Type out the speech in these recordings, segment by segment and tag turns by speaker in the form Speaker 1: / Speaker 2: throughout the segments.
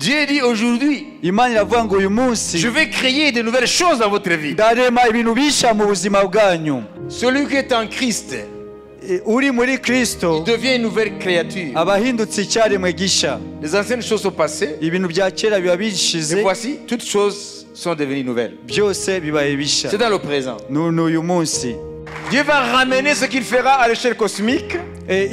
Speaker 1: Dieu dit aujourd'hui,
Speaker 2: Imana iravuga ngo uyu munsi
Speaker 1: je vais créer de nouvelles choses dans votre vie.
Speaker 2: ndarema ibintu bisha mu buzima bwanyu.
Speaker 1: Celui qui est en Christ
Speaker 2: Uri muri Kristo
Speaker 1: devient une nouvelle créature.
Speaker 2: abahindutse icyaremwe gisha.
Speaker 1: Les anciennes choses sont passées
Speaker 2: Ibintu bya kera biba
Speaker 1: et
Speaker 2: bishize,
Speaker 1: voici, toutes choses sont devenues nouvelles.
Speaker 2: byose bibaye bisha.
Speaker 1: C'est dans le présent.
Speaker 2: N'uyu munsi
Speaker 1: Dieu va ramener ce qu'il fera à l'échelle cosmique.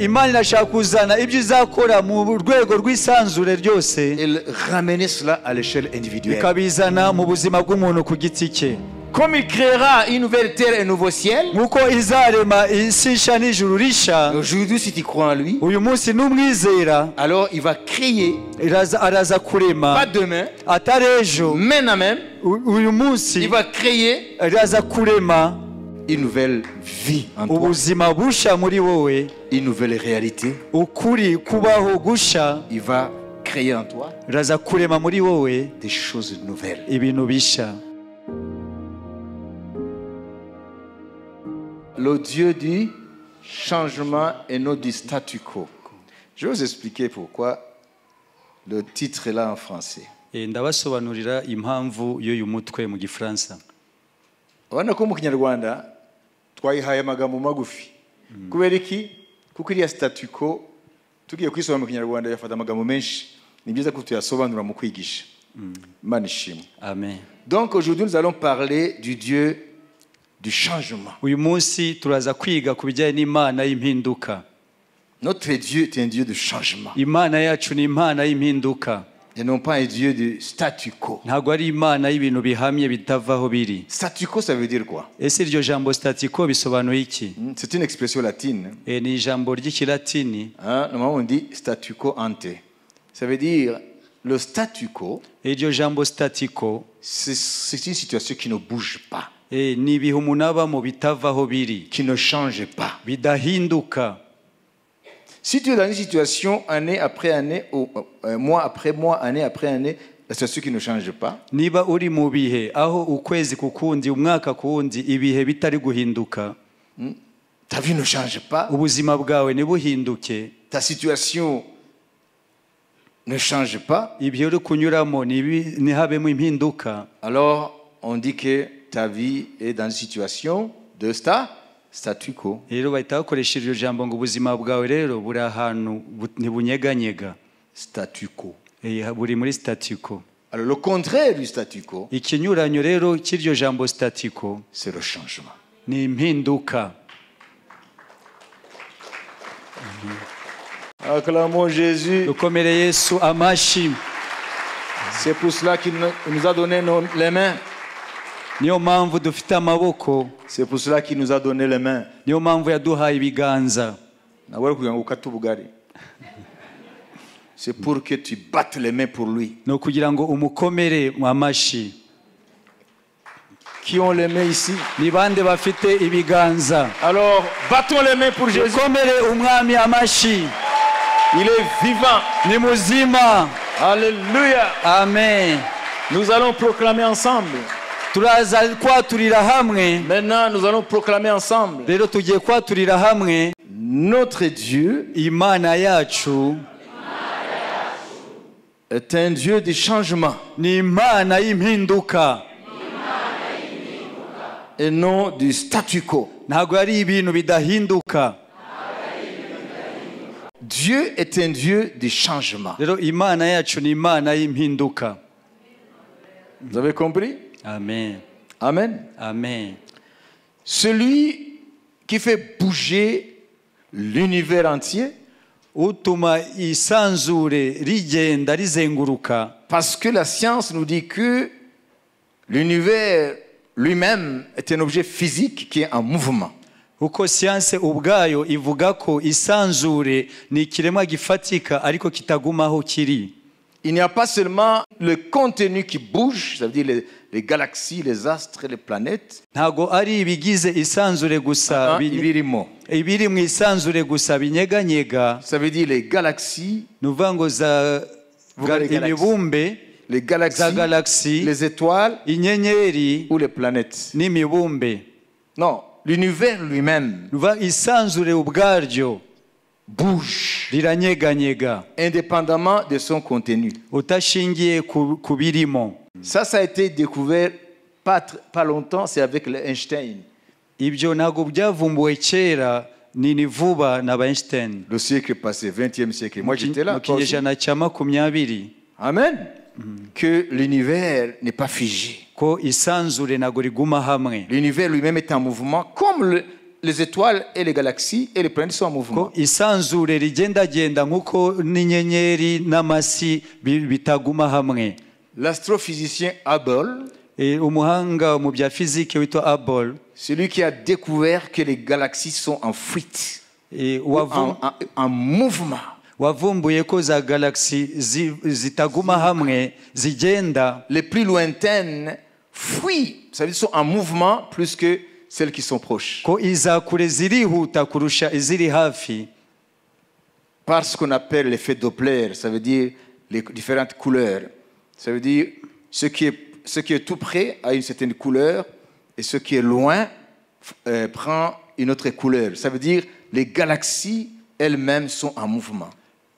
Speaker 2: Imana irashaka kuzana ibyo izakora mu rwego rw'isanzure ryose,
Speaker 1: Et ramener cela à l'échelle individuelle.
Speaker 2: ikabizana mu buzima bw'umuntu ku giti cye.
Speaker 1: Comme il créera une nouvelle terre et un nouveau ciel,
Speaker 2: nk'uko izarema isi nshya n'ijuru rishya,
Speaker 1: aujourd'hui si tu crois en lui,
Speaker 2: uyu munsi n'umwizera
Speaker 1: alors il va créer,
Speaker 2: araza kurema,
Speaker 1: pas demain,
Speaker 2: atari ejo,
Speaker 1: mais même,
Speaker 2: uyu munsi
Speaker 1: il va créer
Speaker 2: araza kurema
Speaker 1: une nouvelle vie en toi,
Speaker 2: ubuzima busha muri wowe,
Speaker 1: une nouvelle réalité.
Speaker 2: ukuri kubaho gusha,
Speaker 1: Il va créer en toi
Speaker 2: araza kurema muri wowe
Speaker 1: des choses nouvelles.
Speaker 2: ibintu bisha.
Speaker 1: Le Dieu du changement et non du statu quo. Je vais vous expliquer pourquoi le titre est là en français.
Speaker 2: Ndabasobanurira impamvu y'uyu mutwe mu Gifaransa.
Speaker 1: Urabona ko mu Kinyarwanda twayihaye amagambo magufi. Kubera iki? Kuko iriya statu quo tugiye kwisobanura mu Kinyarwanda yafata amagambo menshi. Ni byiza ko tuyasobanura mu kwigisha. Imana ishimwe.
Speaker 2: Amen.
Speaker 1: Donc aujourd'hui nous allons parler du Dieu du changement.
Speaker 2: Uyu munsi turaza kwiga ku bijyanye n'Imana y'impinduka.
Speaker 1: Notre Dieu est un Dieu de changement.
Speaker 2: Imana yacu ni Imana y'impinduka.
Speaker 1: Et non pas un Dieu de statu quo.
Speaker 2: Ntabwo ari Imana y'ibintu bihamye bitavaho biri.
Speaker 1: Statu quo, ça veut dire quoi?
Speaker 2: Ese iryo jambo statu quo bisobanuye iki?
Speaker 1: C'est une expression latine.
Speaker 2: Ni ijambo ry'ikilatini.
Speaker 1: Normalement on dit statu quo ante. Ça veut dire le statu quo.
Speaker 2: Iryo jambo statu quo,
Speaker 1: c'est une situation qui ne bouge pas.
Speaker 2: ni ibihe umuntu abamo bitavaho biri,
Speaker 1: Qui ne change pas.
Speaker 2: bidahinduka.
Speaker 1: Si tu es dans une situation année après année, ou mois après mois, année après année, la situation qui ne change pas,
Speaker 2: Niba uri mu bihe aho ukwezi kukundi umwaka kuwundi ibihe bitari guhinduka,
Speaker 1: ta vie ne change pas,
Speaker 2: ubuzima bwawe ntibuhinduke,
Speaker 1: ta situation ne change pas,
Speaker 2: ibihe uri kunyuramo ntihabemo impinduka,
Speaker 1: alors on dit que ta vie est dans une situation de statu quo.
Speaker 2: rero bahita bakoresha iryo jambo ngo ubuzima bwawe rero buri ahantu ntibunyeganyega,
Speaker 1: Statu quo.
Speaker 2: buri muri statu quo.
Speaker 1: Alors le contraire du statu quo,
Speaker 2: Ikinyuranyo rero cy'iryo jambo statu quo
Speaker 1: c'est le changement.
Speaker 2: ni impinduka.
Speaker 1: Acclamons Jésus.
Speaker 2: Dukomere Yesu amashi.
Speaker 1: C'est pour cela qu'il nous a donné les mains.
Speaker 2: Niyo mpamvu dufite amaboko,
Speaker 1: C'est pour cela qu'il nous a donné les mains.
Speaker 2: niyo mpamvu yaduhaye ibiganza.
Speaker 1: C'est pour que tu battes les mains pour lui.
Speaker 2: No kugira ngo umukomere mu amashi.
Speaker 1: Qui ont les mains ici?
Speaker 2: Ni bande bafite ibiganza?
Speaker 1: Alors, battons les mains pour Jésus.
Speaker 2: Dukomere umwami amashi.
Speaker 1: Il est vivant.
Speaker 2: Ni muzima.
Speaker 1: Alléluia.
Speaker 2: Amen.
Speaker 1: Nous allons proclamer ensemble.
Speaker 2: Turaza kwaturira hamwe.
Speaker 1: Maintenant, nous allons proclamer ensemble.
Speaker 2: Rero tugiye kwaturira hamwe.
Speaker 1: Notre Dieu
Speaker 2: Imana yacu
Speaker 1: est un Dieu de changement
Speaker 2: ni Imana y'impinduka,
Speaker 1: et non du statu quo.
Speaker 2: ntabwo ari ibintu bidahinduka.
Speaker 1: Dieu est un Dieu de changement.
Speaker 2: Rero Imana yacu ni Imana y'impinduka.
Speaker 1: Vous avez compris?
Speaker 2: Amen.
Speaker 1: Amen.
Speaker 2: Amen.
Speaker 1: Celui qui fait bouger l'univers entier,
Speaker 2: Utuma isanzure rigenda rizenguruka,
Speaker 1: parce que la science nous dit que l'univers lui-même est un objet physique qui est en mouvement.
Speaker 2: kuko siyanse ubwayo ivuga ko isanzure ni ikiremwa gifatika ariko kitagumaho kiri.
Speaker 1: Il n'y a pas seulement le contenu qui bouge, ça veut dire les galaxies, les astres, les planètes.
Speaker 2: Ntago ari ibigize isanzure gusa, ibiri mu isanzure gusa binyeganyega.
Speaker 1: Ça veut dire les galaxies,
Speaker 2: nuvuga za imibumbe,
Speaker 1: les galaxies, les étoiles,
Speaker 2: inyenyeri
Speaker 1: ou les planètes.
Speaker 2: n'imibumbe.
Speaker 1: Non, l'univers lui-même.
Speaker 2: Nuvuga isanzure ubwaryo.
Speaker 1: bouge,
Speaker 2: riranyeganyega
Speaker 1: indépendamment de son contenu.
Speaker 2: utashingiye ku birimo.
Speaker 1: Ça a été découvert pas longtemps, c'est avec Einstein.
Speaker 2: Ibyo ntabwo byavumbuwe kera, ni vuba na Einstein.
Speaker 1: Le siècle passé, 20e siècle. Moi j'étais là.
Speaker 2: Mu kinyejana cya 20.
Speaker 1: Amen. Que l'univers n'est pas figé.
Speaker 2: Ko isanzure ntabwo riguma hamwe.
Speaker 1: L'univers lui-même est en mouvement, comme les étoiles et les galaxies et les planètes sont en mouvement.
Speaker 2: Ko isanzure rigendagenda nkuko n'inyenyeri n'amasi bitaguma hamwe.
Speaker 1: L'astrophysicien Hubble,
Speaker 2: umuhanga mu bya fizike witwa Hubble,
Speaker 1: celui qui a découvert que les galaxies sont en fuite, en mouvement.
Speaker 2: Wavumbuye ko za galaxy zitaguma hamwe zigenda.
Speaker 1: Les plus lointaines fuient, ça veut dire sont en mouvement plus que celles qui sont proches.
Speaker 2: Ko izakure zirihuta kurusha iziri hafi.
Speaker 1: Par ce qu'on appelle l'effet Doppler, ça veut dire les différentes couleurs. Ça veut dire ce qui est tout près a une certaine couleur et ce qui est loin prend une autre couleur. Ça veut dire les galaxies elles-mêmes sont en mouvement.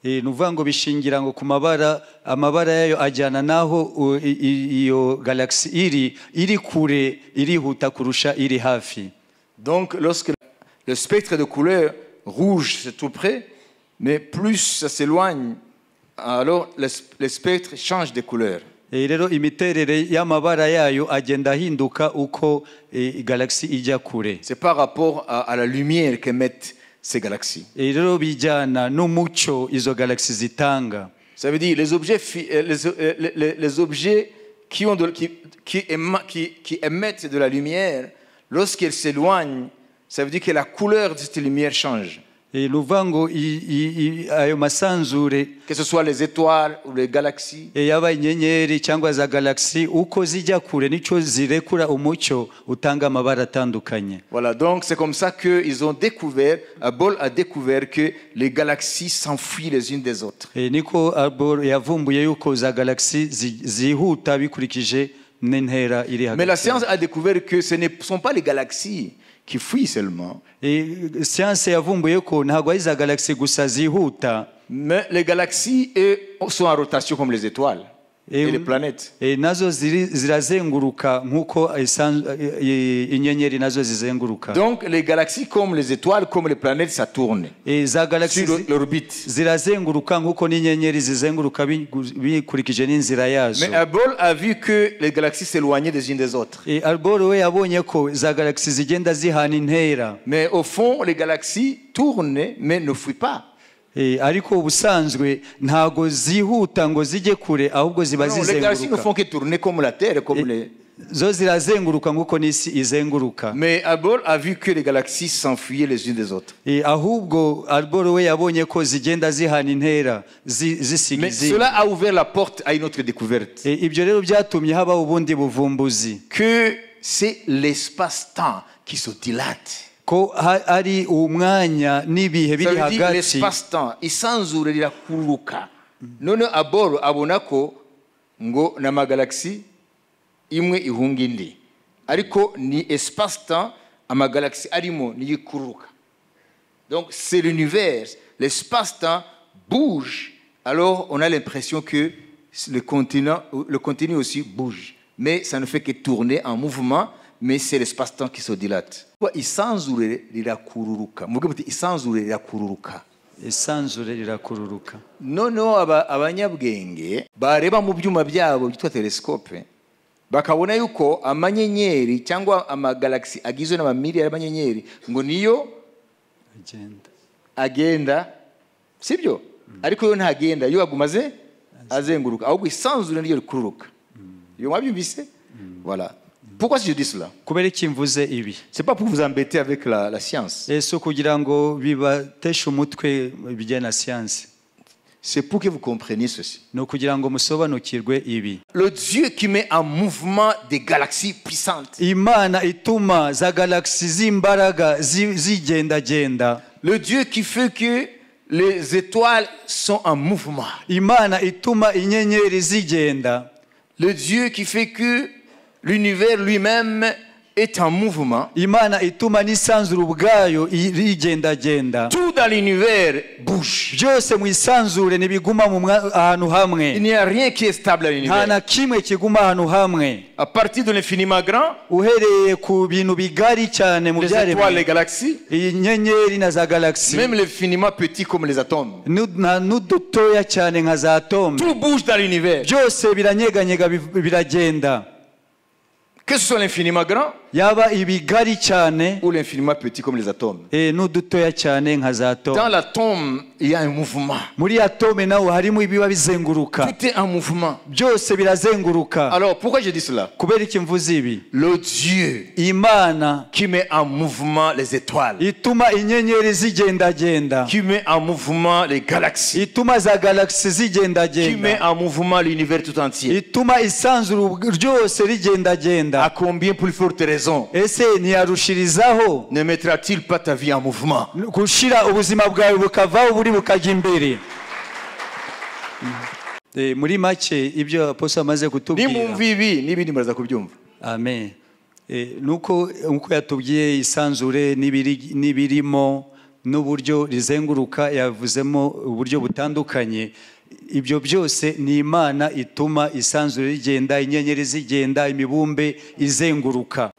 Speaker 2: Nuvuga ngo bishingira ngo ku mabara, amabara yayo ajyana naho iyo galaxy iri kure irihuta kurusha iri hafi.
Speaker 1: Donc lorsque le spectre de couleur rouge c'est tout près, mais plus ça s'éloigne, alors le spectre change de couleur.
Speaker 2: Rero imiterere y'amabara yayo agenda hinduka uko galaxy ijya kure.
Speaker 1: C'est par rapport à la lumière qu'émettent ces galaxies.
Speaker 2: Rero bijyana n'umucyo izo galaxy zitanga.
Speaker 1: Ça veut dire les objets qui émettent de la lumière, lorsqu'elles s'éloignent, ça veut dire que la couleur de cette lumière change.
Speaker 2: Luvango ayo masanzure,
Speaker 1: que ce soit les étoiles ou les galaxies,
Speaker 2: yaba inyenyeri cyangwa za galaxy, uko zijya kure nicyo zirekura umucyo utanga amabara atandukanye.
Speaker 1: Voilà, donc c'est comme ça que ils ont découvert, Hubble a découvert que les galaxies s'enfuient les unes des autres.
Speaker 2: Niko Hubble yavumbuye yuko za galaxy zihuta bikurikije n'intera iri hagati.
Speaker 1: Mais la science a découvert que ce ne sont pas les galaxies qui fuient seulement.
Speaker 2: Science yavumbuye ko ntabwo ari za galaxy gusa zihuta.
Speaker 1: Mais les galaxies sont en rotation comme les étoiles et les planètes.
Speaker 2: Nazo zirazenguruka nkuko inyenyeri nazo zizenguruka.
Speaker 1: Donc les galaxies comme les étoiles comme les planètes ça tourne
Speaker 2: za galaxy
Speaker 1: sur l'orbite.
Speaker 2: Zirazenguruka nkuko n'inyenyeri zizenguruka bikurikije n'inzira yazo.
Speaker 1: Mais Hubble a vu que les galaxies s'éloignaient des unes des autres.
Speaker 2: Hubble we yabonye ko za galaxy zigenda zihana intera.
Speaker 1: Mais au fond les galaxies tournent mais ne fuient pas.
Speaker 2: Ariko ubusanzwe ntago zihuta ngo zijye kure ahubwo ziba zizenguruka.
Speaker 1: Les galaxies ne font que tourner comme la Terre, comme les...
Speaker 2: zo zirazenguruka nkuko n'isi izenguruka.
Speaker 1: Mais Hubble a vu que les galaxies s'enfuyaient les unes des autres.
Speaker 2: Ahubwo Hubble we yabonye ko zigenda zihana intera zisiga.
Speaker 1: Mais cela a ouvert la porte à une autre découverte.
Speaker 2: Ibyo rero byatumye haba ubundi buvumbuzi.
Speaker 1: Que c'est l'espace-temps qui se dilate.
Speaker 2: Ko ari umwanya n'ibihe biri hagati.
Speaker 1: Ça veut dire l'espace-temps isanzure rirakuruka. None Hubble abona ko ngo n'amagalaxy imwe ihunga indi. Ariko ni espace-temps amagalaxy arimo ni yikuruka. Donc c'est l'univers, l'espace-temps bouge. Alors on a l'impression que le continu aussi bouge. Mais ça ne fait que tourner en mouvement. Mais c'est l'espace-temps qui se dilate. Isanzure rirakururuka. Muvuge muti isanzure rirakururuka.
Speaker 2: Isanzure rirakururuka.
Speaker 1: Noneho abanyabwenge bareba mu byuma byabo byitwa telescope bakabona yuko amanyenyeri cyangwa amagalaxy agizwe n'amamiliyari y'amanyenyeri ngo niyo agenda sibyo ariko yo ntagenda yo agumaze azenguruka ahubwo isanzure niyo rikururuka. Yo mwabyumvise? Voilà. Pourquoi je dis cela? C'est pas pour vous embêter avec la science. C'est pour que vous compreniez ceci. Le Dieu qui met en mouvement des galaxies puissantes. Le Dieu qui fait que les étoiles sont en mouvement. Le Dieu qui fait que l'univers lui-même est en mouvement.
Speaker 2: Imana ituma n'isanzure ubwayo rigendagenda.
Speaker 1: Tout dans l'univers bouge.
Speaker 2: Byose mu isanzure ntibiguma ahantu hamwe.
Speaker 1: Il n'y a rien qui est stable à
Speaker 2: nta
Speaker 1: l'univers.
Speaker 2: na kimwe kiguma ahantu hamwe.
Speaker 1: À partir de l'infiniment grand,
Speaker 2: Uhereye ku bintu bigari cyane mu
Speaker 1: les étoiles, les
Speaker 2: byaremwe,
Speaker 1: galaxies,
Speaker 2: inyenyeri na za galaxy,
Speaker 1: même l'infiniment petit comme les atomes.
Speaker 2: n'udutoya cyane nka za atome,
Speaker 1: Tout bouge dans l'univers.
Speaker 2: byose biranyeganyega biragenda.
Speaker 1: Que ce soit l'infiniment grand
Speaker 2: Yaba ibigari cyane
Speaker 1: ou l'infiniment petit comme les atomes.
Speaker 2: n'udutoya cyane nka za
Speaker 1: Dans
Speaker 2: atome.
Speaker 1: l'atome, il y a un mouvement.
Speaker 2: Muri atome naho harimo ibiba bizenguruka,
Speaker 1: Tout est en mouvement.
Speaker 2: byose birazenguruka.
Speaker 1: Alors, pourquoi je dis cela?
Speaker 2: Kubera iki mvuze ibi?
Speaker 1: Le Dieu
Speaker 2: Imana
Speaker 1: qui met en mouvement les étoiles,
Speaker 2: ituma inyenyeri zigendagenda,
Speaker 1: qui met en mouvement les galaxies,
Speaker 2: ituma za galaxy
Speaker 1: qui met
Speaker 2: zigendagenda,
Speaker 1: en mouvement l'univers tout entier.
Speaker 2: ituma isanzuru ryose rigendagenda.
Speaker 1: À combien plus forte raison
Speaker 2: Ese ntiyarushirizaho
Speaker 1: ne mettra-t-il pas ta vie en mouvement?
Speaker 2: gushira ubuzima bwawe bukavaho buri bukajya imbere? Muri make ibyo apostle amaze kutubwira.
Speaker 1: Nimwumva ibi n'ibindi muraza kubyumva.
Speaker 2: Amen. Nuko yatubwiye isanzure n'ibirimo n'uburyo rizenguruka, yavuzemo uburyo butandukanye. Ibyo byose ni Imana ituma isanzure rigenda, inyenyeri zigenda, imibumbe izenguruka.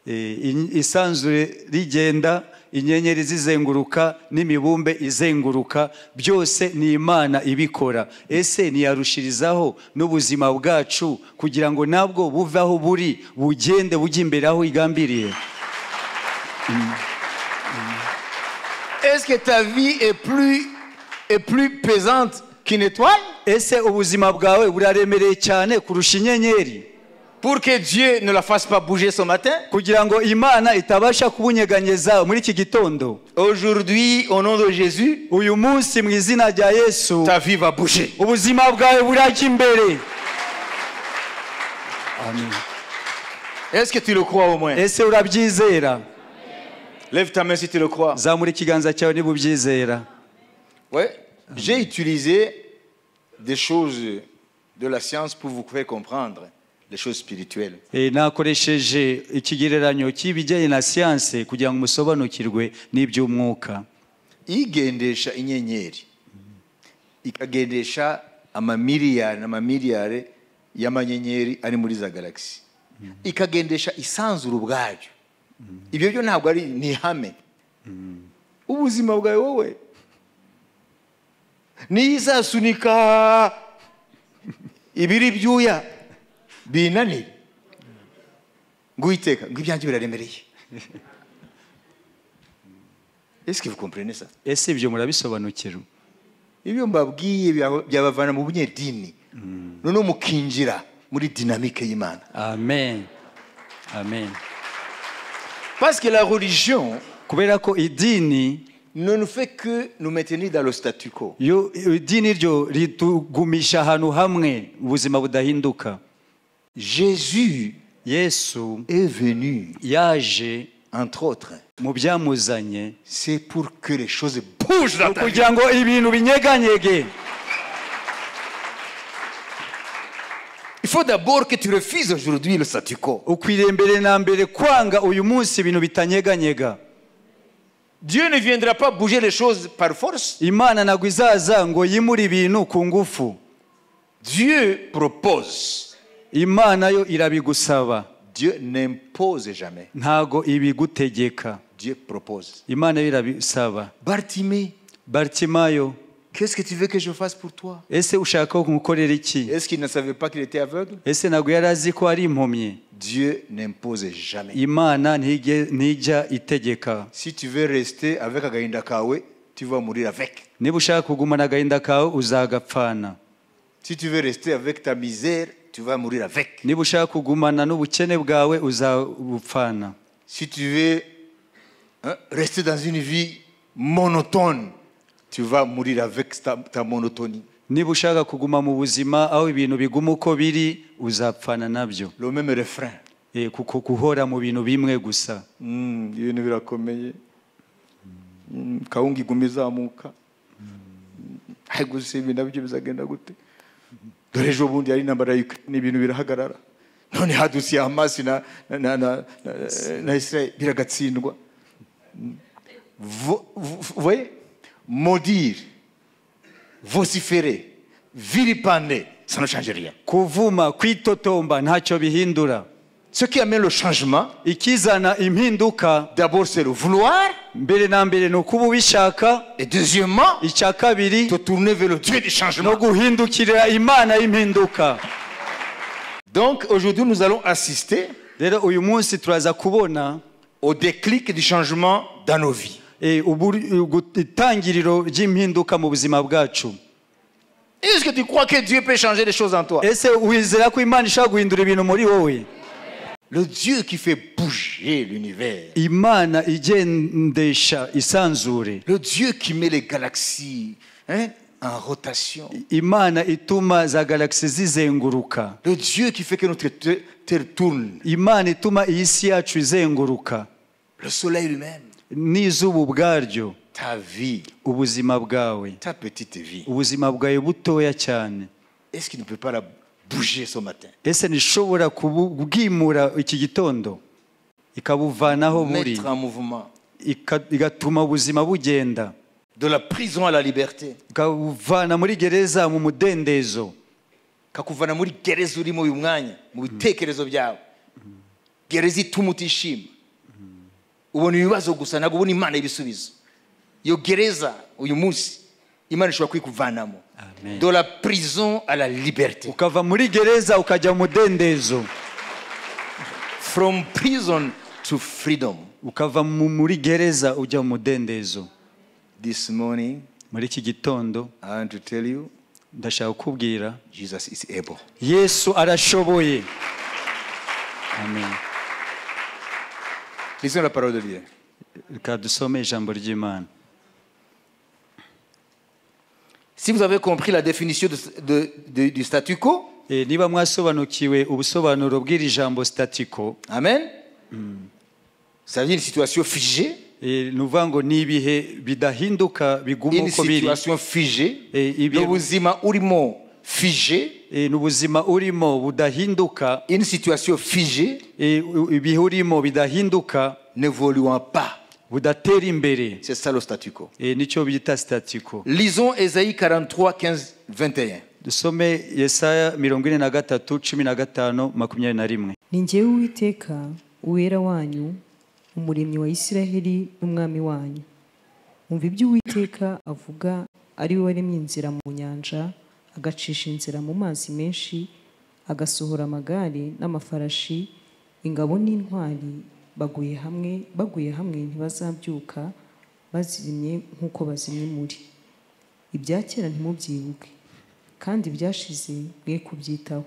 Speaker 2: Isanzure rigenda, inyenyeri zizenguruka, n'imibumbe izenguruka, byose ni Imana ibikora. Ese ntiyarushirizaho n'ubuzima bwacu kugira ngo nabwo buve aho buri bugende bujya imbere aho igambiriye?
Speaker 1: Est-ce que ta vie est plus pesante qu'une étoile?
Speaker 2: Ese ubuzima bwawe buraremereye cyane kurusha inyenyeri?
Speaker 1: Pour que Dieu ne la fasse pas bouger ce matin?
Speaker 2: Kugira ngo Imana itabasha kubunyeganyeza muri iki gitondo.
Speaker 1: Aujourd'hui, au nom de Jésus,
Speaker 2: Uyu munsi mu izina rya Yesu,
Speaker 1: ta vie va bouger.
Speaker 2: ubuzima bwawe burajya imbere. Amen.
Speaker 1: Est-ce que tu le crois au moins?
Speaker 2: Ese urabyizera?
Speaker 1: Lève ta main si tu le crois.
Speaker 2: Zamura ikiganza cyawe niba ubyizera.
Speaker 1: Ouais. J'ai utilisé des choses de la science pour vous faire comprendre les choses spirituelles.
Speaker 2: Nakoresheje ikigereranyo cy'ibijyanye na siyanse kugira ngo musobanukirwe n'iby'umwuka.
Speaker 1: Igendesha inyenyeri ikagendesha amamiliyari y'amanyenyeri ari muri za galaxy, ikagendesha isanzuru ubwayo. Ibyo byo ntabwo ari nihame. Ubuzima bwawe wowe nizasunika ibiri byuya binanira nguiteka ngo ibyanjye biraremereye. Est-ce que vous comprenez ça?
Speaker 2: Ese ibyo murabisobanukirwa?
Speaker 1: Ibyo mbabwiye byabavana mu bunyedini none mukinjira muri dynamique y'Imana.
Speaker 2: Amen. Amen.
Speaker 1: Parce que la religion
Speaker 2: kubera ko idini
Speaker 1: ne nous fait que nous maintenir dans le statu quo.
Speaker 2: Yo idini ryo ritugumisha ahantu hamwe ubuzima budahinduka.
Speaker 1: Jésus
Speaker 2: Yesu
Speaker 1: est venu,
Speaker 2: yaje
Speaker 1: entre autres,
Speaker 2: mu byamuzanye,
Speaker 1: c'est pour que les choses bougent dans ta vie.
Speaker 2: kugira ngo ibintu binyeganyege.
Speaker 1: Il faut d'abord que tu refuses aujourd'hui le statu quo.
Speaker 2: Ukwiriye mbere na mbere kwanga uyu munsi ibintu bitanyeganyega.
Speaker 1: Dieu ne viendra pas bouger les choses par force.
Speaker 2: Imana ntabwo izaza ngo yimure ibintu ku ngufu.
Speaker 1: Dieu propose.
Speaker 2: Imana yo irabigusaba.
Speaker 1: Dieu n'impose jamais.
Speaker 2: Ntago ibigutegeka.
Speaker 1: Dieu propose.
Speaker 2: Imana yo irabisaba. Bartimayo,
Speaker 1: qu'est-ce que tu veux que je fasse pour toi?
Speaker 2: ese ushaka kumukorera iki?
Speaker 1: Est-ce qu'il ne savait pas qu'il était aveugle?
Speaker 2: Ese ntabwo yari azi ko ari impumyi?
Speaker 1: Dieu n'impose jamais.
Speaker 2: Imana ntijya itegeka.
Speaker 1: Si tu veux rester avec agahinda kawe, tu vas mourir avec.
Speaker 2: Niba ushaka kugumana agahinda kawe uzagapfana.
Speaker 1: Si tu veux rester avec ta misère, tu vas mourir avec.
Speaker 2: Niba ushaka kugumana n'ubukene bwawe uzabupfana.
Speaker 1: Si tu veux rester dans une vie monotone, tu vas mourir avec ta monotonie.
Speaker 2: Niba ushaka kuguma mu buzima aho ibintu biguma uko biri uzapfana nabyo.
Speaker 1: Le même refrain.
Speaker 2: Kuko guhora mu bintu bimwe gusa.
Speaker 1: Ibintu birakomeye. Kawungi gumizamuka. Gusa ibintu nabyo bizagenda gute? Dore ejo bundi ari intambara y'ibintu birahagarara. none hadusiye Hamasi na Israel biragatsindwa. Vous voyez, maudire, vociférer, vilipender, ça ne change rien.
Speaker 2: kuvuma kwitotomba ntacyo bihindura.
Speaker 1: Ce qui amène le changement,
Speaker 2: ikizana impinduka
Speaker 1: d'abord c'est le vouloir,
Speaker 2: mbere na mbere ni ukuba ubishaka,
Speaker 1: et deuxièmement,
Speaker 2: icya kabiri
Speaker 1: te tourner vers le Dieu du
Speaker 2: no
Speaker 1: changement.
Speaker 2: guhindukirira imana y'impinduka.
Speaker 1: Donc aujourd'hui nous allons assister
Speaker 2: Rero uyu munsi turaza kubona
Speaker 1: au déclic du changement dans nos vies.
Speaker 2: itangiriro ry'impinduka mu buzima bwacu.
Speaker 1: Est-ce que tu crois que Dieu peut changer les choses en toi?
Speaker 2: Ese wizera ko imana ishaka guhindura ibintu muri wowe?
Speaker 1: Le Dieu qui fait bouger l'univers.
Speaker 2: Imana igendesha isanzure.
Speaker 1: Le Dieu qui met les galaxies en rotation.
Speaker 2: Imana ituma za galaxy zizenguruka.
Speaker 1: Le Dieu qui fait que notre terre tourne.
Speaker 2: Imana ituma iyi si yacu izenguruka.
Speaker 1: Le soleil lui-même.
Speaker 2: N'izuba ubwaryo.
Speaker 1: Ta vie.
Speaker 2: Ubuzima bwawe.
Speaker 1: Ta petite vie.
Speaker 2: Ubuzima bwawe butoya cyane.
Speaker 1: Est-ce qu'il ne peut pas la bouger ce matin?
Speaker 2: Ese nishobora kubwimura iki gitondo ikabuvanaho buri,
Speaker 1: mettre en mouvement,
Speaker 2: igatuma ubuzima bugenda,
Speaker 1: de la prison à la liberté,
Speaker 2: ikavana muri gereza mu mudendezo,
Speaker 1: kakuvana muri gereza urimo uyu mwanya mu bitekerezo byawe, gereza ituma utishima, ubona ibibazo gusa ntabwo ubona imana ibisubizo. Iyo gereza uyu munsi imana ishobora kwikuvanamo. De la prison à la liberté.
Speaker 2: ukava muri gereza ukajya mu mudendezo.
Speaker 1: From prison to freedom.
Speaker 2: Ukava muri gereza ujya mu mudendezo.
Speaker 1: This morning,
Speaker 2: muri iki gitondo,
Speaker 1: I want to tell you,
Speaker 2: ndashaka kubwira,
Speaker 1: Jesus is able.
Speaker 2: Yesu arashoboye. Amen.
Speaker 1: Lisons la parole de Dieu.
Speaker 2: Reka dusome ijambo ry'Imana.
Speaker 1: Si vous avez compris la définition du statu quo,
Speaker 2: niba mwasobanukiwe ubusobanuro bw'iri jambo statu quo,
Speaker 1: amen, ça veut dire une situation figée,
Speaker 2: nuvuga ngo ni ibihe bidahinduka biguma uko biri,
Speaker 1: une situation figée, n'ubuzima urimo figé,
Speaker 2: n'ubuzima urimo budahinduka,
Speaker 1: une situation figée,
Speaker 2: ibihe urimo bidahinduka,
Speaker 1: n'évoluant pas.
Speaker 2: C'est
Speaker 1: ça le statu quo.
Speaker 2: Lisons
Speaker 1: Ésaïe 43, 15, 21.
Speaker 2: Dusome Yesaya 43:15-21.
Speaker 3: Ni njyewe Uwiteka uwera wanyu, umuremyi wa Isiraheli n'umwami wanyu. Umva ibyo Uwiteka avuga, ari we waremye inzira mu nyanja, agacisha inzira mu mazi menshi, agasohora amagare n'amafarashi, ingabo n'intwari. Baguye hamwe ntibazabyuka, bazimye nk'uko bazimye muri. Ibya kera ntimubyibuke, kandi ibyashize mwe kubyitaho.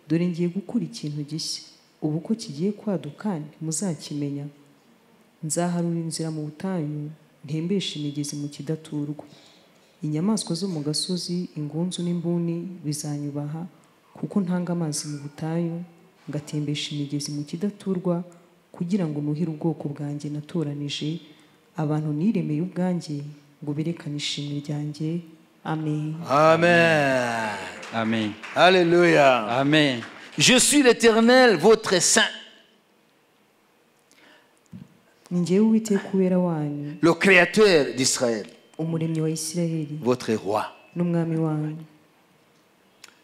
Speaker 3: Dore ngiye gukura ikintu gishya, ubu ko kigiye kwaduka ntimuzakimenya. Nzaharura inzira mu butayu, ntembeshe imigezi mu kidaturwa. Inyamaswa zo mu gasozi, ingunzu n'imbuni bizanyubaha, kuko ntanga amazi mu butayu, ngatembesha imigezi mu kidaturwa, kugira ngo nuhire ubwoko bwanjye natoranije, abantu niremeye ubwanjye, ngo berekane ishimwe ryanjye. Amen.
Speaker 1: Amen.
Speaker 2: Amen.
Speaker 1: Alléluia.
Speaker 2: Amen.
Speaker 1: Je suis l'Éternel, votre saint.
Speaker 3: Ni njyewe Uwiteka uwera wanyu,
Speaker 1: le créateur d'Israël,
Speaker 3: umuremyi wa Isiraheli,
Speaker 1: votre roi.
Speaker 3: n'umwami wanyu.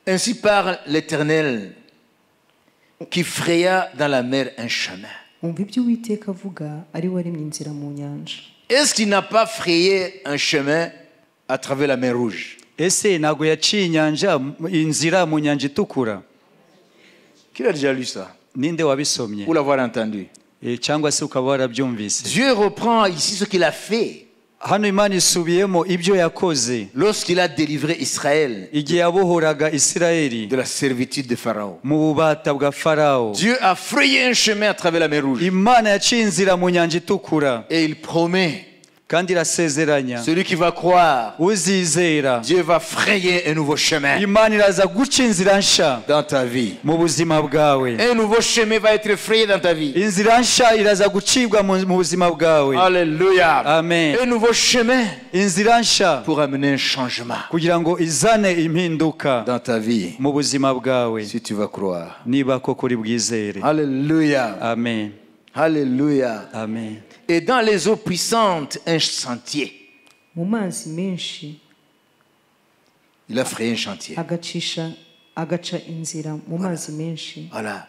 Speaker 1: Ainsi parle l'Éternel, qui fraya dans la mer un chemin.
Speaker 3: Umva ibyo Uwiteka avuga, ari we waremye inzira mu nyanja.
Speaker 1: Est-ce qu'il n'a pas frayé un chemin à travers la mer Rouge?
Speaker 2: Ese ntago yaciye inyanja, inzira mu nyanja itukura?
Speaker 1: Qui a déjà lu ça?
Speaker 2: Ninde wabisomye?
Speaker 1: Ou l'avoir entendu?
Speaker 2: Cyangwa se ukaba warabyumvise?
Speaker 1: Dieu reprend ici ce qu'il a fait.
Speaker 2: Hano Imana isubiyemo ibyo yakoze
Speaker 1: lorsqu'il a délivré Israël
Speaker 2: igihe yabohoraga Isirayeli
Speaker 1: de la servitude de Pharaon.
Speaker 2: mu bubata bwa Farao.
Speaker 1: Dieu a frayé un chemin à travers la mer Rouge.
Speaker 2: Imana yaciye inzira mu nyanja itukura.
Speaker 1: Et il promet
Speaker 2: kandi irasezeranya
Speaker 1: Celui qui va croire,
Speaker 2: uzizera
Speaker 1: Dieu va frayer un nouveau chemin
Speaker 2: imana iraza guca inzira nsha
Speaker 1: dans ta vie.
Speaker 2: mu buzima bwawe
Speaker 1: Un nouveau chemin va être frayé dans ta vie.
Speaker 2: inzira nsha iraza gucibwa mu buzima bwawe
Speaker 1: Alléluia.
Speaker 2: amen
Speaker 1: Un nouveau chemin
Speaker 2: inzira nsha
Speaker 1: pour amener un changement
Speaker 2: kugira ngo izane impinduka
Speaker 1: dans ta vie.
Speaker 2: mu buzima bwawe
Speaker 1: Si tu vas croire.
Speaker 2: niba koko uri bwizere
Speaker 1: Alléluia.
Speaker 2: amen
Speaker 1: Alléluia.
Speaker 2: amen
Speaker 1: Et dans les eaux puissantes, un sentier.
Speaker 3: mu mazi menshi
Speaker 1: Il a frayé un chantier.
Speaker 3: agaca inzira mu mazi menshi.
Speaker 1: Voilà.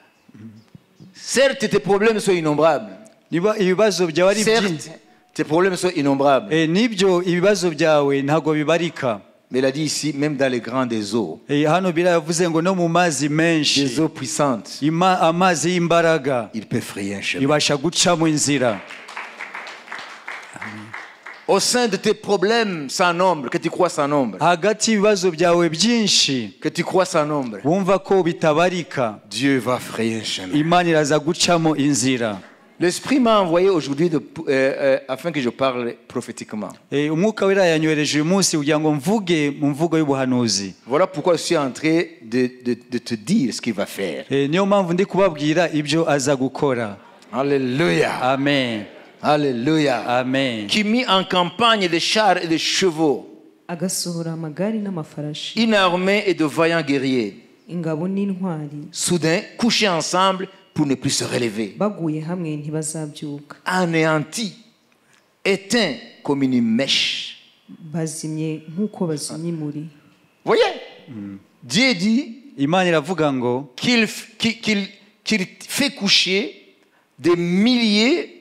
Speaker 1: Certes, tes problèmes sont innombrables.
Speaker 2: niba ibibazo byawe ari byinshi
Speaker 1: Certes, tes problèmes sont innombrables.
Speaker 2: nibyo ibibazo byawe ntabwo bibarika
Speaker 1: Mais il a dit ici, même dans les grands des eaux,
Speaker 2: hano biravuze ngo no mu mazi menshi
Speaker 1: des eaux puissantes,
Speaker 2: amazi y'imbaraga
Speaker 1: il peut frayer un chemin.
Speaker 2: ibasha gucamo inzira
Speaker 1: Au sein de tes problèmes sans nombre, que tu crois sans nombre,
Speaker 2: hagati y'ibibazo byawe byinshi
Speaker 1: que tu crois sans nombre,
Speaker 2: wumva ko bitabarika
Speaker 1: Dieu va frayer un chemin.
Speaker 2: imana iraza gucamo inzira
Speaker 1: L'Esprit m'a envoyé aujourd'hui afin que je parle prophétiquement.
Speaker 2: umwuka wera yanyohereje uyu munsi kugira ngo mvuge mu mvugo y'ubuhanuzi
Speaker 1: Voilà pourquoi je suis en train de te dire ce qu'il va faire.
Speaker 2: niyo mpamvu ndi kubabwira ibyo aza gukora
Speaker 1: Alléluia.
Speaker 2: amen
Speaker 1: Alléluia.
Speaker 2: amen
Speaker 1: Qui mit en campagne des chars et des chevaux,
Speaker 3: agasohora amagare n'amafarashi,
Speaker 1: une armée et de vaillants guerriers,
Speaker 3: ingabo n'intwari,
Speaker 1: soudain couchés ensemble pour ne plus se relever,
Speaker 3: baguye hamwe ntibazabyuka,
Speaker 1: anéantis, éteints comme une mèche.
Speaker 3: bazimye nk'uko bazimye imuri.
Speaker 1: Voyez, Dieu dit
Speaker 2: imana iravuga ngo
Speaker 1: qu'il fait coucher des milliers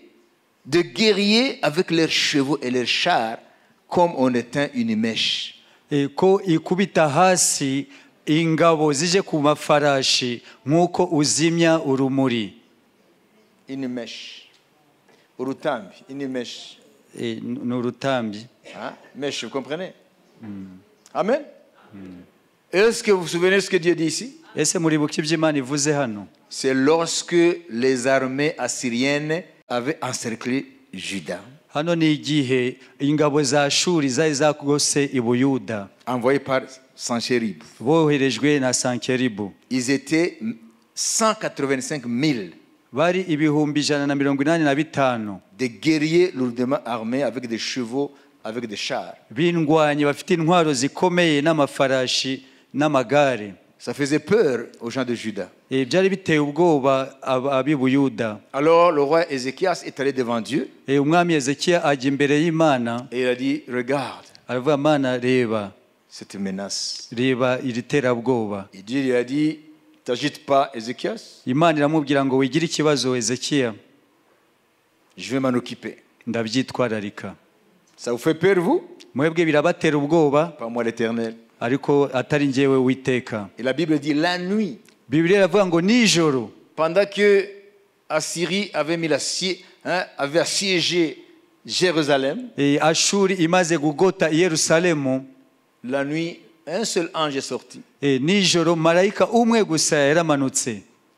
Speaker 1: de guerriers avec leurs chevaux et leurs chars comme on éteint une mèche.
Speaker 2: ko ikubita hasi ingabo zije ku mafarashi nk'uko uzimya urumuri
Speaker 1: Une mèche. Urutambi, une mèche.
Speaker 2: ni urutambi
Speaker 1: Hein? Mèche, vous comprenez? Amen. Est-ce que vous vous souvenez de ce que Dieu dit ici?
Speaker 2: ese muribuka ibyo imana ivuze hano
Speaker 1: C'est lorsque les armées assyriennes avaient encerclé Juda,
Speaker 2: hano ni igihe ingabo za shuri zari zakugose i buyuda
Speaker 1: envoyées par Sanchérib.
Speaker 2: boherejwe na sankeribu
Speaker 1: Ils étaient 185 000
Speaker 2: bari ibihumbi 185
Speaker 1: des guerriers lourdement armés avec des chevaux, avec des chars.
Speaker 2: b'indwanyi bafite intwaro zikomeye n'amafarashi n'amagare
Speaker 1: Ça faisait peur aux gens de Juda.
Speaker 2: byari biteye ubwoba ab'i buyuda
Speaker 1: Alors le roi Ézéchias est allé devant Dieu
Speaker 2: umwami Hezekiya ajya imbere y'Imana
Speaker 1: et il a dit, regarde
Speaker 2: aravuga Mana reba
Speaker 1: cette menace.
Speaker 2: reba iri terabwoba
Speaker 1: Et Dieu lui a dit, t'agite pas Ézéchias,
Speaker 2: Imana iramubwira ngo wigire ikibazo Hezekiya
Speaker 1: je vais m'en occuper.
Speaker 2: ndabyitwararika
Speaker 1: Ça vous fait peur vous?
Speaker 2: mwebwe birabatera ubwoba
Speaker 1: Pas moi l'Éternel.
Speaker 2: ariko atari njyewe witeka
Speaker 1: Et la Bible dit la nuit,
Speaker 2: Bibiliya iravuga ngo nijoro
Speaker 1: pendant que Assyrie avait avait assiégé Jérusalem,
Speaker 2: ashuri imaze gugota i Yerusalemu
Speaker 1: la nuit, un seul ange est sorti
Speaker 2: nijoro marayika umwe gusa yaramanutse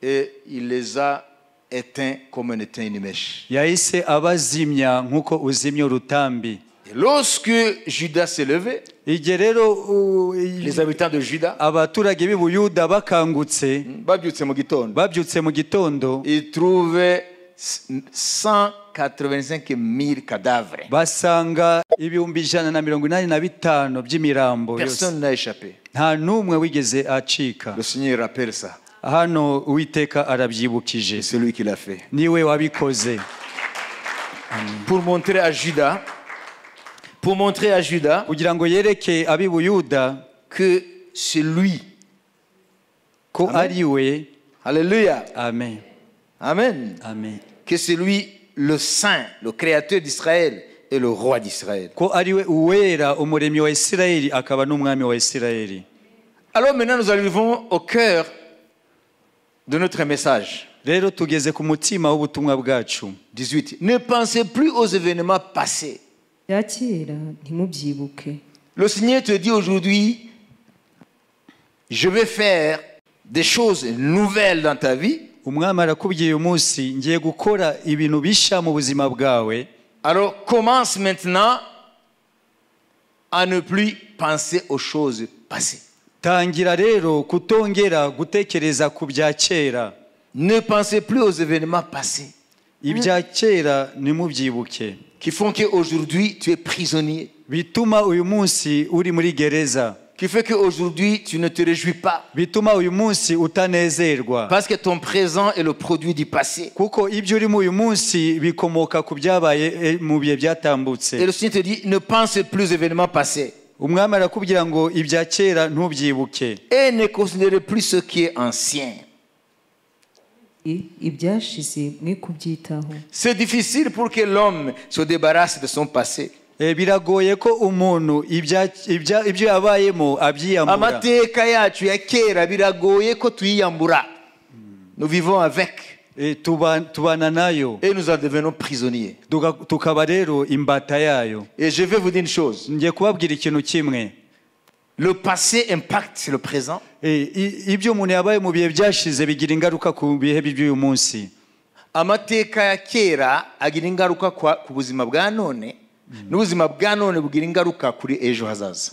Speaker 1: et il les a éteints comme on éteint une mèche.
Speaker 2: yahise abazimya nk'uko uzimya urutambi
Speaker 1: Et lorsque Judas s'est levé,
Speaker 2: igihe rero
Speaker 1: les habitants de Juda,
Speaker 2: abaturage b'i Buyuda bakangutse
Speaker 1: babyutse mu gitondo,
Speaker 2: babyutse mu gitondo
Speaker 1: ils trouvaient 185 000 cadavres.
Speaker 2: basanga ibihumbi 185 by'imirambo yose
Speaker 1: Personne n'a échappé.
Speaker 2: nta n'umwe wigeze acika
Speaker 1: Le Seigneur rappelle ça.
Speaker 2: hano uwiteka arabyibukije
Speaker 1: C'est lui qui l'a fait.
Speaker 2: niwe wabikoze
Speaker 1: Pour montrer à Judas,
Speaker 2: kugira ngo yereke ab'i Buyuda
Speaker 1: que c'est lui.
Speaker 2: ko
Speaker 1: Amen.
Speaker 2: ari we
Speaker 1: Alléluia.
Speaker 2: amen
Speaker 1: Amen.
Speaker 2: amen
Speaker 1: Que c'est lui le Saint, le Créateur d'Israël et le Roi d'Israël.
Speaker 2: ko ari we uwera umuremyi wa Isirayeli akaba n'umwami wa Isirayeli.
Speaker 1: Alors maintenant nous arrivons au cœur de notre message.
Speaker 2: Rero tugeze ku mutima w'ubutumwa bwacu
Speaker 1: 18. Ne pensez plus aux événements passés.
Speaker 3: bya kera ntimubyibuke.
Speaker 1: Le Seigneur te dit aujourd'hui, je vais faire des choses nouvelles dans ta vie.
Speaker 2: umwami arakubwiye uyu munsi ngiye gukora ibintu bisha mu buzima bwawe
Speaker 1: Alors commence maintenant à ne plus penser aux choses passées.
Speaker 2: tangira rero kutongera gutekereza ku bya kera.
Speaker 1: Ne pensez plus aux événements passés
Speaker 2: Ibya kera nimubyibuke,
Speaker 1: qui font qu'aujourd'hui tu es prisonnier,
Speaker 2: bituma uyu munsi uri muri gereza,
Speaker 1: qui fait qu'aujourd'hui tu ne te réjouis pas
Speaker 2: bituma uyu munsi utanezerwa,
Speaker 1: parce que ton présent est le produit du passé.
Speaker 2: kuko ibyo urimo uyu munsi bikomoka ku byabaye mu bihe
Speaker 1: Et
Speaker 2: byatambutse.
Speaker 1: le Seigneur te dit, ne pense plus aux événements passés
Speaker 2: Umwami arakubwira ngo ibya kera ntubyibuke,
Speaker 1: et ne considérez plus ce qui est ancien.
Speaker 3: ibyashize mwe kubyitaho.
Speaker 1: C'est difficile pour que l'homme se débarrasse de son passé.
Speaker 2: biragoye ko umuntu ibyo yabayemo abyiyambura.
Speaker 1: Amateka yacu ya kera biragoye ko tuyiyambura. Nous vivons avec
Speaker 2: Tubana nayo
Speaker 1: et nous en devenons prisonniers.
Speaker 2: tukaba rero imbata yayo.
Speaker 1: Et je vais vous dire une chose.
Speaker 2: Ngiye kubabwira ikintu kimwe,
Speaker 1: Le passé impacte le présent.
Speaker 2: ibyo umuntu yabaye mu bihe byashize bigira ingaruka ku bihe by'uyu munsi.
Speaker 1: Amateka ya kera agira ingaruka ku buzima bwa none, n'ubuzima bwa none bugira ingaruka kuri ejo hazaza.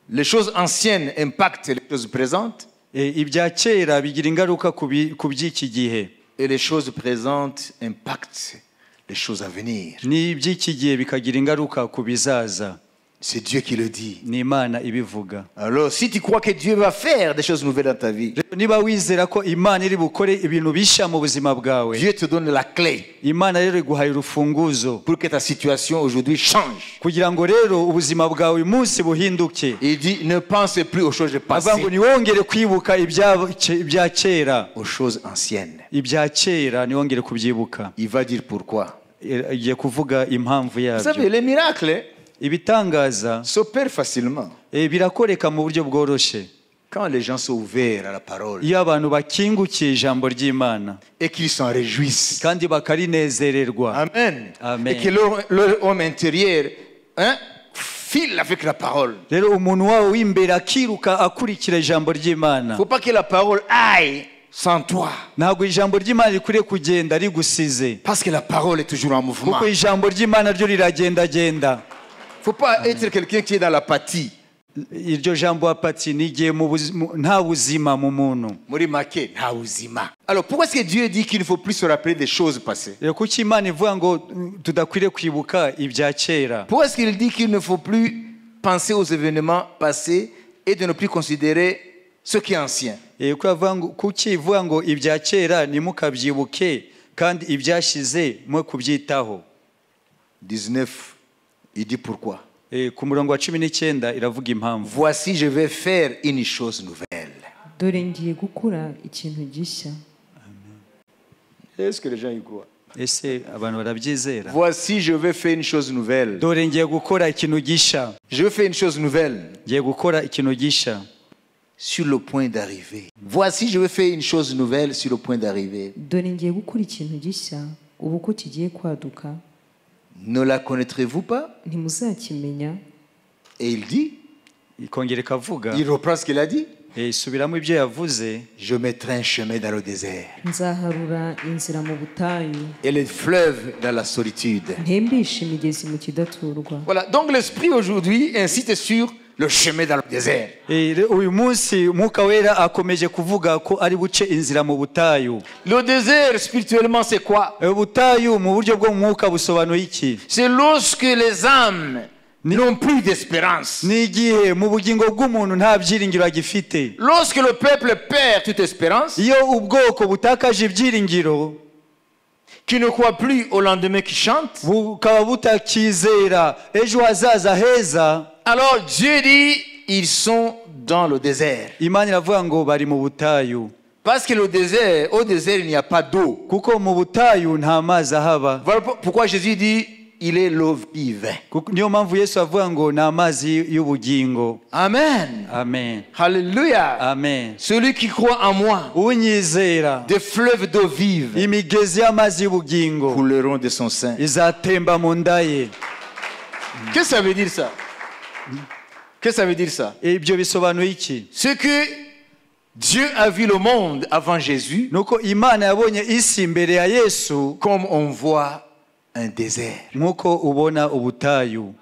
Speaker 1: Les choses anciennes impactent les choses présentes
Speaker 2: Ibya kera bigira ingaruka ku by'iki gihe,
Speaker 1: et les choses présentes impactent les choses à venir.
Speaker 2: n'iby'iki gihe bikagira ingaruka ku bizaza.
Speaker 1: C'est Dieu qui le dit.
Speaker 2: Ni Imana ibivuga.
Speaker 1: Alors, si tu crois que Dieu va faire des choses nouvelles dans ta vie,
Speaker 2: Niba wizera ko Imana iri bukore ibintu bishya mu buzima bwawe,
Speaker 1: Dieu te donne la clé
Speaker 2: Imana rero iguhaye urufunguzo
Speaker 1: pour que ta situation aujourd'hui change.
Speaker 2: kugira ngo rero ubuzima bwawe uyu munsi buhinduke.
Speaker 1: Il dit, ne pense plus aux choses
Speaker 2: Avuga ngo
Speaker 1: passées,
Speaker 2: niwongere kwibuka ibya kera,
Speaker 1: aux choses anciennes.
Speaker 2: ibya kera niwongere kubyibuka.
Speaker 1: Il va dire pourquoi.
Speaker 2: Igiye kuvuga impamvu
Speaker 1: Vous savez,
Speaker 2: yabyo.
Speaker 1: les miracles
Speaker 2: Ibitangaza
Speaker 1: s'opèrent facilement
Speaker 2: birakoreka mu buryo bworoshye
Speaker 1: quand les gens sont ouverts à la parole
Speaker 2: iyo abantu bakingukiye ijambo ry'Imana
Speaker 1: et qu'ils s'en réjouissent.
Speaker 2: kandi bakarinezererwa.
Speaker 1: Amen.
Speaker 2: Amen.
Speaker 1: Et que leur homme intérieur file avec la parole.
Speaker 2: Rero umuntu wawe w'imbere akiruka akurikira ijambo ry'Imana.
Speaker 1: Il ne faut pas que la parole aille sans toi.
Speaker 2: Ntabwo ijambo ry'Imana rikwiriye kugenda rigusize,
Speaker 1: Parce que la parole est toujours en mouvement.
Speaker 2: kuko ijambo ry'Imana ryo riragendagenda.
Speaker 1: Il ne faut pas être quelqu'un qui est dans l'apathie.
Speaker 2: Iryo jambo apati ni igihe nta buzima mu muntu.
Speaker 1: Muri make, nta uzima. Alors pourquoi est-ce que Dieu dit qu'il ne faut plus se rappeler des choses passées?
Speaker 2: Rero kuki Imana ivuga ngo tudakwiriye kwibuka ibya kera?
Speaker 1: Pourquoi est-ce qu'il dit qu'il ne faut plus penser aux événements passés et de ne plus considérer ce qui est ancien?
Speaker 2: Kuki ivuga ngo ibya kera nimukabyibuke kandi ibyashize mwe kubyitaho?
Speaker 1: 19, il dit pourquoi.
Speaker 2: Ku murongo wa 19 iravuga impamvu.
Speaker 1: Voici, je vais faire une chose nouvelle.
Speaker 3: Dore ngiye gukora ikintu gishya.
Speaker 1: Est-ce que les gens y croient?
Speaker 2: Ese abantu barabyizera?
Speaker 1: Voici, je vais faire une chose nouvelle.
Speaker 2: Dore ngiye gukora ikintu gisha.
Speaker 1: Je vais faire une chose nouvelle.
Speaker 2: Ngiye gukora ikintu gisha.
Speaker 1: Sur le point d'arriver. Voici, je vais faire une chose nouvelle sur le point d'arriver.
Speaker 3: Dore ngiye gukora ikintu gishya ubu ko kigiye kwaduka.
Speaker 1: Ne la connaîtrez-vous pas?
Speaker 3: Ntimuzakimenya.
Speaker 1: Et il dit,
Speaker 2: Ikongera ikavuga,
Speaker 1: il reprend ce qu'il a dit.
Speaker 2: subiramo ibyo yavuze.
Speaker 1: Je mettrai un chemin dans le désert
Speaker 3: Nzaharura inzira mu butayu.
Speaker 1: et les fleuves dans la solitude.
Speaker 3: Ntembishe imigezi mu kidaturwa.
Speaker 1: Voilà, donc l'Esprit aujourd'hui incite sur le chemin dans le désert.
Speaker 2: Uyu munsi Mwuka Wera akomeje kuvuga ko ari buce inzira mu butayu.
Speaker 1: Le désert, spirituellement, c'est quoi?
Speaker 2: Ubutayu mu buryo bwo mu mwuka busobanuye iki?
Speaker 1: C'est lorsque les âmes n'ont plus d'espérance.
Speaker 2: Ni igihe mu bugingo bw'umuntu nta byiringiro agifite.
Speaker 1: Lorsque le peuple perd toute espérance,
Speaker 2: Iyo ubwoko butakaje ibyiringiro,
Speaker 1: qui ne croit plus au lendemain qui chante,
Speaker 2: bukaba butakizera ejo hazaza heza,
Speaker 1: alors Dieu dit, ils sont dans le désert.
Speaker 2: Imana iravuga ngo bari mu butayu.
Speaker 1: Parce que au désert, il n'y a pas d'eau.
Speaker 2: Kuko mu butayu nta mazi ahaba.
Speaker 1: Voilà pourquoi Jésus dit, il est l'eau vive.
Speaker 2: Niyo mpamvu Yesu avuga ngo ni amazi y'ubugingo.
Speaker 1: Amen.
Speaker 2: Amen.
Speaker 1: Alléluia.
Speaker 2: Amen.
Speaker 1: Celui qui croit en moi,
Speaker 2: Unyizera,
Speaker 1: des fleuves d'eau vive
Speaker 2: imigezi y'amazi y'ubugingo
Speaker 1: couleront de son sein.
Speaker 2: izatemba mu nda ye.
Speaker 1: Qu'est-ce que ça veut dire ça? Qu'est-ce que ça veut dire ça?
Speaker 2: Ibyo bisobanuye iki?
Speaker 1: C'est que Dieu a vu le monde avant Jésus
Speaker 2: nuko imana yabonye isi mbere ya yesu
Speaker 1: comme on voit un désert.
Speaker 2: nkuko ubona ubutayu.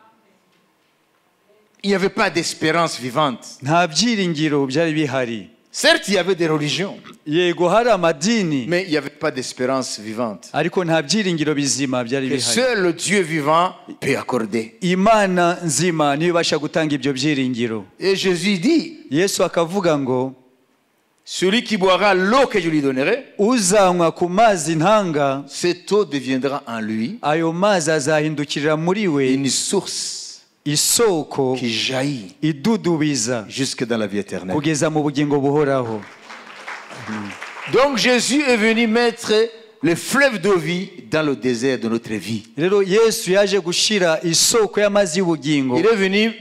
Speaker 1: Il n'y avait pas d'espérance vivante.
Speaker 2: Nta byiringiro byari bihari.
Speaker 1: Certes, il y avait des religions,
Speaker 2: Yego hari amadini,
Speaker 1: mais il n'y avait pas d'espérance vivante
Speaker 2: ariko nta byiringiro bizima byari
Speaker 1: que
Speaker 2: bihari.
Speaker 1: seul le Dieu vivant peut accorder.
Speaker 2: Imana nzima niyo ibasha gutanga ibyo byiringiro.
Speaker 1: Et Jésus dit,
Speaker 2: Yesu akavuga ngo
Speaker 1: celui qui boira l'eau que je lui donnerai,
Speaker 2: uzanywa ku mazi ntanga,
Speaker 1: cette eau deviendra en lui
Speaker 2: ayo mazi azahindukirira muri we
Speaker 1: une source
Speaker 2: isoko
Speaker 1: qui jaillit
Speaker 2: idudubiza
Speaker 1: jusque dans la vie éternelle.
Speaker 2: kugeza mu bugingo buhoraho.
Speaker 1: Donc Jésus est venu mettre le fleuve d'eau vie dans le désert de notre vie.
Speaker 2: Rero Yesu yaje gushira isoko y'amazi y'ubugingo.
Speaker 1: Il est venu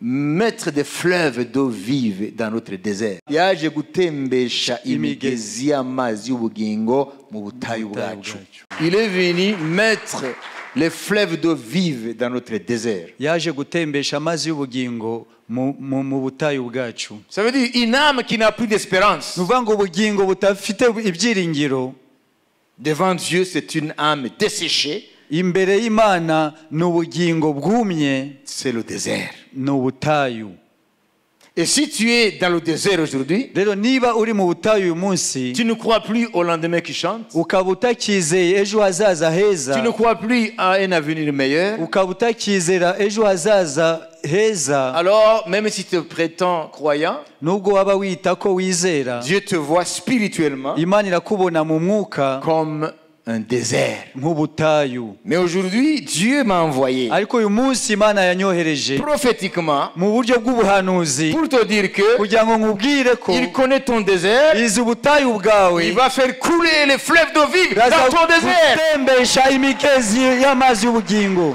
Speaker 1: mettre des fleuves d'eau vive dans notre désert. Yaje gutembesha imigezi y'amazi y'ubugingo mu butayu bwacu. Il est venu mettre les fleuves d'eau vive dans notre désert.
Speaker 2: Yaje gutembesha amazi y'ubugingo mu butayu bwacu.
Speaker 1: Ça veut dire une âme qui n'a plus d'espérance.
Speaker 2: Nuvuga ngo ubugingo butafite ibyiringiro
Speaker 1: Devant Dieu, c'est une âme desséchée.
Speaker 2: imbere y'Imana ni ubugingo bwumye,
Speaker 1: C'est le désert.
Speaker 2: ni ubutayu.
Speaker 1: Et si tu es dans le désert aujourd'hui,
Speaker 2: Rero niba uri mu butayu uyu munsi
Speaker 1: tu ne crois plus au lendemain qui chante,
Speaker 2: ukaba utakizeye ejo hazaza heza,
Speaker 1: tu ne crois plus à un avenir meilleur,
Speaker 2: ukaba utakizera ejo hazaza heza,
Speaker 1: alors même si tu te prétends croyant,
Speaker 2: nubwo waba wita ko wizera,
Speaker 1: Dieu te voit spirituellement
Speaker 2: Imana irakubona mu mwuka
Speaker 1: comme un désert.
Speaker 2: nk'ubutayu.
Speaker 1: Mais aujourd'hui, Dieu m'a envoyé
Speaker 2: Ariko uyu munsi Imana yanyohereje
Speaker 1: prophétiquement
Speaker 2: mu buryo bw'ubuhanuzi
Speaker 1: pour te dire que
Speaker 2: kugira ngo nkubwire ko
Speaker 1: il connaît ton désert,
Speaker 2: izi ubutayu bwawe
Speaker 1: il va faire couler les fleuves d'eau vive
Speaker 2: iraza
Speaker 1: dans ton désert.
Speaker 2: gutembesha imigezi y'amazi y'ubugingo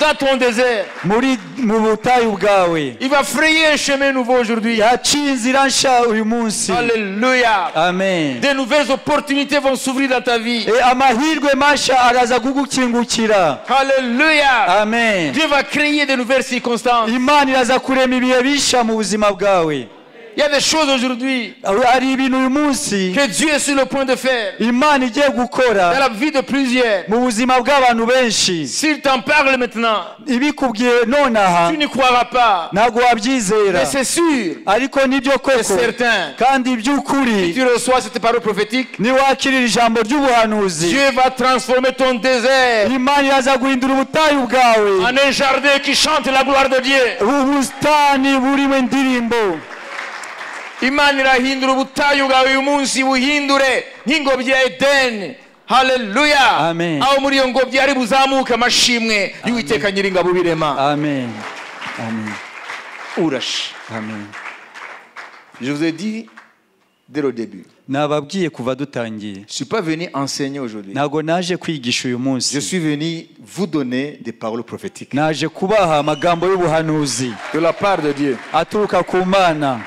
Speaker 1: Dans ton désert.
Speaker 2: mu butayu bwawe.
Speaker 1: Il va frayer un chemin nouveau aujourd'hui.
Speaker 2: Yaciye inzira nshya uyu munsi.
Speaker 1: Alléluia.
Speaker 2: Amen.
Speaker 1: De nouvelles opportunités vont s'ouvrir dans ta vie.
Speaker 2: Amahirwe mashya araza kugukingukira.
Speaker 1: Alléluia.
Speaker 2: Amen.
Speaker 1: Dieu va créer de nouvelles circonstances.
Speaker 2: Imana iraza kurema ibihe bishya mu buzima bwawe.
Speaker 1: Il y a des choses aujourd'hui
Speaker 2: Hari ibintu uyu munsi
Speaker 1: que Dieu est sur le point de faire
Speaker 2: Imana igiye gukora
Speaker 1: dans la vie de plusieurs.
Speaker 2: mu buzima bw'abantu benshi.
Speaker 1: S'il t'en parle maintenant,
Speaker 2: Ibikubwiye nonaha
Speaker 1: tu n'y croiras pas.
Speaker 2: ntabwo wabyizera,
Speaker 1: Mais c'est sûr,
Speaker 2: ariko nibyo
Speaker 1: c'est
Speaker 2: koko
Speaker 1: certain.
Speaker 2: kandi
Speaker 1: Si
Speaker 2: iby'ukuri
Speaker 1: tu reçois cette parole prophétique,
Speaker 2: niwakirira ijambo ry'ubuhanuzi,
Speaker 1: Dieu va transformer ton désert
Speaker 2: Imana iraza guhindura ubutayu bwawe
Speaker 1: en un jardin qui chante la gloire de Dieu.
Speaker 2: ubusitani burimo indirimbo.
Speaker 1: Imana irahindura ubutayu bwawe uyu munsi buhindure nk'ingobyi ya Edeni. Haleluya.
Speaker 2: Amen.
Speaker 1: Aho muri iyo ngobyi hari buzamuka amashimwe y'Uwiteka Nyiringabo birema.
Speaker 2: Amen. Amen.
Speaker 1: Urash.
Speaker 2: Amen.
Speaker 1: Je vous ai dit dès le début,
Speaker 2: Nababwiye kuva dutangiye,
Speaker 1: je ne suis pas venu enseigner aujourd'hui.
Speaker 2: ntabwo naje kwigisha uyu
Speaker 1: Je
Speaker 2: munsi,
Speaker 1: suis venu vous donner des paroles prophétiques
Speaker 2: naje kubaha amagambo y'ubuhanuzi
Speaker 1: de la part de Dieu.
Speaker 2: aturuka ku Mana.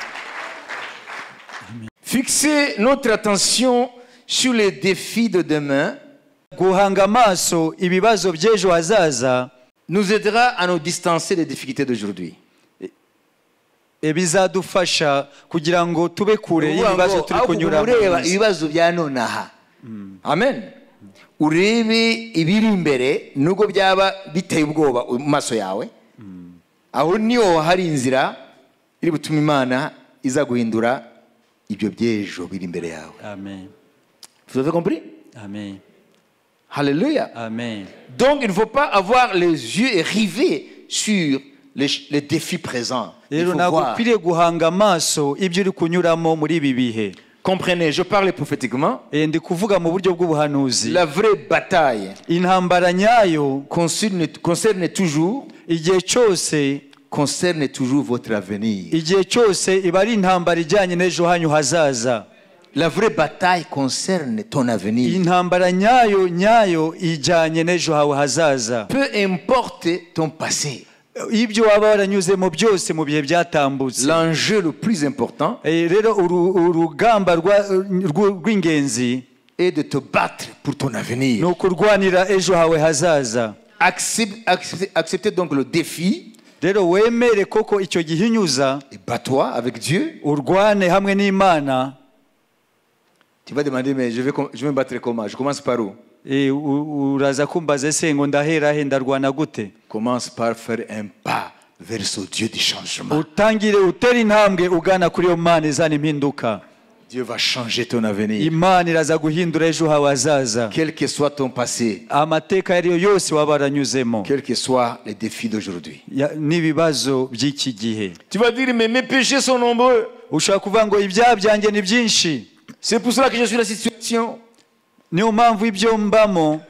Speaker 1: Fixer notre attention sur les défis de demain
Speaker 2: Guhanga amaso ibibazo by'ejo hazaza
Speaker 1: nous aidera à nous distancer des difficultés d'aujourd'hui.
Speaker 2: bizadufasha kugira ngo tube kure y'ibibazo turi kunyuramo.
Speaker 1: Ureba ibibazo bya nonaha. Amen. Urebe ibiri imbere nubwo byaba biteye ubwoba mu maso yawe. Aho niho hari inzira iri butuma Imana iza guhindura ibyo byejo biri imbere yawe.
Speaker 2: Amen.
Speaker 1: Vous avez compris?
Speaker 2: Amen.
Speaker 1: Alléluia.
Speaker 2: Amen.
Speaker 1: Donc il ne faut pas avoir les yeux rivés sur les défis présents. Il
Speaker 2: Rero
Speaker 1: faut
Speaker 2: ntabwo
Speaker 1: voir.
Speaker 2: ukwiriye guhanga amaso ibyo uri kunyuramo muri ibi bihe.
Speaker 1: Comprenez, je parle prophétiquement.
Speaker 2: Ndi kuvuga mu buryo bw'ubuhanuzi.
Speaker 1: La vraie bataille
Speaker 2: Intambara nyayo
Speaker 1: concerne toujours votre avenir.
Speaker 2: igihe cyose iba ari intambara ijyanye n'ejo hanyu hazaza.
Speaker 1: La vraie bataille concerne ton avenir.
Speaker 2: Intambara nyayo ijyanye n'ejo hawe hazaza.
Speaker 1: Peu importe ton passé.
Speaker 2: Ibyo waba waranyuzemo byose mu bihe byatambutse.
Speaker 1: L'enjeu le plus important
Speaker 2: Rero urugamba rw'ingenzi
Speaker 1: est de te battre pour ton avenir.
Speaker 2: ni ukurwanira ejo hawe hazaza.
Speaker 1: Acceptez donc le défi
Speaker 2: rero wemere koko icyo gihinyuza
Speaker 1: et bats-toi avec Dieu.
Speaker 2: urwane hamwe n'Imana.
Speaker 1: Tu vas demander, mais je vais me battre comment? Je commence par où?
Speaker 2: Uraza kumbaza ese ngo ndahera he ndarwana gute?
Speaker 1: Commence par faire un pas vers ce Dieu du changement.
Speaker 2: Utangire utera intambwe ugana kuri iyo Mana izana impinduka.
Speaker 1: Dieu va changer ton avenir.
Speaker 2: Imana iraza guhindura ejo hawe hazaza.
Speaker 1: Quel que soit ton passé,
Speaker 2: Amateka yariyo yose waba waranyuzemo,
Speaker 1: quels que soient les défis d'aujourd'hui.
Speaker 2: n'ibibazo by'iki gihe.
Speaker 1: Tu vas dire, mais mes péchés sont nombreux.
Speaker 2: Ushobora kuvuga ngo ibyaha byanjye ni byinshi,
Speaker 1: C'est pour cela que je suis dans cette situation.
Speaker 2: niyo mpamvu ibyo mbamo.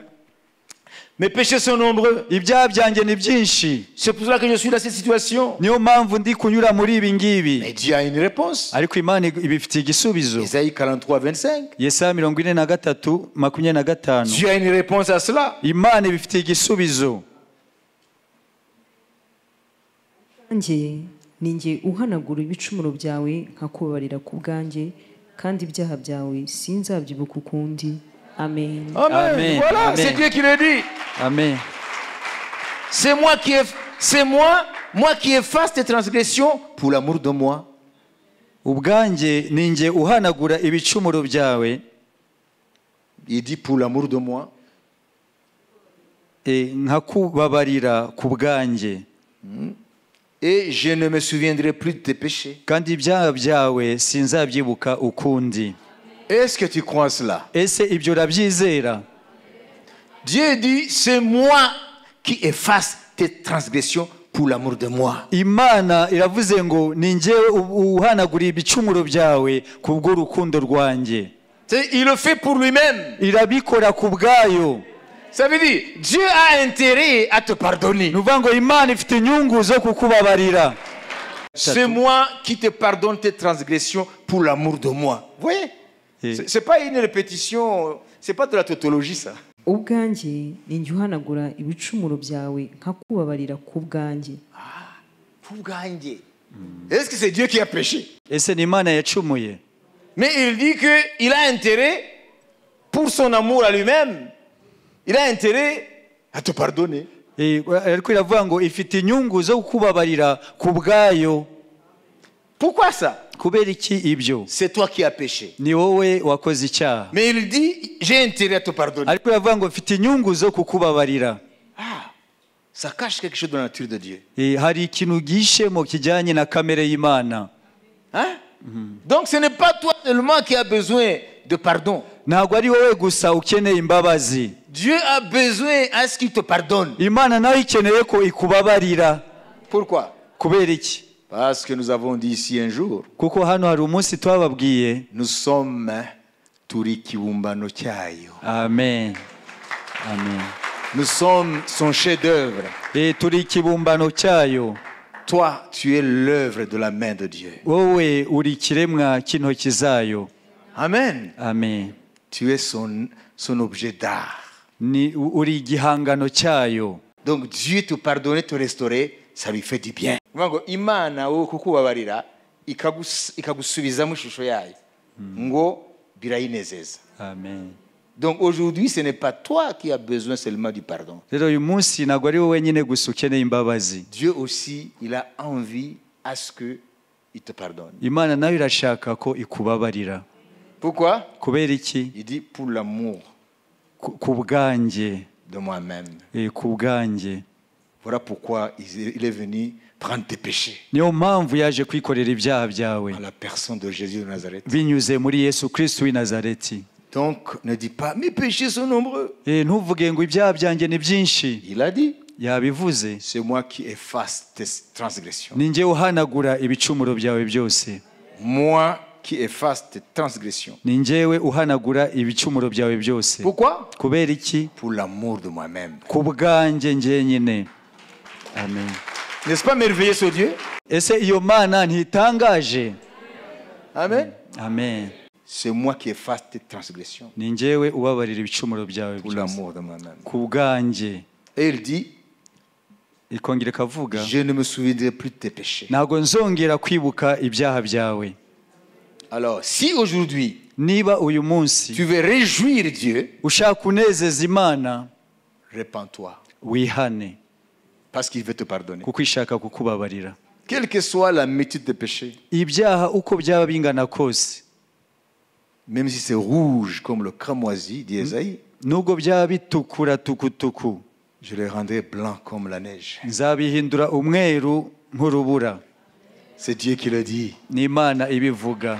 Speaker 1: Mes péchés sont nombreux.
Speaker 2: Ibyaha byanjye ni byinshi,
Speaker 1: C'est pour cela que je suis dans cette situation.
Speaker 2: niyo mpamvu ndi kunyura muri ibi ngibi.
Speaker 1: Mais Dieu a une réponse.
Speaker 2: Ariko Imana ibifitiye igisubizo.
Speaker 1: Isaïe 43, 25.
Speaker 2: Yesaya 43:25.
Speaker 1: Dieu a une réponse à cela.
Speaker 2: Imana ibifitiye igisubizo.
Speaker 3: nanjye ni njye uhanagura ibicumuro byawe nkakubabarira ku bwanjye, kandi ibyaha byawe sinzabyibuka ukundi. Amen.
Speaker 1: Amen.
Speaker 2: Amen.
Speaker 1: Voilà,
Speaker 2: Amen.
Speaker 1: c'est Dieu qui le dit.
Speaker 2: Amen.
Speaker 1: C'est moi qui efface tes transgressions pour l'amour de moi.
Speaker 2: Ubwanjye ni njye uhanagura ibicumuro byawe,
Speaker 1: Il dit pour l'amour de moi.
Speaker 2: nkakubabarira ku bwanjye,
Speaker 1: Et je ne me souviendrai plus de tes péchés.
Speaker 2: kandi ibyaha byawe sinzabyibuka ukundi.
Speaker 1: Est-ce que tu crois cela?
Speaker 2: Ese ibyo urabyizera?
Speaker 1: Dieu dit, c'est moi qui efface tes transgressions pour l'amour de moi.
Speaker 2: Imana iravuze ngo ni njye uhanagura ibicumuro byawe ku bw'urukundo rwanjye.
Speaker 1: Il le fait pour lui-même.
Speaker 2: Irabikora ku bwayo.
Speaker 1: Ça veut dire, Dieu a intérêt à te pardonner.
Speaker 2: Ni ukuvuga ngo Imana ifite inyungu zo kukubabarira.
Speaker 1: C'est moi qui te pardonne tes transgressions pour l'amour de moi. Vous voyez? C'est pas une répétition, c'est pas de la tautologie ça.
Speaker 3: ubwanjye ni njye uhanagura ibicumuro byawe nkakubabarira ku bwanjye.
Speaker 1: Est-ce que c'est Dieu qui a péché?
Speaker 2: Ese ni Imana yacumuye?
Speaker 1: Mais il dit qu'il a intérêt, pour son amour à lui-même, il a intérêt à te pardonner.
Speaker 2: Ariko iravuga ngo ifite inyungu zo kukubabarira ku bwayo.
Speaker 1: Pourquoi ça?
Speaker 2: Kubera iki ibyo?
Speaker 1: C'est toi qui as péché.
Speaker 2: Ni wowe wakoze icyaha.
Speaker 1: Mais il dit, j'ai intérêt à te pardonner.
Speaker 2: Ariko iravuga ngo ifite inyungu zo kukubabarira.
Speaker 1: Ça cache quelque chose de la nature de Dieu.
Speaker 2: Hari ikintu gishemo kijyanye na kamere y'Imana.
Speaker 1: Hein? Donc ce n'est pas toi seulement qui as besoin de pardon.
Speaker 2: Ntabwo ari wowe gusa ukeneye imbabazi.
Speaker 1: Dieu a besoin à ce qu'il te pardonne.
Speaker 2: Imana nayo ikeneye ko ikubabarira.
Speaker 1: Pourquoi?
Speaker 2: Kubera iki?
Speaker 1: Parce que nous avons dit ici un jour,
Speaker 2: Kuko hano hari umunsi twababwiye.
Speaker 1: nous sommes turi kibumbano cyayo.
Speaker 2: Amen. Amen.
Speaker 1: Nous sommes son chef-d'œuvre.
Speaker 2: Turi ikibumbano cyayo.
Speaker 1: Toi, tu es l'œuvre de la main de Dieu.
Speaker 2: Wowe uri ikiremwa cy'intoki zayo.
Speaker 1: Amen.
Speaker 2: Amen.
Speaker 1: Tu es son objet d'art.
Speaker 2: Ni uri igihangano cyayo.
Speaker 1: Donc Dieu te pardonner, te restaurer, ça lui fait du bien. Ngo Imana wo kukubabarira ikagusubizamo ishusho yayo. Ngo birayinezeza.
Speaker 2: Amen.
Speaker 1: Donc aujourd'hui, ce n'est pas toi qui as besoin seulement du pardon.
Speaker 2: Rero uyu munsi ntabwo ari wowe nyine gusa ukeneye imbabazi.
Speaker 1: Dieu aussi, il a envie à ce que il te pardonne.
Speaker 2: Imana nayo irashaka ko ikubabarira.
Speaker 1: Pourquoi?
Speaker 2: Kubera iki?
Speaker 1: Il dit pour l'amour
Speaker 2: Ku bwanjye.
Speaker 1: de moi-même.
Speaker 2: Ku bwanjye.
Speaker 1: Voilà pourquoi il est venu prendre tes péchés.
Speaker 2: Niyo mpamvu yaje kwikorera ibyaha byawe.
Speaker 1: À la personne de Jésus de Nazareth.
Speaker 2: Binyuze muri Yesu Kristo w'i Nazareti.
Speaker 1: Donc ne dis pas mes péchés sont nombreux.
Speaker 2: Ntuvuge ngo ibyaha byanjye ni byinshi.
Speaker 1: Il a dit.
Speaker 2: Yabivuze.
Speaker 1: C'est moi qui efface tes transgressions.
Speaker 2: Ni njye uhanagura ibicumuro byawe byose.
Speaker 1: Moi qui efface tes transgressions.
Speaker 2: Ni njyewe uhanagura ibicumuro byawe byose.
Speaker 1: Pourquoi?
Speaker 2: Kubera iki?
Speaker 1: Pour l'amour de moi-même.
Speaker 2: Ku bwanjye njye nyine. Amen.
Speaker 1: N'est-ce pas merveilleux ce Dieu?
Speaker 2: Ese iyo Mana ntitangaje?
Speaker 1: Amen.
Speaker 2: Amen.
Speaker 1: C'est moi qui efface tes transgressions.
Speaker 2: Ni njyewe ubabarira ibicumuro byawe
Speaker 1: Pour
Speaker 2: byose.
Speaker 1: l'amour de moi-même.
Speaker 2: Ku bwanjye.
Speaker 1: Et il dit,
Speaker 2: Ikongera kavuga,
Speaker 1: je ne me souviendrai plus de tes péchés.
Speaker 2: ntabwo nzongera kwibuka ibyaha byawe.
Speaker 1: Alors, si aujourd'hui,
Speaker 2: Niba uyu munsi
Speaker 1: tu veux réjouir Dieu,
Speaker 2: ushaka kunezeza Imana,
Speaker 1: répands-toi.
Speaker 2: wihane.
Speaker 1: Parce qu'il veut te pardonner.
Speaker 2: kuko ishaka kukubabarira.
Speaker 1: Quelle que soit la multitude de péchés,
Speaker 2: Ibyaha uko byaba bingana kose,
Speaker 1: même si c'est rouge comme le cramoisi, dit Esaïe,
Speaker 2: nubwo byaba bitukura tukutuku,
Speaker 1: je les rendrai blancs comme la neige.
Speaker 2: nzabihindura umweru nk'urubura.
Speaker 1: C'est Dieu qui le dit.
Speaker 2: Ni Imana ibivuga.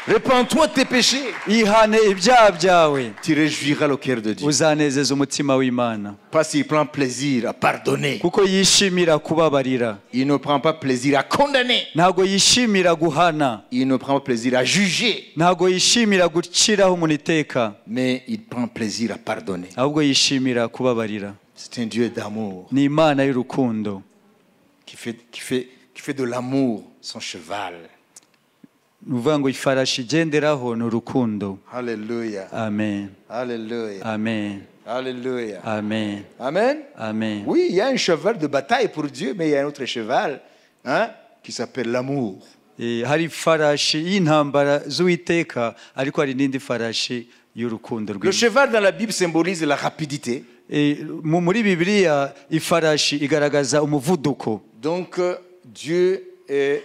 Speaker 1: Répands-toi de tes péchés.
Speaker 2: Ihane ibyaha byawe,
Speaker 1: Tu réjouiras le cœur de Dieu.
Speaker 2: uzanezeza umutima w'Imana,
Speaker 1: Parce qu'il prend plaisir à pardonner.
Speaker 2: kuko yishimira kubabarira.
Speaker 1: Il ne prend pas plaisir à condamner.
Speaker 2: Ntabwo yishimira guhana,
Speaker 1: Il ne prend pas plaisir à juger.
Speaker 2: ntabwo yishimira guciraho umuntu iteka,
Speaker 1: Mais il prend plaisir à pardonner.
Speaker 2: ahubwo yishimira kubabarira.
Speaker 1: C'est un Dieu d'amour
Speaker 2: Ni Imana y'urukundo
Speaker 1: qui fait de l'amour son cheval.
Speaker 2: ni ukuvuga ngo ifarashi igenderaho ni urukundo.
Speaker 1: Alléluia.
Speaker 2: Amen,
Speaker 1: Alléluia.
Speaker 2: amen,
Speaker 1: Alléluia.
Speaker 2: amen,
Speaker 1: Amen.
Speaker 2: amen.
Speaker 1: Oui, il y a un cheval de bataille pour Dieu, mais il y a un autre cheval qui s'appelle l'amour.
Speaker 2: Hari ifarashi y'intambara z'uwiteka, ariko hari n'indi farashi y'urukundo
Speaker 1: Le
Speaker 2: rw'Imana.
Speaker 1: cheval dans la Bible symbolise la rapidité.
Speaker 2: Muri Bibiliya ifarashi igaragaza umuvuduko.
Speaker 1: Donc Dieu est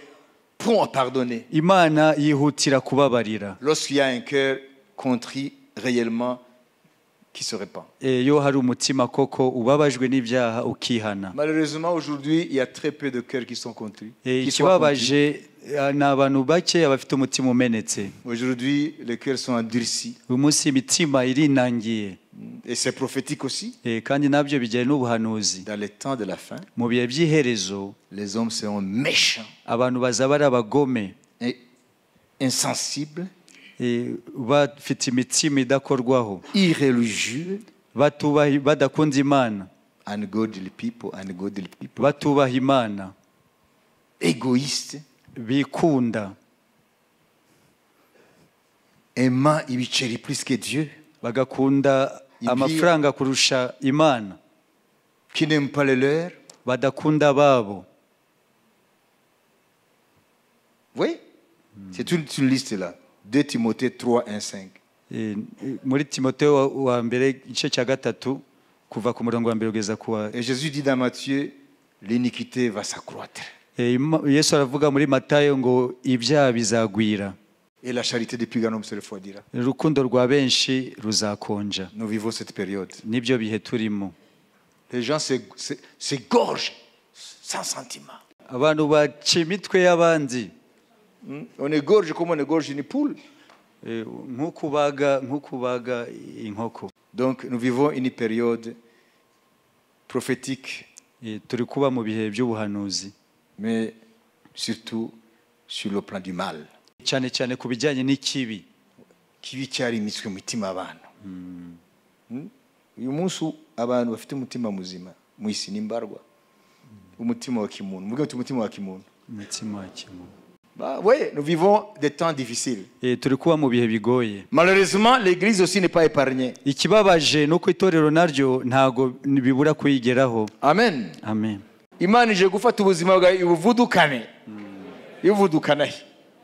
Speaker 1: prompt à pardonner.
Speaker 2: Imana yihutira kubabarira
Speaker 1: Lorsqu'il y a un cœur contrit réellement qui se répand.
Speaker 2: iyo hari umutima koko ubabajwe n'ibyaha ukihana.
Speaker 1: Malheureusement, aujourd'hui, il y a très peu de cœurs qui sont contrits. qui soient contrits.
Speaker 2: Ikibabaje ni abantu bake abafite umutima umenetse.
Speaker 1: Aujourd'hui, les cœurs sont endurcis.
Speaker 2: Uyu munsi imitima irinangiye,
Speaker 1: Et c'est prophétique aussi.
Speaker 2: kandi nabyo bijyanye n'ubuhanuzi.
Speaker 1: Dans les temps de la fin,
Speaker 2: Mu bihe by'iherezo
Speaker 1: les hommes seront méchants
Speaker 2: abantu bazaba ari abagome,
Speaker 1: et insensibles,
Speaker 2: bafite imitima idakorwaho,
Speaker 1: irréligieux,
Speaker 2: badakunda Imana,
Speaker 1: ungodly people,
Speaker 2: batubaha Imana,
Speaker 1: égoïstes,
Speaker 2: bikunda,
Speaker 1: aimant ibiceri plus que Dieu,
Speaker 2: bagakunda amafaranga kurusha Imana,
Speaker 1: qui n'aiment pas les leurs.
Speaker 2: badakunda ababo.
Speaker 1: Oui, c'est toute une liste là. 2 Timothée 3, 1, 5.
Speaker 2: Muri Timotheo wa mbere igice cya gatatu kuva ku murongo wa mbere kugeza ku wa.
Speaker 1: Et Jésus dit dans Matthieu, l'iniquité va s'accroître.
Speaker 2: Yesu aravuga muri Matayo ngo ibyaha bizagwira,
Speaker 1: Et la charité des plus grands hommes se refroidira.
Speaker 2: urukundo rwa benshi ruzakonja.
Speaker 1: Nous vivons cette période.
Speaker 2: Nibyo bihe turimo.
Speaker 1: Les gens s'égorgent sans sentiment.
Speaker 2: Abantu baca imitwe y'abandi,
Speaker 1: On égorge comme on égorge une poule.
Speaker 2: nk'ukubaga inkoko.
Speaker 1: Donc nous vivons une période prophétique,
Speaker 2: Turi kuba mu bihe by'ubuhanuzi,
Speaker 1: mais surtout sur le plan du mal.
Speaker 2: cyane cyane ku bijyanye n'ikibi.
Speaker 1: Kibi cyari imiswe mu mitima y'abantu. Uyu munsi abantu bafite umutima muzima mu isi n'imbarwa. Umutima wa kimuntu. Muvuge uti umutima wa kimuntu.
Speaker 2: Umutima wa kimuntu.
Speaker 1: Oui, nous vivons des temps difficiles.
Speaker 2: Turi kuba mu bihe bigoye.
Speaker 1: Malheureusement, l'église aussi n'est pas épargnée.
Speaker 2: Ikibabaje nuko itorero naryo ntago bibura kuyigeraho.
Speaker 1: Amen.
Speaker 2: Amen.
Speaker 1: Imana ije gufata ubuzima bwawe ibuvudukane. Ibuvudukana he?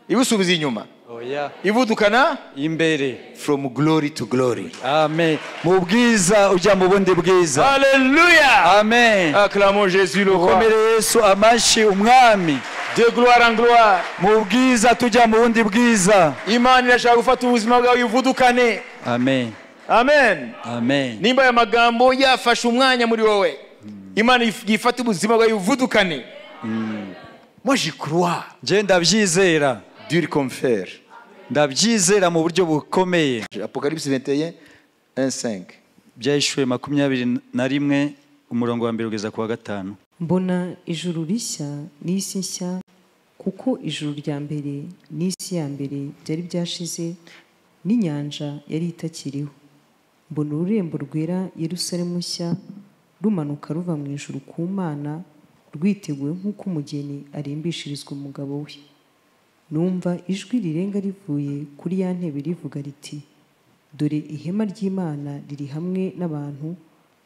Speaker 1: Ibusubiza inyuma.
Speaker 2: Oya.
Speaker 1: Ibudukana
Speaker 2: Imbere.
Speaker 1: from glory to glory.
Speaker 2: Amen. Mu bwiza ujya mu bundi bwiza.
Speaker 1: Alléluia.
Speaker 2: Amen.
Speaker 1: Acclamons Jésus le roi.
Speaker 2: Komere Yesu amashi umwami.
Speaker 1: De gloire en gloire.
Speaker 2: Mu bwiza tujya mu bundi bwiza.
Speaker 1: Imana irashaka gufata ubuzima bwawe ibuvudukane.
Speaker 2: Amen.
Speaker 1: Amen.
Speaker 2: Amen.
Speaker 1: Nimba aya magambo yafashe umwanya muri wowe, Imana yifata ubuzima bwawe ibuvudukane. Moi j'y crois.
Speaker 2: Je ndabyizera.
Speaker 1: Dur comme fer.
Speaker 2: Ndabyizera mu buryo bukomeye.
Speaker 1: Apocalypse 21, 1, 5.
Speaker 2: Byahishwe 21 umurongo wa mbere kugeza ku wa 5.
Speaker 3: mbona ijuru rishya n'isi nshya, kuko ijuru rya mbere n'isi ya mbere byari byashize, n'inyanja yari itakiriho. Mbona ururembo rwera Yerusalemu nshya rumanuka ruva mu ijuru ku Mana, rwiteguye nk'uko umugeni arimbishirizwa umugabo we. Numva ijwi rirenga rivuye kuri ya ntebe rivuga riti, dore ihema ry'Imana riri hamwe n'abantu,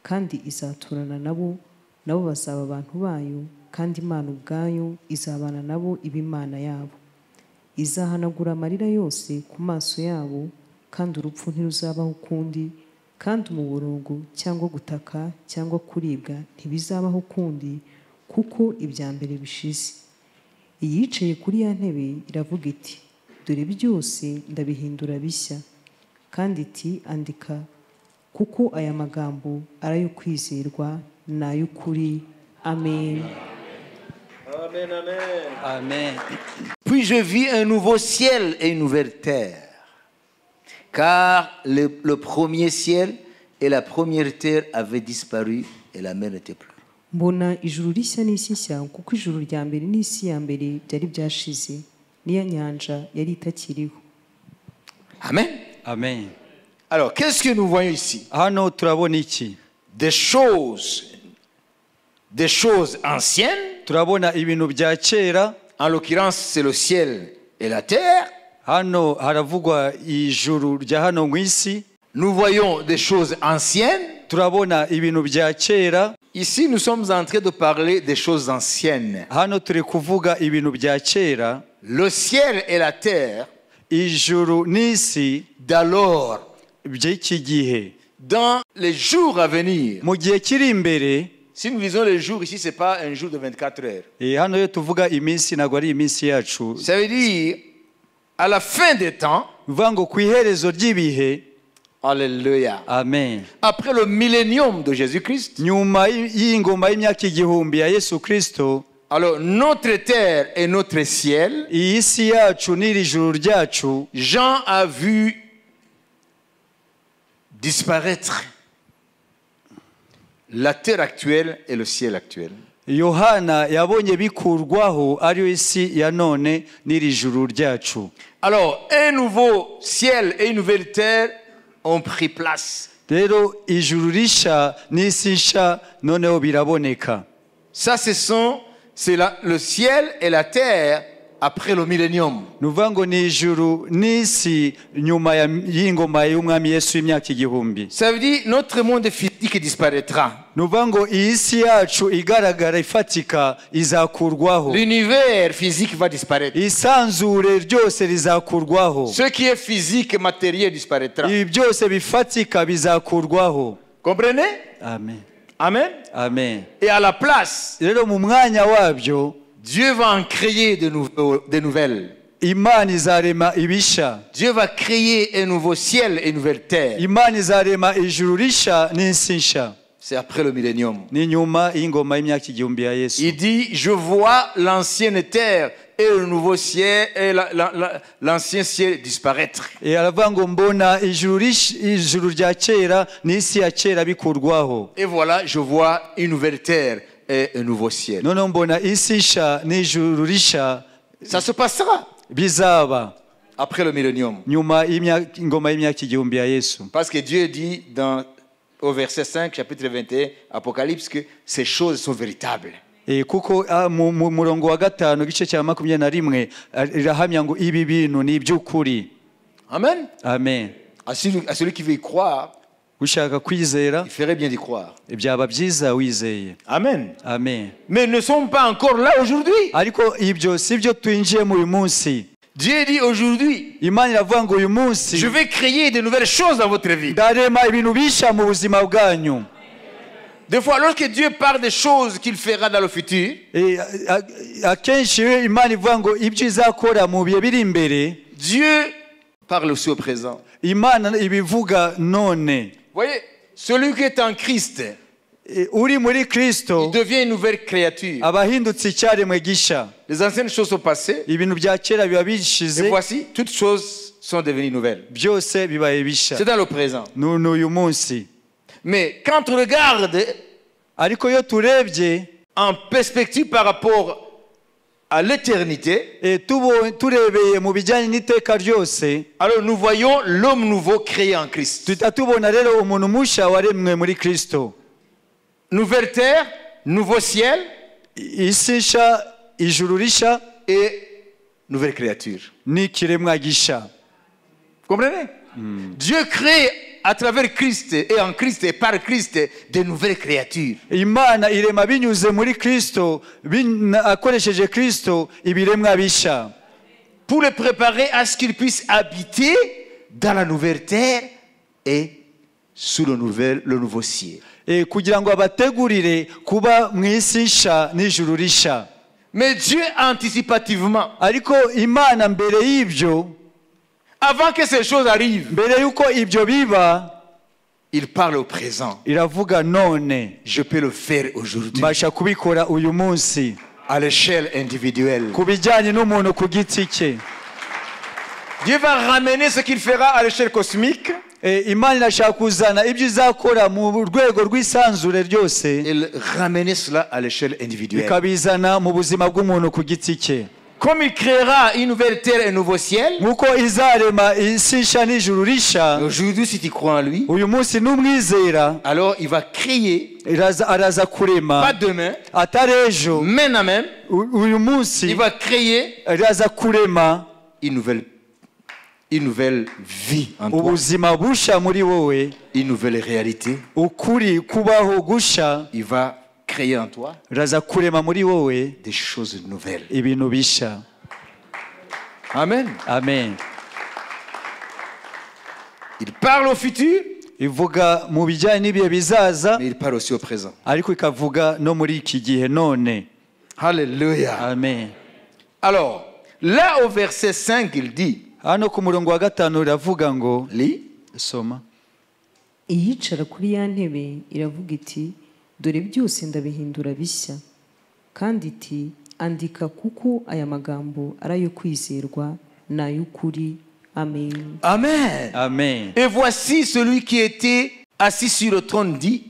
Speaker 3: kandi izaturana nabo, nabo bazaba abantu bayo, kandi Imana ubwayo izabana nabo iba Imana yabo. Izahanagura amarira yose ku maso yabo, kandi urupfu ntiruzabaho ukundi, kandi umuborogo cyangwa gutaka cyangwa kuribwa ntibizabaho ukundi, kuko ibya mbere bishize. Iyicaye kuri ya ntebe iravuga iti, dore byose ndabihindura bishya. Kandi iti, andika, kuko aya magambo ari ayo kwizerwa n'ay'ukuri. Amen.
Speaker 1: Amen, amen.
Speaker 2: Amen.
Speaker 4: Puis je vis un nouveau ciel et une nouvelle terre. Car le premier ciel et la première terre avaient disparu et la mer n'était plus.
Speaker 3: Mbona ijuru rishya n'isi nshya, kuko ijuru rya mbere n'isi ya mbere byari byashize, n'iya nyanja yari itakiriho.
Speaker 4: Amen.
Speaker 2: Amen.
Speaker 1: Alors, qu'est-ce que nous voyons ici?
Speaker 2: Hano turabona iki?
Speaker 1: Des choses anciennes.
Speaker 2: Turabona ibintu bya kera.
Speaker 1: En l'occurrence, c'est le ciel et la terre.
Speaker 2: Hano haravugwa ijuru rya hano mu isi.
Speaker 1: Nous voyons des choses anciennes.
Speaker 2: Turabona ibintu bya kera.
Speaker 1: Ici, nous sommes en train de parler des choses anciennes.
Speaker 2: Hano turi kuvuga ibintu bya kera.
Speaker 1: Le ciel et la terre
Speaker 2: Ijuru n'isi
Speaker 1: d'alors,
Speaker 2: by'iki gihe.
Speaker 1: dans les jours à venir.
Speaker 2: Mu gihe kiri imbere,
Speaker 1: Si nous disons les jours ici, ce n'est pas un jour de 24 heures.
Speaker 2: hano yo tuvuga iminsi ntabwo ari iminsi yacu.
Speaker 1: Ça veut dire, à la fin des temps,
Speaker 2: Bivuga ngo ku iherezo ry'ibihe.
Speaker 1: alléluia,
Speaker 2: Amen.
Speaker 1: après le millénium de Jésus-Christ,
Speaker 2: Nyuma y'ingoma y'imyaka igihumbi ya Yesu Kristo,
Speaker 1: alors notre terre et notre ciel,
Speaker 2: iyi si yacu n'iri juru ryacu,
Speaker 1: Jean a vu disparaître la terre actuelle et le ciel actuel.
Speaker 2: Yohana yabonye bikurwaho ariyo isi ya none n'iri juru ryacu.
Speaker 1: Alors, un nouveau ciel et une nouvelle terre ont pris place.
Speaker 2: Rero ijuru risha n'isi nsha noneho biraboneka.
Speaker 1: Ça, c'est le ciel et la terre après le millénium.
Speaker 2: Nuvuga ngo ni ijuru n'isi nyuma y'ingoma y'umwami Yesu y'imyaka igihumbi.
Speaker 1: Ça veut dire notre monde physique disparaîtra.
Speaker 2: Nuvuga ngo iyi si yacu igaragara ifatika izakurwaho.
Speaker 1: L'univers physique va disparaître.
Speaker 2: Isanzure ryose rizakurwaho.
Speaker 1: Ce qui est physique, matériel disparaîtra.
Speaker 2: Ibi byose bifatika bizakurwaho.
Speaker 1: Comprenez?
Speaker 2: Amen.
Speaker 1: Amen.
Speaker 2: Amen.
Speaker 1: Et à la place,
Speaker 2: Rero mu mwanya wabyo
Speaker 1: Dieu va en créer de nouvelles.
Speaker 2: Imana izarema ibisha.
Speaker 1: Dieu va créer un nouveau ciel et une nouvelle terre.
Speaker 2: Imana izarema ijuru risha n'isi nsha.
Speaker 1: C'est après le millénium.
Speaker 2: Ni nyuma y'ingoma y'imyaka igihumbi ya Yesu.
Speaker 1: Il dit, je vois l'ancienne terre et le nouveau ciel et l'ancien ciel disparaître.
Speaker 2: Aravuga ngo mbona ijuru rya kera n'isi ya kera bikurwaho.
Speaker 1: Et voilà, je vois une nouvelle terre et un nouveau ciel.
Speaker 2: None mbona isi nsha n'ijuru risha.
Speaker 1: Ça se passera
Speaker 2: Bizaba
Speaker 1: après le millénium.
Speaker 2: nyuma y'ingoma y'imyaka igihumbi ya Yesu.
Speaker 1: Parce que Dieu dit au verset 5, chapitre 21, Apocalypse, que ces choses sont véritables.
Speaker 2: Kuko mu murongo wa 5 gice cya 21 irahamya ngo ibi bintu ni iby'ukuri.
Speaker 1: Amen.
Speaker 2: Amen.
Speaker 1: À celui qui veut y croire,
Speaker 2: Ushaka kwizera
Speaker 1: il ferait bien d'y croire.
Speaker 2: byaba byiza wizeye.
Speaker 1: Amen.
Speaker 2: Amen.
Speaker 1: Mais ne sommes pas encore là aujourd'hui.
Speaker 2: Ariko ibyo sibyo twinjiye mu uyu munsi.
Speaker 1: Dieu dit aujourd'hui,
Speaker 2: Imana iravuga ngo uyu munsi
Speaker 1: je vais créer de nouvelles choses dans votre vie.
Speaker 2: ndarema ibintu bisha mu buzima bwanyu.
Speaker 1: Des fois, lorsque Dieu parle des choses qu'il fera dans le futur,
Speaker 2: Akenshi Imana ivuga ngo ibyo izakora mu bihe biri imbere,
Speaker 1: Dieu parle aussi au présent.
Speaker 2: Imana ibivuga none.
Speaker 1: Voyez, celui qui est en Christ,
Speaker 2: Uri muri Kristo
Speaker 1: il devient une nouvelle créature.
Speaker 2: abahindutse icyaremwe gisha.
Speaker 1: Les anciennes choses sont passées,
Speaker 2: Ibintu bya kera biba bishize,
Speaker 1: et voici, toutes choses sont devenues nouvelles.
Speaker 2: byose bibaye bisha.
Speaker 1: C'est dans le présent.
Speaker 2: N'uyu munsi.
Speaker 1: Mais quand on regarde
Speaker 2: Ariko yo turebye
Speaker 1: en perspective par rapport à l'éternité,
Speaker 2: turebeye mu bijyanye n'iteka ryose,
Speaker 1: alors nous voyons l'homme nouveau créé en Christ.
Speaker 2: tuhita tubona rero umuntu musha waremwe muri Kristo.
Speaker 1: Nouvelle terre, nouveau ciel
Speaker 2: Isi nsha, ijuru risha
Speaker 1: et nouvelle créature.
Speaker 2: n'ikiremwa gisha.
Speaker 1: Vous comprenez? Dieu crée à travers Christ et en Christ et par Christ de nouvelles créatures.
Speaker 2: Imana irema binyuze muri Kristo, akoresheje Kristo ibiremwa bisha.
Speaker 1: Pour les préparer à ce qu'ils puissent habiter dans la nouvelle terre et
Speaker 4: sous le nouveau ciel.
Speaker 2: kugira ngo abategurire kuba mu isi nsha n'ijuru risha.
Speaker 4: Mais Dieu anticipativement,
Speaker 2: ariko Imana mbere y'ibyo,
Speaker 4: avant que ces choses arrivent,
Speaker 2: mbere yuko ibyo biba,
Speaker 4: il parle au présent.
Speaker 2: iravuga none,
Speaker 4: Je peux le faire aujourd'hui,
Speaker 2: mbasha kubikora uyu munsi,
Speaker 4: à l'échelle individuelle.
Speaker 2: ku bijyanye n'umuntu ku giti cye.
Speaker 4: Dieu va ramener ce qu'il fera à l'échelle cosmique.
Speaker 2: Imana irashaka kuzana ibyo izakora mu rwego rw'isanzure ryose,
Speaker 4: Et ramener cela à l'échelle individuelle.
Speaker 2: ikabizana mu buzima bw'umuntu ku giti cye.
Speaker 4: Comme il créera une nouvelle terre et un nouveau ciel,
Speaker 2: nk'uko izarema isi nsha n'ijuru risha,
Speaker 4: aujourd'hui si tu crois en lui,
Speaker 2: uyu munsi n'umwizera
Speaker 4: alors il va créer,
Speaker 2: araza kurema,
Speaker 4: pas demain,
Speaker 2: atari ejo,
Speaker 4: maintenant même,
Speaker 2: uyu munsi
Speaker 4: il va créer
Speaker 2: araza kurema
Speaker 4: une nouvelle vie en toi,
Speaker 2: ubuzima busha muri wowe,
Speaker 4: une nouvelle réalité.
Speaker 2: ukuri kubaho gusha,
Speaker 4: Il va créer en toi
Speaker 2: araza kurema muri wowe
Speaker 4: des choses nouvelles.
Speaker 2: ibintu bisha.
Speaker 4: Amen.
Speaker 2: Amen.
Speaker 4: Il parle au futur,
Speaker 2: Ivuga mu bijyanye n'ibihe bizaza,
Speaker 4: mais il parle aussi au présent.
Speaker 2: ariko ikavuga no muri iki gihe none.
Speaker 4: Alléluia.
Speaker 2: Amen.
Speaker 4: Alors, là au verset 5, il dit,
Speaker 2: hano ku murongo wa 5 iravuga ngo,
Speaker 4: lis,
Speaker 2: soma,
Speaker 3: iyicara kuri ya ntebe iravuga iti dore byose ndabihindura bishya, kandi iti andika kuko aya magambo ari ayo kwizerwa n'ay'ukuri. Amen.
Speaker 4: Amen.
Speaker 2: Amen.
Speaker 4: Et voici celui qui était assis sur le trône dit,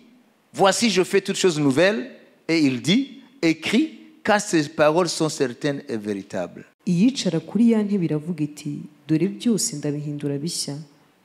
Speaker 4: voici je fais toutes choses nouvelles. Et il dit, écris, car ces paroles sont certaines et véritables.
Speaker 3: iyicara kuri ya ntebe iravuga iti dore byose ndabihindura bishya,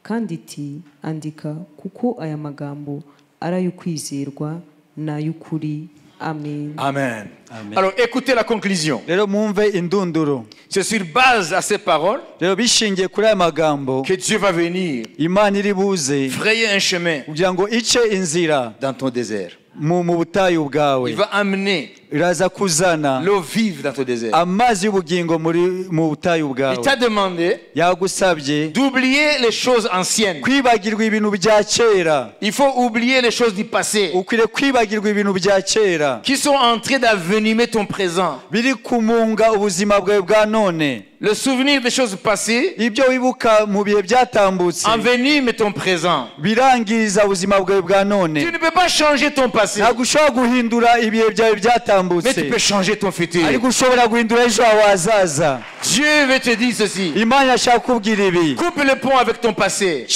Speaker 3: kandi iti andika kuko aya magambo ari ayo kwizerwa n'ay'ukuri. Amen.
Speaker 4: Amen.
Speaker 2: Amen.
Speaker 4: Alors écoutez la conclusion.
Speaker 2: rero mwumve indunduro.
Speaker 4: C'est sur base à ces paroles
Speaker 2: rero bishingiye kuri aya magambo,
Speaker 4: que Dieu va venir
Speaker 2: Imana iri buze
Speaker 4: frayer un chemin
Speaker 2: kugira ngo ice inzira
Speaker 4: dans ton désert.
Speaker 2: mu butayu bwawe,
Speaker 4: Il va amener
Speaker 2: iraza kuzana
Speaker 4: l'eau vive dans ton désert.
Speaker 2: amazi y'ubugingo mu butayu
Speaker 4: Il
Speaker 2: bwawe.
Speaker 4: t'a demandé
Speaker 2: yagusabye
Speaker 4: d'oublier les choses anciennes.
Speaker 2: kwibagirwa ibintu bya kera.
Speaker 4: Il faut oublier les choses du passé
Speaker 2: ukwiriye kwibagirwa ibintu bya kera
Speaker 4: qui sont en train d'envenimer ton présent.
Speaker 2: biri kumunga ubuzima bwawe bwa none.
Speaker 4: Le souvenir des choses passées
Speaker 2: ibyo wibuka mu bihe byatambutse
Speaker 4: envenime ton présent.
Speaker 2: birangiriza ubuzima bwawe bwa none.
Speaker 4: Tu ne peux pas changer ton passé,
Speaker 2: ntabwo ushobora guhindura ibihe byawe
Speaker 4: mais tu
Speaker 2: byatambutse,
Speaker 4: peux changer ton futur.
Speaker 2: ariko ushobora guhindura ejo hawe hazaza.
Speaker 4: Dieu veut te dire ceci.
Speaker 2: Imana yashaka kubwira ibi.
Speaker 4: Coupe le pont avec ton passé.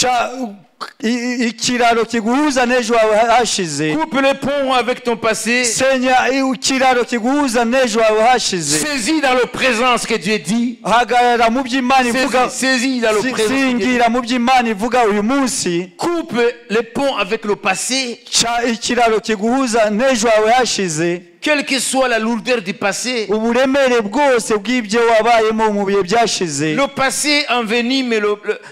Speaker 2: Ikiraro kiguhuza n'ejo hawe hashize.
Speaker 4: Coupe le pont avec ton passé.
Speaker 2: Senya ikiraro kiguhuza n'ejo hawe hashize.
Speaker 4: Saisis dans le présent ce que Dieu dit.
Speaker 2: hagarara mu by'Imana ivuga.
Speaker 4: Saisis dans le présent.
Speaker 2: Singira mu by'Imana ivuga uyu munsi.
Speaker 4: Coupe le pont avec le passé.
Speaker 2: Ikiraro kiguhuza n'ejo hawe hashize.
Speaker 4: Quelle que soit la lourdeur du passé,
Speaker 2: uburemere bwose bw'ibyo wabayemo mu bihe byashize.
Speaker 4: le passé envenime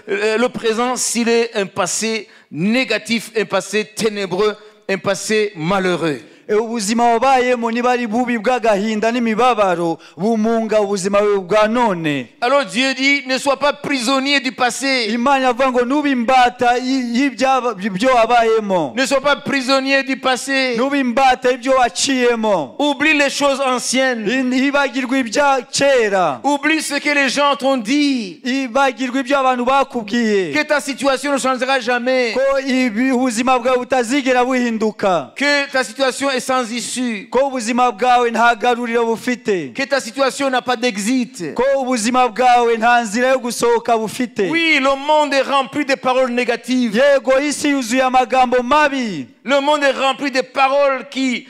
Speaker 4: le présent s'il est un passé négatif, un passé ténébreux, un passé malheureux.
Speaker 2: ubuzima wabayemo niba ari bubi bw'agahinda n'imibabaro bumunga ubuzima bwa none.
Speaker 4: Alors Dieu dit, ne sois pas prisonnier du passé.
Speaker 2: Imana yavuga ngo nuba imbata y'ibyo wabayemo.
Speaker 4: Ne sois pas prisonnier du passé.
Speaker 2: nuba imbata y'ibyo waciyemo.
Speaker 4: Oublie les choses anciennes.
Speaker 2: Ibagirwa ibya kera.
Speaker 4: Oublie ce que les gens t'ont dit.
Speaker 2: Ibagirwa ibyo abantu bakubwiye.
Speaker 4: Que ta situation ne changera jamais.
Speaker 2: ko ubuzima bwawe butazigera buhinduka.
Speaker 4: Que ta situation est sans issue.
Speaker 2: ko ubuzima bwawe nta garuriro bufite.
Speaker 4: Que ta situation n'a pas d'exit.
Speaker 2: ko ubuzima bwawe nta nzira yo gusohoka bufite.
Speaker 4: Oui, le monde est rempli de paroles négatives.
Speaker 2: yego isi yuzuye amagambo mabi.
Speaker 4: Le monde est rempli de paroles qui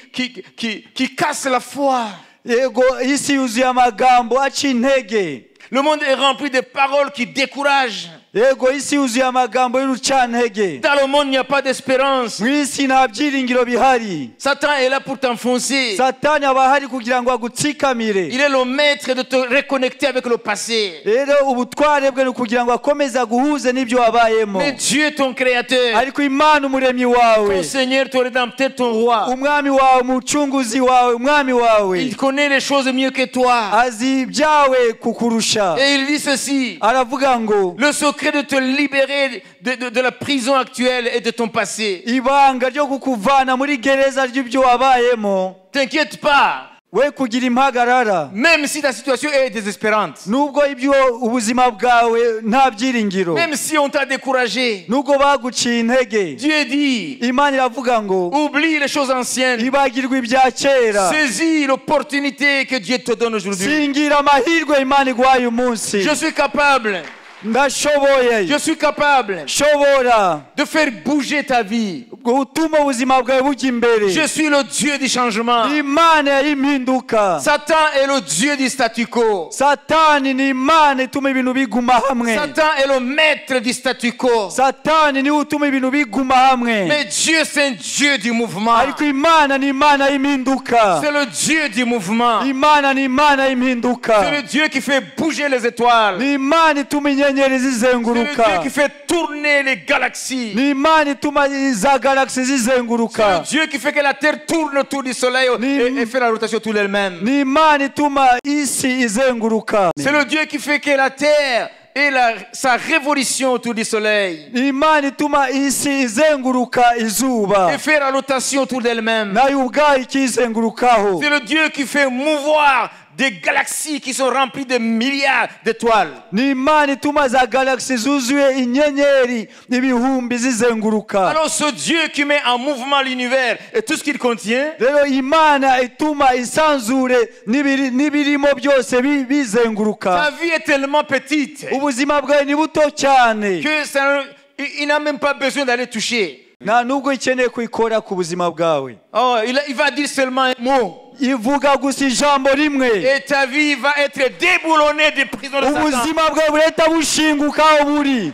Speaker 4: cassent la foi.
Speaker 2: yego isi yuzuye amagambo aca intege.
Speaker 4: Le monde est rempli de paroles qui découragent.
Speaker 2: yego isi yuzuye amagambo y'urucantege.
Speaker 4: Dans le monde, il n'y a pas d'espérance.
Speaker 2: mu isi nta byiringiro bihari.
Speaker 4: Satan est là pour t'enfoncer.
Speaker 2: satani aba ahari kugira ngo agutsikamire.
Speaker 4: Il est le maître de te reconnecter avec le passé.
Speaker 2: rero ubutware bwe ni ukugira ngo akomeze aguhuze n'ibyo wabayemo.
Speaker 4: Mais Dieu, ton créateur,
Speaker 2: ariko Imana umuremyi wawe,
Speaker 4: ton Seigneur, ton Rédempteur, ton Roi,
Speaker 2: umwami wawe, umucunguzi wawe, umwami wawe,
Speaker 4: il connaît les choses mieux que toi.
Speaker 2: azi ibyawe kukurusha. nyanja
Speaker 4: Et il dit ceci.
Speaker 2: aravuga ngo
Speaker 4: Le secret de te libérer de la prison actuelle et de ton passé.
Speaker 2: ibanga ryo kukuvana muri gereza ry'ibyo wabayemo
Speaker 4: T'inquiète pas.
Speaker 2: we kugira impagarara
Speaker 4: Même si ta situation est désespérante.
Speaker 2: nubwo ibyo ubuzima bwawe nta byiringiro
Speaker 4: Même si on t'a découragé.
Speaker 2: nubwo baguciye intege
Speaker 4: Dieu dit,
Speaker 2: imana iravuga ngo
Speaker 4: oublie les choses anciennes.
Speaker 2: ibagirwa ibya kera
Speaker 4: Saisis l'opportunité que Dieu te donne aujourd'hui.
Speaker 2: singira amahirwe imana iguhaye umunsi
Speaker 4: Je suis capable.
Speaker 2: ndashoboye
Speaker 4: Je suis capable
Speaker 2: shobora
Speaker 4: de faire bouger ta vie.
Speaker 2: gutuma ubuzima bwawe bujya imbere
Speaker 4: Je suis le Dieu du changement.
Speaker 2: imana y'impinduka
Speaker 4: Satan est le Dieu du statu quo.
Speaker 2: satani ni imana ituma ibintu biguma hamwe
Speaker 4: Satan est le maître du statu quo.
Speaker 2: satani niwe utuma ibintu biguma hamwe
Speaker 4: Mais Dieu, c'est un Dieu du mouvement.
Speaker 2: ariko imana ni imana y'impinduka
Speaker 4: C'est le Dieu du mouvement.
Speaker 2: imana ni imana y'impinduka
Speaker 4: C'est le Dieu qui fait bouger les étoiles.
Speaker 2: ni imana ituma inyenyeri
Speaker 4: C'est le Dieu
Speaker 2: zizenguruka
Speaker 4: qui fait tourner les galaxies.
Speaker 2: ni imana ituma za galagisi
Speaker 4: C'est
Speaker 2: zizenguruka
Speaker 4: le Dieu qui fait que la Terre tourne autour du Soleil et fait la rotation autour d'elle-même.
Speaker 2: ni imana ituma isi izenguruka
Speaker 4: C'est le Dieu qui fait que la Terre ait sa révolution autour du Soleil
Speaker 2: ni imana ituma isi izenguruka izuba
Speaker 4: et fait la rotation autour d'elle-même.
Speaker 2: nayo ubwayo ikizengurukaho
Speaker 4: C'est le Dieu qui fait mouvoir des galaxies qui sont remplies de milliards d'étoiles.
Speaker 2: ni imana ituma za galagisi zuzuye inyenyeri ibihumbi zizenguruka
Speaker 4: Alors ce Dieu qui met en mouvement l'univers et tout ce qu'il contient,
Speaker 2: rero imana ituma isanzure n'ibirimo byose bizenguruka
Speaker 4: sa vie est tellement petite
Speaker 2: ubuzima bwawe ni buto cyane
Speaker 4: que il n'a même pas besoin d'aller toucher.
Speaker 2: nta nubwo ikeneye kwikora ku buzima bwawe
Speaker 4: Oh, il va dire seulement un mot.
Speaker 2: ivuga gusa ijambo rimwe
Speaker 4: Et ta vie va être déboulonnée des prisons de Satan.
Speaker 2: ubuzima bwawe burahita bushinguka aho buri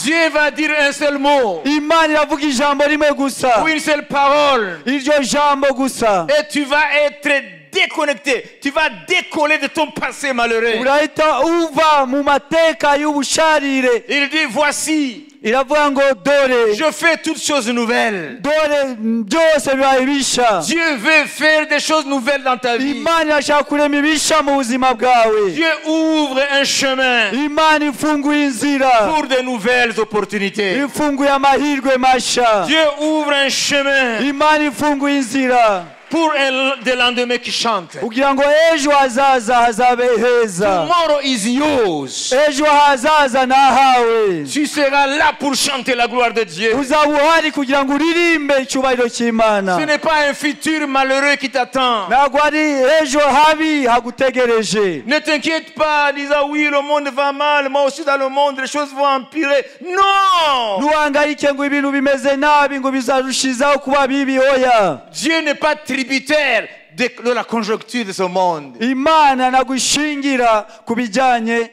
Speaker 4: Dieu va dire un seul mot
Speaker 2: imana iravuga ijambo rimwe gusa
Speaker 4: ou une seule parole.
Speaker 2: iryo jambo gusa
Speaker 4: Et tu vas être déconnecté. Tu vas décoller de ton passé malheureux.
Speaker 2: urahita uva mu mateka y'ubusharire
Speaker 4: Il dit, voici,
Speaker 2: iravuga ngo dore
Speaker 4: je fais toutes choses nouvelles.
Speaker 2: dore byose bibaye bisha
Speaker 4: Dieu veut faire des choses nouvelles dans ta vie.
Speaker 2: imana irashaka kurema ibisha mu buzima bwawe
Speaker 4: Dieu ouvre un chemin
Speaker 2: imana ifunguye inzira
Speaker 4: pour de nouvelles opportunités.
Speaker 2: ifunguye amahirwe masha
Speaker 4: Dieu ouvre un chemin
Speaker 2: imana ifunguye inzira
Speaker 4: pour des lendemains qui chantent.
Speaker 2: kugira ngo ejo hazaza hazabe heza
Speaker 4: Tomorrow is yours.
Speaker 2: ejo hazaza nahawe
Speaker 4: Tu seras là pour chanter la gloire de Dieu.
Speaker 2: uzaba uhari kugira ngo uririmbe icyubahiro cy'imana
Speaker 4: Ce n'est pas un futur malheureux qui t'attend.
Speaker 2: ntabwo ari ejo habi hagutegereje
Speaker 4: Ne t'inquiète pas en disant oui, le monde va mal, moi aussi dans le monde, les choses vont empirer. Non!
Speaker 2: ntuhangayike ngo ibintu bimeze nabi ngo bizarushizaho kuba bibi oya
Speaker 4: Dieu n'est pas tributaire de la conjoncture de ce monde.
Speaker 2: imana ntabwo ishingira ku bijyanye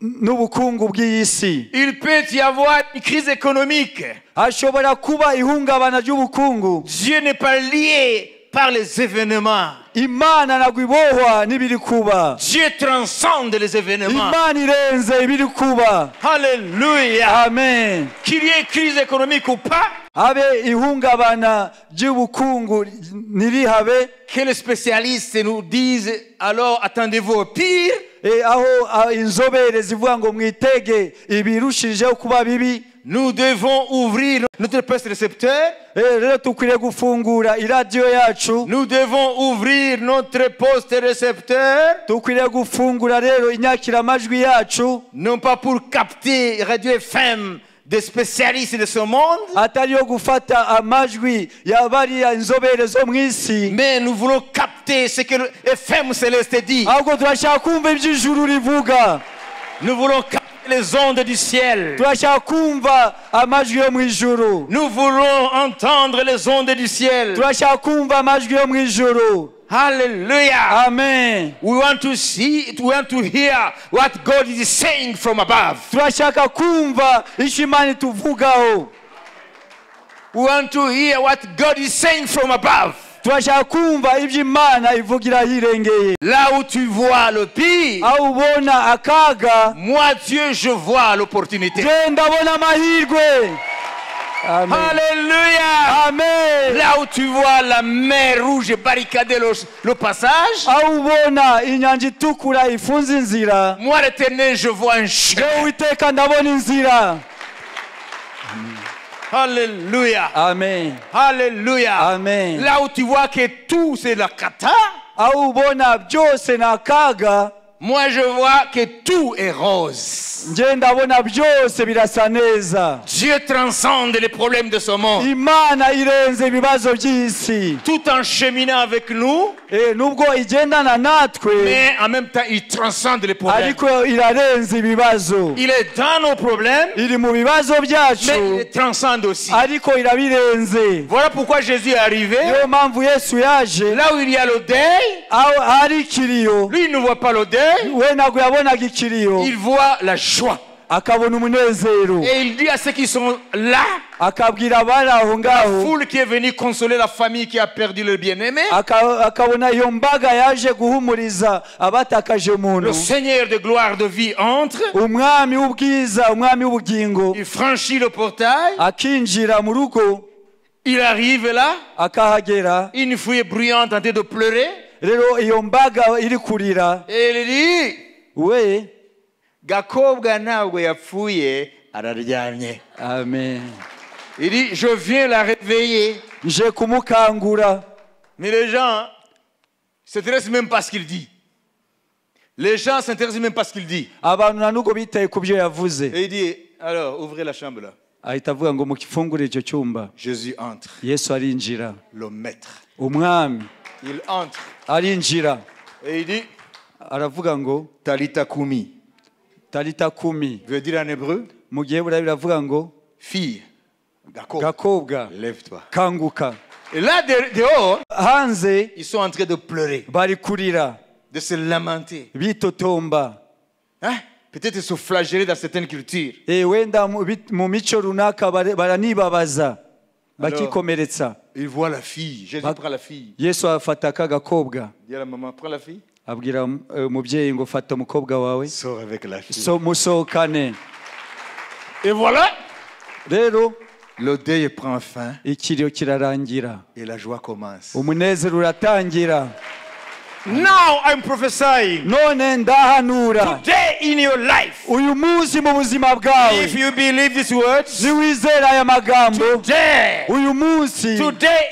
Speaker 2: n'ubukungu bw'iyi si
Speaker 4: Il peut y avoir une crise économique.
Speaker 2: hashobora kuba ihungabana ry'ubukungu
Speaker 4: Dieu n'est pas lié par les événements.
Speaker 2: imana ntabwo ibohwa n'ibiri kuba
Speaker 4: Dieu transcende les événements.
Speaker 2: imana irenze ibiri kuba
Speaker 4: Alléluia.
Speaker 2: amen
Speaker 4: Qu'il y ait une crise économique ou pas,
Speaker 2: habe ihungabana ry'ubukungu ntirihabe
Speaker 4: que les spécialistes nous disent alors attendez-vous au pire.
Speaker 2: aho inzobere zivuga ngo mwitege ibirushijeho kuba bibi
Speaker 4: Nous devons ouvrir notre poste récepteur.
Speaker 2: rero tukwiriye gufungura iradiyo yacu
Speaker 4: Nous devons ouvrir notre poste récepteur.
Speaker 2: tukwiriye gufungura rero inyakiramajwi yacu
Speaker 4: Non pas pour capter Radio FM des spécialistes de ce monde,
Speaker 2: atari yo gufata amajwi ya bariya inzobere zo mu isi
Speaker 4: mais nous voulons capter ce que le FM Céleste dit.
Speaker 2: ahubwo turashaka kumva iby'ijuru rivuga
Speaker 4: Nous voulons capter les ondes du ciel.
Speaker 2: turashaka kumva amajwi yo mu ijuru
Speaker 4: Nous voulons entendre les ondes du ciel.
Speaker 2: turashaka kumva amajwi yo mu ijuru
Speaker 4: Hallelujah.
Speaker 2: amen
Speaker 4: We want to see, we want to hear what God is saying from above.
Speaker 2: turashaka kumva icyo imana ituvugaho
Speaker 4: We want to hear what God is saying from above.
Speaker 2: turashaka kumva ibyo imana ivugira ahirengeye
Speaker 4: Là où tu vois le pire,
Speaker 2: aho ubona akaga
Speaker 4: moi Dieu, je vois l'opportunité.
Speaker 2: je ndabona amahirwe Amen.
Speaker 4: Alléluia.
Speaker 2: Amen.
Speaker 4: Là où tu vois la mer rouge barricader le passage,
Speaker 2: aho ubona inyanja itukura ifunze inzira,
Speaker 4: moi l'Éternel, je vois un chemin.
Speaker 2: jewe Uwiteka ndabona inzira.
Speaker 4: Alléluia.
Speaker 2: Amen.
Speaker 4: Alléluia.
Speaker 2: Amen.
Speaker 4: Là où tu vois que tout c'est la cata,
Speaker 2: aho ubona byose ni akaga,
Speaker 4: moi je vois que tout est rose.
Speaker 2: nje ndabona byose birasa neza.
Speaker 4: Dieu transcende les problèmes de ce monde.
Speaker 2: Imana irenze ibibazo by'isi,
Speaker 4: Tout en cheminant avec nous,
Speaker 2: nubwo igendana natwe
Speaker 4: mais en même temps il transcende les problèmes.
Speaker 2: ariko irarenze ibibazo.
Speaker 4: Il est dans nos problèmes,
Speaker 2: Iri mu bibazo
Speaker 4: mais il
Speaker 2: byacu
Speaker 4: les transcende aussi.
Speaker 2: ariko irabirenze.
Speaker 4: Voilà pourquoi Jésus est arrivé.
Speaker 2: Niyo mpamvu Yesu yaje
Speaker 4: Là où il y a le deuil,
Speaker 2: aho hari ikiriyo,
Speaker 4: lui il ne voit pas le deuil,
Speaker 2: we ntabwo yabonaga ikiriyo,
Speaker 4: il voit la joie.
Speaker 2: akabona umunezero,
Speaker 4: Et il dit à ceux qui sont là,
Speaker 2: akabwira abari aho
Speaker 4: la
Speaker 2: ngaho,
Speaker 4: foule qui est venue consoler la famille qui a perdu le bien-aimé,
Speaker 2: akabona iyo mbaga yaje guhumuriza abatakaje
Speaker 4: le
Speaker 2: umuntu.
Speaker 4: Seigneur de gloire de vie entre,
Speaker 2: Umwami w'ubwiza, umwami w'ubugingo
Speaker 4: il franchit le portail,
Speaker 2: akinjira mu rugo,
Speaker 4: il arrive là,
Speaker 2: akahagera.
Speaker 4: une fille bruyante en train de pleurer,
Speaker 2: Rero iyo mbaga iri kurira,
Speaker 4: et il dit,
Speaker 2: we
Speaker 1: gakobwa ntabwo yapfuye araryamye.
Speaker 2: amen,
Speaker 4: il dit, je viens la réveiller.
Speaker 2: nje kumukangura.
Speaker 4: Mais les gens ne s'intéressent même pas à ce qu'il dit. Les gens ne s'intéressent même pas à ce qu'il dit.
Speaker 2: Abantu nta nubwo bitaye ku byo yavuze.
Speaker 1: Et il dit, alors, ouvrez la chambre là.
Speaker 2: Ahita avuga ngo mukifungure icyo cyumba.
Speaker 1: Jésus entre,
Speaker 2: Yesu arinjira,
Speaker 1: le maître.
Speaker 2: umwami
Speaker 1: Il entre
Speaker 2: arinjira,
Speaker 1: et il dit,
Speaker 2: aravuga ngo
Speaker 1: Talita Kumi.
Speaker 2: talita kumi,
Speaker 1: Veut dire en hébreu,
Speaker 2: mu giheburayo biravuga ngo
Speaker 1: fille. Gakobwa,
Speaker 2: gakobwa
Speaker 1: lève-toi.
Speaker 2: kanguka.
Speaker 4: Et là, dehors,
Speaker 2: Hanze
Speaker 1: Ils sont en train de pleurer,
Speaker 2: bari kurira,
Speaker 1: de se lamenter.
Speaker 2: bitotomba.
Speaker 1: Hein? Peut-être se flageller dans certaines cultures.
Speaker 2: Wenda mu mico runaka baranibabaza, bakikomeretsa.
Speaker 1: Il voit la fille. Jésus prend la fille.
Speaker 2: Yesu afata aka gakobwa,
Speaker 1: Dit à la maman, prends la fille.
Speaker 2: abwira umubyeyi ngo fata umukobwa wawe,
Speaker 1: Sors avec la fille.
Speaker 2: musohokane.
Speaker 4: et voilà,
Speaker 2: Rero
Speaker 1: Le deuil prend fin
Speaker 2: ikiriyo kirarangira,
Speaker 1: et la joie commence.
Speaker 2: umunezero uratangira.
Speaker 4: now I'm prophesying.
Speaker 2: None ndahanura
Speaker 4: Today in your life,
Speaker 2: uyu munsi mu buzima
Speaker 4: if
Speaker 2: bwawe,
Speaker 4: you believe these words,
Speaker 2: niwizera aya magambo,
Speaker 4: today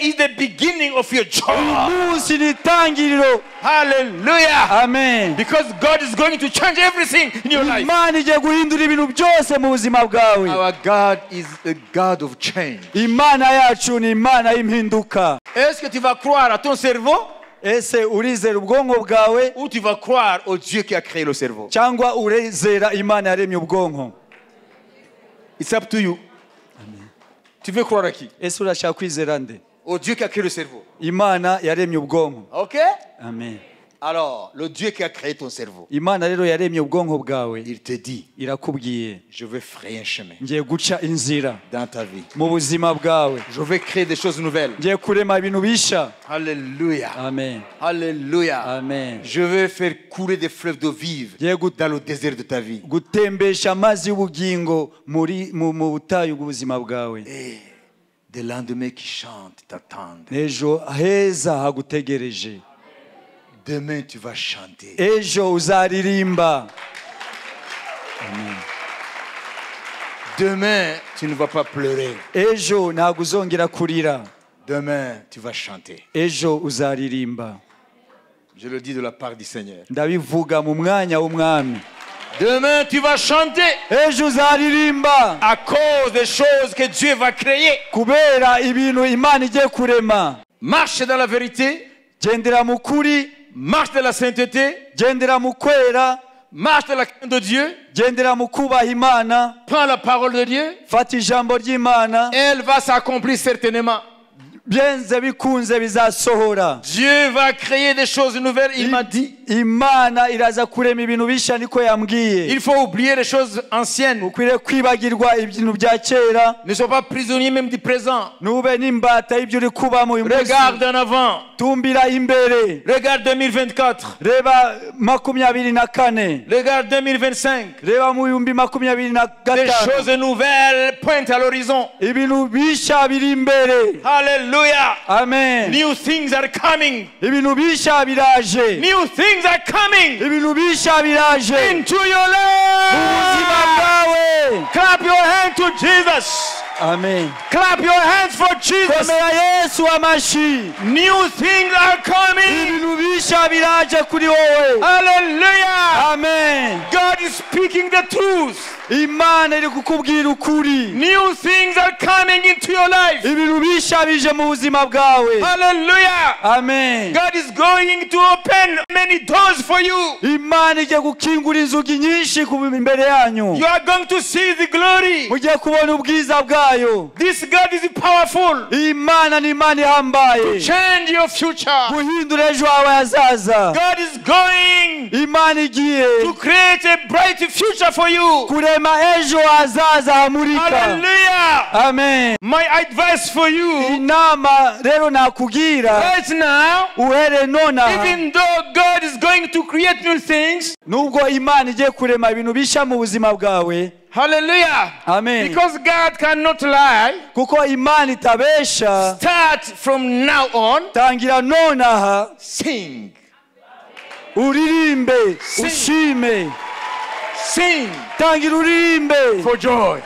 Speaker 4: is the beginning of your
Speaker 2: uyu
Speaker 4: joy.
Speaker 2: munsi ni itangiriro.
Speaker 4: Hallelujah.
Speaker 2: Amen.
Speaker 4: Because God is going to change everything in your life.
Speaker 2: Imana igiye guhindura ibintu byose mu buzima bwawe.
Speaker 1: Our God is a God of change.
Speaker 2: Imana yacu ni Imana y'impinduka.
Speaker 4: Est-ce que tu vas croire à ton cerveau
Speaker 2: Ese urizera ubwonko bwawe
Speaker 4: ou tu vas croire
Speaker 1: Au Dieu qui a créé le cerveau.
Speaker 2: cyangwa urizera Imana yaremye ubwonko?
Speaker 1: It's up to you.
Speaker 4: Tu veux croire à qui?
Speaker 2: Ese urashaka kwizera nde?
Speaker 1: Au Dieu qui a créé le cerveau.
Speaker 2: Imana yaremye ubwonko.
Speaker 1: Ok?
Speaker 2: Amen.
Speaker 1: Alors, le Dieu qui a créé ton cerveau,
Speaker 2: Imana rero yaremye ubwonko bwawe,
Speaker 1: il te dit,
Speaker 2: irakubwiye
Speaker 1: je vais frayer un chemin
Speaker 2: ngiye guca inzira
Speaker 1: dans ta vie.
Speaker 2: mu buzima bwawe,
Speaker 1: Je vais créer des choses nouvelles.
Speaker 2: ngiye kurema ibintu bisha.
Speaker 1: Alléluia.
Speaker 2: Amen.
Speaker 1: Alléluia.
Speaker 2: Amen.
Speaker 1: Je vais faire couler des fleuves d'eau vive dans le désert de ta vie.
Speaker 2: Gutembesha amazi y'ubugingo mu butayu bw'ubuzima bwawe.
Speaker 1: Et des lendemains qui chantent t'attendent.
Speaker 2: Ejo heza hagutegereje.
Speaker 1: Demain, tu vas chanter.
Speaker 2: Ejo uzaririmba.
Speaker 1: Demain, tu ne vas pas pleurer.
Speaker 2: Ejo ntabwo uzongera kurira.
Speaker 1: Demain, tu vas chanter.
Speaker 2: Ejo uzaririmba.
Speaker 1: Je le dis de la part du Seigneur.
Speaker 2: Ndabivuga mu mwanya w'umwami.
Speaker 4: Demain, tu vas chanter
Speaker 2: Ejo uzaririmba
Speaker 4: à cause des choses que Dieu va créer.
Speaker 2: kubera ibintu Imana igiye kurema.
Speaker 4: Marche dans la vérité,
Speaker 2: Gendera mu kuri,
Speaker 4: marche dans la sainteté,
Speaker 2: gendera mu kwera,
Speaker 4: marche dans la crainte de Dieu,
Speaker 2: gendera mu kubaha Imana,
Speaker 4: prends la parole de Dieu,
Speaker 2: fata ijambo ry'Imana,
Speaker 4: elle va s'accomplir certainement.
Speaker 2: byenze bikunze bizasohora.
Speaker 4: Dieu va créer des choses nouvelles. Il m'a dit,
Speaker 2: Imana iraza kurema ibintu bishya niko yambwiye.
Speaker 1: Il faut oublier les choses anciennes.
Speaker 2: Ukwiriye kwibagirwa ibintu bya kera.
Speaker 1: Ne sois pas prisonnier même du présent.
Speaker 2: Nube n'imbata y'ibyo uri kubamo uyu munsi.
Speaker 1: Regarde en avant.
Speaker 2: Tumbira imbere.
Speaker 1: Regarde 2024.
Speaker 2: Reba 24.
Speaker 1: Regarde 2025.
Speaker 2: Reba mu 2025.
Speaker 1: Des choses nouvelles pointent à l'horizon.
Speaker 2: Ibintu bishya biri imbere.
Speaker 1: Hallelujah.
Speaker 2: Amen.
Speaker 1: New things are coming.
Speaker 2: Ibintu bishya biraje.
Speaker 1: New things are coming
Speaker 2: Ibintu bishya biraje.
Speaker 1: into your life.
Speaker 2: Ubuzima bwawe.
Speaker 1: Clap your hand to Jesus.
Speaker 2: Amen.
Speaker 1: Clap your hands for Jesus.
Speaker 2: Komera Yesu amashi.
Speaker 1: New things are coming.
Speaker 2: Ibintu bishya biraje kuri wowe.
Speaker 1: Hallelujah.
Speaker 2: Amen.
Speaker 1: God is speaking the truth.
Speaker 2: Imana iri kukubwira ukuri.
Speaker 1: New things are coming into your life.
Speaker 2: Ibintu bishya bije mu buzima bwawe.
Speaker 1: Hallelujah.
Speaker 2: Amen.
Speaker 1: God is going to open many doors for you.
Speaker 2: Imana igiye gukingura inzugi nyinshi imbere yanyu.
Speaker 1: You are going to see the glory.
Speaker 2: Mugiye kubona ubwiza bwayo.
Speaker 1: This God is powerful.
Speaker 2: Imana ni Imana ihambaye.
Speaker 1: Change your future.
Speaker 2: Guhindura ejo hawe hazaza.
Speaker 1: God is going
Speaker 2: Imana igiye
Speaker 1: to create a bright future for you.
Speaker 2: kurema ejo hazaza hamurika.
Speaker 1: Hallelujah.
Speaker 2: Amen.
Speaker 1: My advice for you
Speaker 2: Inama rero nakugira
Speaker 1: right now,
Speaker 2: uhere nona,
Speaker 1: even though God is going to create new things,
Speaker 2: nubwo Imana igiye kurema ibintu bishya mu buzima bwawe.
Speaker 1: hallelujah.
Speaker 2: Amen.
Speaker 1: Because God cannot lie.
Speaker 2: Kuko Imana itabesha.
Speaker 1: Start from now on,
Speaker 2: Tangira nonaha
Speaker 1: sing.
Speaker 2: uririmbe,
Speaker 1: Sing.
Speaker 2: ushime.
Speaker 1: Sing
Speaker 2: Tangira uririmbe
Speaker 1: for joy.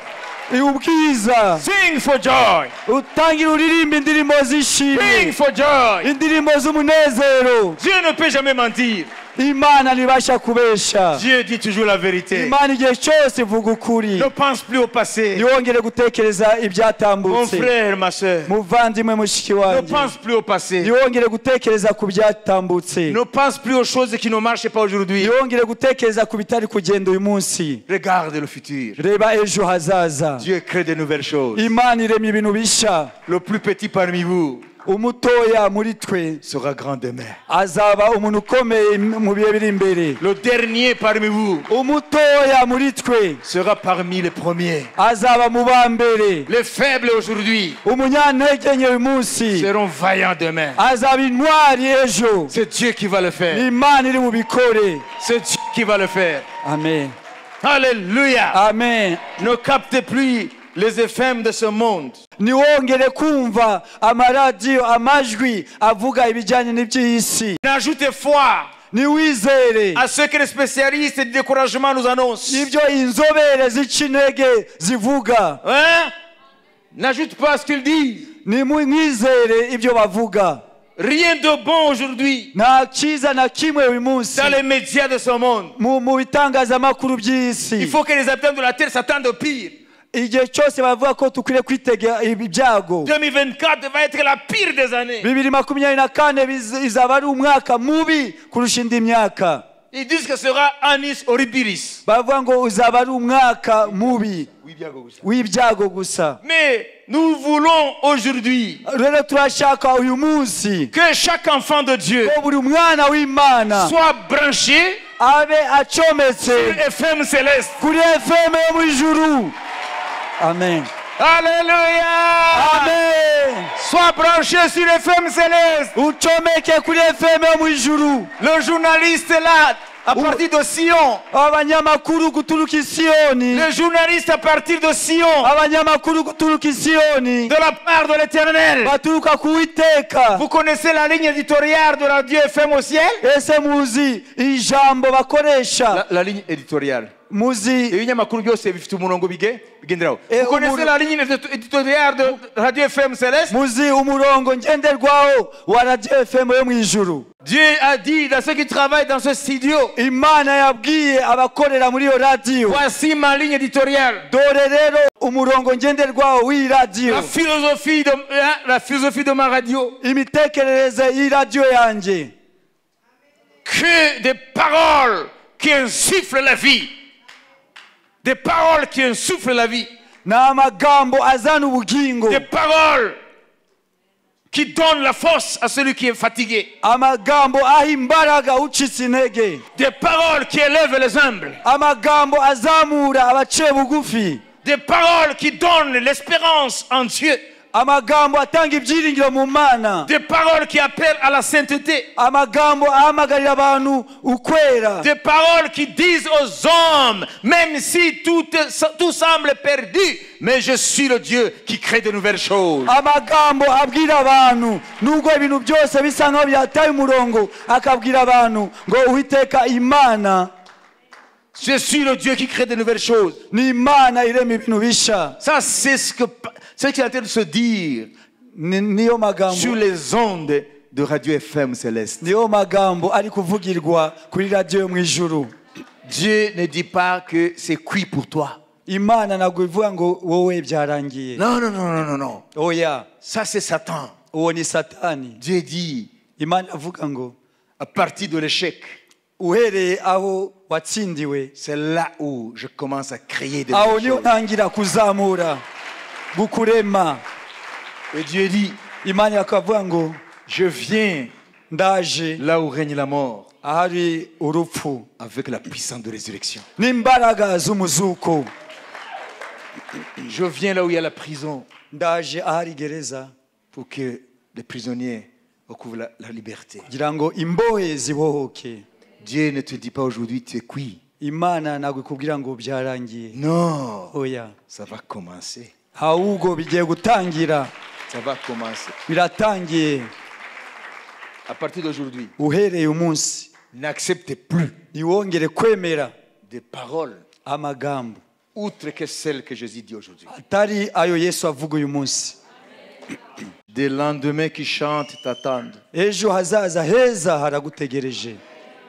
Speaker 2: ubwiza.
Speaker 1: Sing for joy.
Speaker 2: Utangira uririmbe indirimbo
Speaker 1: Sing
Speaker 2: z'ishimwe,
Speaker 1: for joy.
Speaker 2: indirimbo z'umunezero.
Speaker 1: Dieu ne peut jamais mentir.
Speaker 2: Imana ntibasha kubesha.
Speaker 1: Dieu dit toujours la vérité.
Speaker 2: Imana igihe cyose ivuga ukuri.
Speaker 1: Ne pense plus au passé.
Speaker 2: Ntiwongere gutekereza
Speaker 1: Mon
Speaker 2: ibyatambutse.
Speaker 1: frère, ma soeur,
Speaker 2: Muvandimwe mushiki
Speaker 1: ne
Speaker 2: wanjye,
Speaker 1: pense plus au passé.
Speaker 2: ntiwongere gutekereza ku byatambutse.
Speaker 1: Ne pense plus aux choses qui ne marchent pas aujourd'hui.
Speaker 2: Ntiwongere gutekereza ku bitari kugenda uyu munsi.
Speaker 1: Regarde le futur.
Speaker 2: Reba ejo hazaza.
Speaker 1: Dieu crée de nouvelles choses.
Speaker 2: Imana iremye ibintu bishya.
Speaker 1: Le plus petit parmi vous
Speaker 2: Umutoya muri twe
Speaker 1: sera grand demain.
Speaker 2: azaba umuntu ukomeye mu bihe biri imbere.
Speaker 1: Le dernier parmi vous
Speaker 2: Umutoya muri twe
Speaker 1: sera parmi les premiers.
Speaker 2: azaba mu ba mbere.
Speaker 1: Les faibles aujourd'hui
Speaker 2: Umunyantege nke uyu munsi
Speaker 1: seront vaillants demain.
Speaker 2: azaba intwari ejo.
Speaker 1: C'est Dieu qui va le faire.
Speaker 2: Imana iri bubikore.
Speaker 1: C'est Dieu qui va le faire.
Speaker 2: Amen.
Speaker 1: Alléluia.
Speaker 2: Amen.
Speaker 1: Ne captez plus les FM de ce monde.
Speaker 2: Niwongere kumva amaradiyo amajwi avuga ibijyanye n'iby'isi.
Speaker 1: N'ajoutez foi
Speaker 2: Niwizere
Speaker 1: à ce que les spécialistes du découragement nous annoncent.
Speaker 2: ibyo inzobere zica intege zivuga.
Speaker 1: Hein? N'ajoute pas à ce qu'ils disent.
Speaker 2: Nimwizere ibyo bavuga.
Speaker 1: Rien de bon aujourd'hui
Speaker 2: Nta cyiza na kimwe uyu munsi
Speaker 1: dans les médias de ce monde.
Speaker 2: mu bitangazamakuru by'isi.
Speaker 1: Il faut que les habitants de la terre s'attendent au pire.
Speaker 2: Igihe cyose bavuga ko dukwiriye kwitega ibyago.
Speaker 1: 2024 va être la pire des années.
Speaker 2: 2024 izaba ari umwaka mubi kurusha indi myaka.
Speaker 1: Ils disent que ce sera Anis Horribilis.
Speaker 2: Bavuga ngo uzaba ari umwaka mubi w'ibyago gusa.
Speaker 1: Mais nous voulons aujourd'hui
Speaker 2: Rero turashaka uyu munsi
Speaker 1: que chaque enfant de Dieu
Speaker 2: ko buri mwana w'Imana
Speaker 1: soit branché
Speaker 2: abe acometse
Speaker 1: sur FM céleste.
Speaker 2: kuri FM yo mu ijuru. Amen.
Speaker 1: Alléluia.
Speaker 2: Amen.
Speaker 1: Sois branché sur FM céleste.
Speaker 2: Ucomeke kuri FM yo mu ijuru.
Speaker 1: Le journaliste est là à partir de Sion.
Speaker 2: Abanyamakuru guturuka i Siyoni.
Speaker 1: Le journaliste à partir de Sion.
Speaker 2: Abanyamakuru guturuka i Siyoni.
Speaker 1: De la part de l'Éternel.
Speaker 2: Baturuka ku Uwiteka.
Speaker 1: Vous connaissez la ligne éditoriale de Radio FM au ciel?
Speaker 2: Ese muzi ijambo bakoresha?
Speaker 1: La ligne éditoriale.
Speaker 2: Muzi
Speaker 1: Ibinyamakuru byose bifite umurongo bigenderaho.
Speaker 2: Eh,
Speaker 1: Vous connaissez la ligne éditoriale de Radio FM Céleste?
Speaker 2: muzi umurongo ngenderwaho wa Radio FM yo mu ijuru.
Speaker 1: Dieu a dit dans ceux qui travaillent dans ce studio,
Speaker 2: Imana yabwiye abakorera muri iyo radio.
Speaker 1: voici ma ligne éditoriale.
Speaker 2: Dore rero umurongo ngenderwaho w'iyi radio.
Speaker 1: La philosophie de ma radio.
Speaker 2: Imitekerereze y'iradiyo yanjye.
Speaker 1: Que des paroles qui insufflent la vie. Des paroles qui insufflent la vie.
Speaker 2: Ni amagambo azana ubugingo.
Speaker 1: Des paroles qui donne la force à celui qui est fatigué.
Speaker 2: amagambo aha imbaraga ucitse intege,
Speaker 1: Des paroles qui élèvent les humbles.
Speaker 2: amagambo azamura abaciye bugufi,
Speaker 1: Des paroles qui donnent l'espérance en Dieu.
Speaker 2: amagambo atanga ibyiringiro mu Mana,
Speaker 1: Des paroles qui appellent à la sainteté.
Speaker 2: amagambo ahamagarira abantu ukwera,
Speaker 1: Des paroles qui disent aux hommes, même si tout semble perdu, mais je suis le Dieu qui crée de nouvelles choses.
Speaker 2: amagambo abwira abantu nubwo ibintu byose bisa nkaho byataye umurongo, akabwira abantu ngo Uwiteka Imana
Speaker 1: Je suis le Dieu qui crée de nouvelles choses.
Speaker 2: ni Imana irema ibintu bisha.
Speaker 1: Ça, c'est ce qui est en train de se dire
Speaker 2: Niyo magambo,
Speaker 1: sur les ondes de Radio FM Céleste.
Speaker 2: niyo magambo ari kuvugirwa kuri radiyo yo mu ijuru.
Speaker 1: Dieu ne dit pas que c'est cuit pour toi.
Speaker 2: Imana ntabwo ivuga ngo wowe byarangiye.
Speaker 1: Non, non, non, non, non, non.
Speaker 2: Oya,
Speaker 1: Ça, c'est Satan.
Speaker 2: uwo ni Satani.
Speaker 1: Dieu dit,
Speaker 2: Imana avuga ngo
Speaker 1: à partir de l'échec,
Speaker 2: uhereye aho watsindiwe,
Speaker 1: c'est là où je commence à créer des
Speaker 2: aho
Speaker 1: nouvelles
Speaker 2: niyo
Speaker 1: choses.
Speaker 2: ntangira kuzamura gukurema.
Speaker 1: Et Dieu dit,
Speaker 2: Imana akavuga ngo
Speaker 1: je viens
Speaker 2: ndaje
Speaker 1: là où règne la mort
Speaker 2: ahari urupfu
Speaker 1: avec la puissance de résurrection.
Speaker 2: n'imbaraga z'umuzuko,
Speaker 1: Je viens là où il y a la prison
Speaker 2: ndaje ahari gereza
Speaker 1: pour que les prisonniers recouvrent la liberté.
Speaker 2: kugira ngo imbohe zibohoke.
Speaker 1: Dieu ne te dit pas aujourd'hui tu es cuit.
Speaker 2: Imana ntabwo ikubwira ngo byarangiye.
Speaker 1: Non,
Speaker 2: Oya,
Speaker 1: ça va commencer.
Speaker 2: ahubwo bigiye gutangira,
Speaker 1: Ça va commencer.
Speaker 2: biratangiye.
Speaker 1: À partir d'aujourd'hui,
Speaker 2: Uhereye umunsi
Speaker 1: n'acceptez plus
Speaker 2: ntiwongere kwemera
Speaker 1: des paroles
Speaker 2: amagambo
Speaker 1: outre que celles que Jésus dit aujourd'hui.
Speaker 2: atari ayo Yesu avuga uyu munsi.
Speaker 1: Des lendemains qui chantent t'attendent.
Speaker 2: Ejo hazaza heza haragutegereje.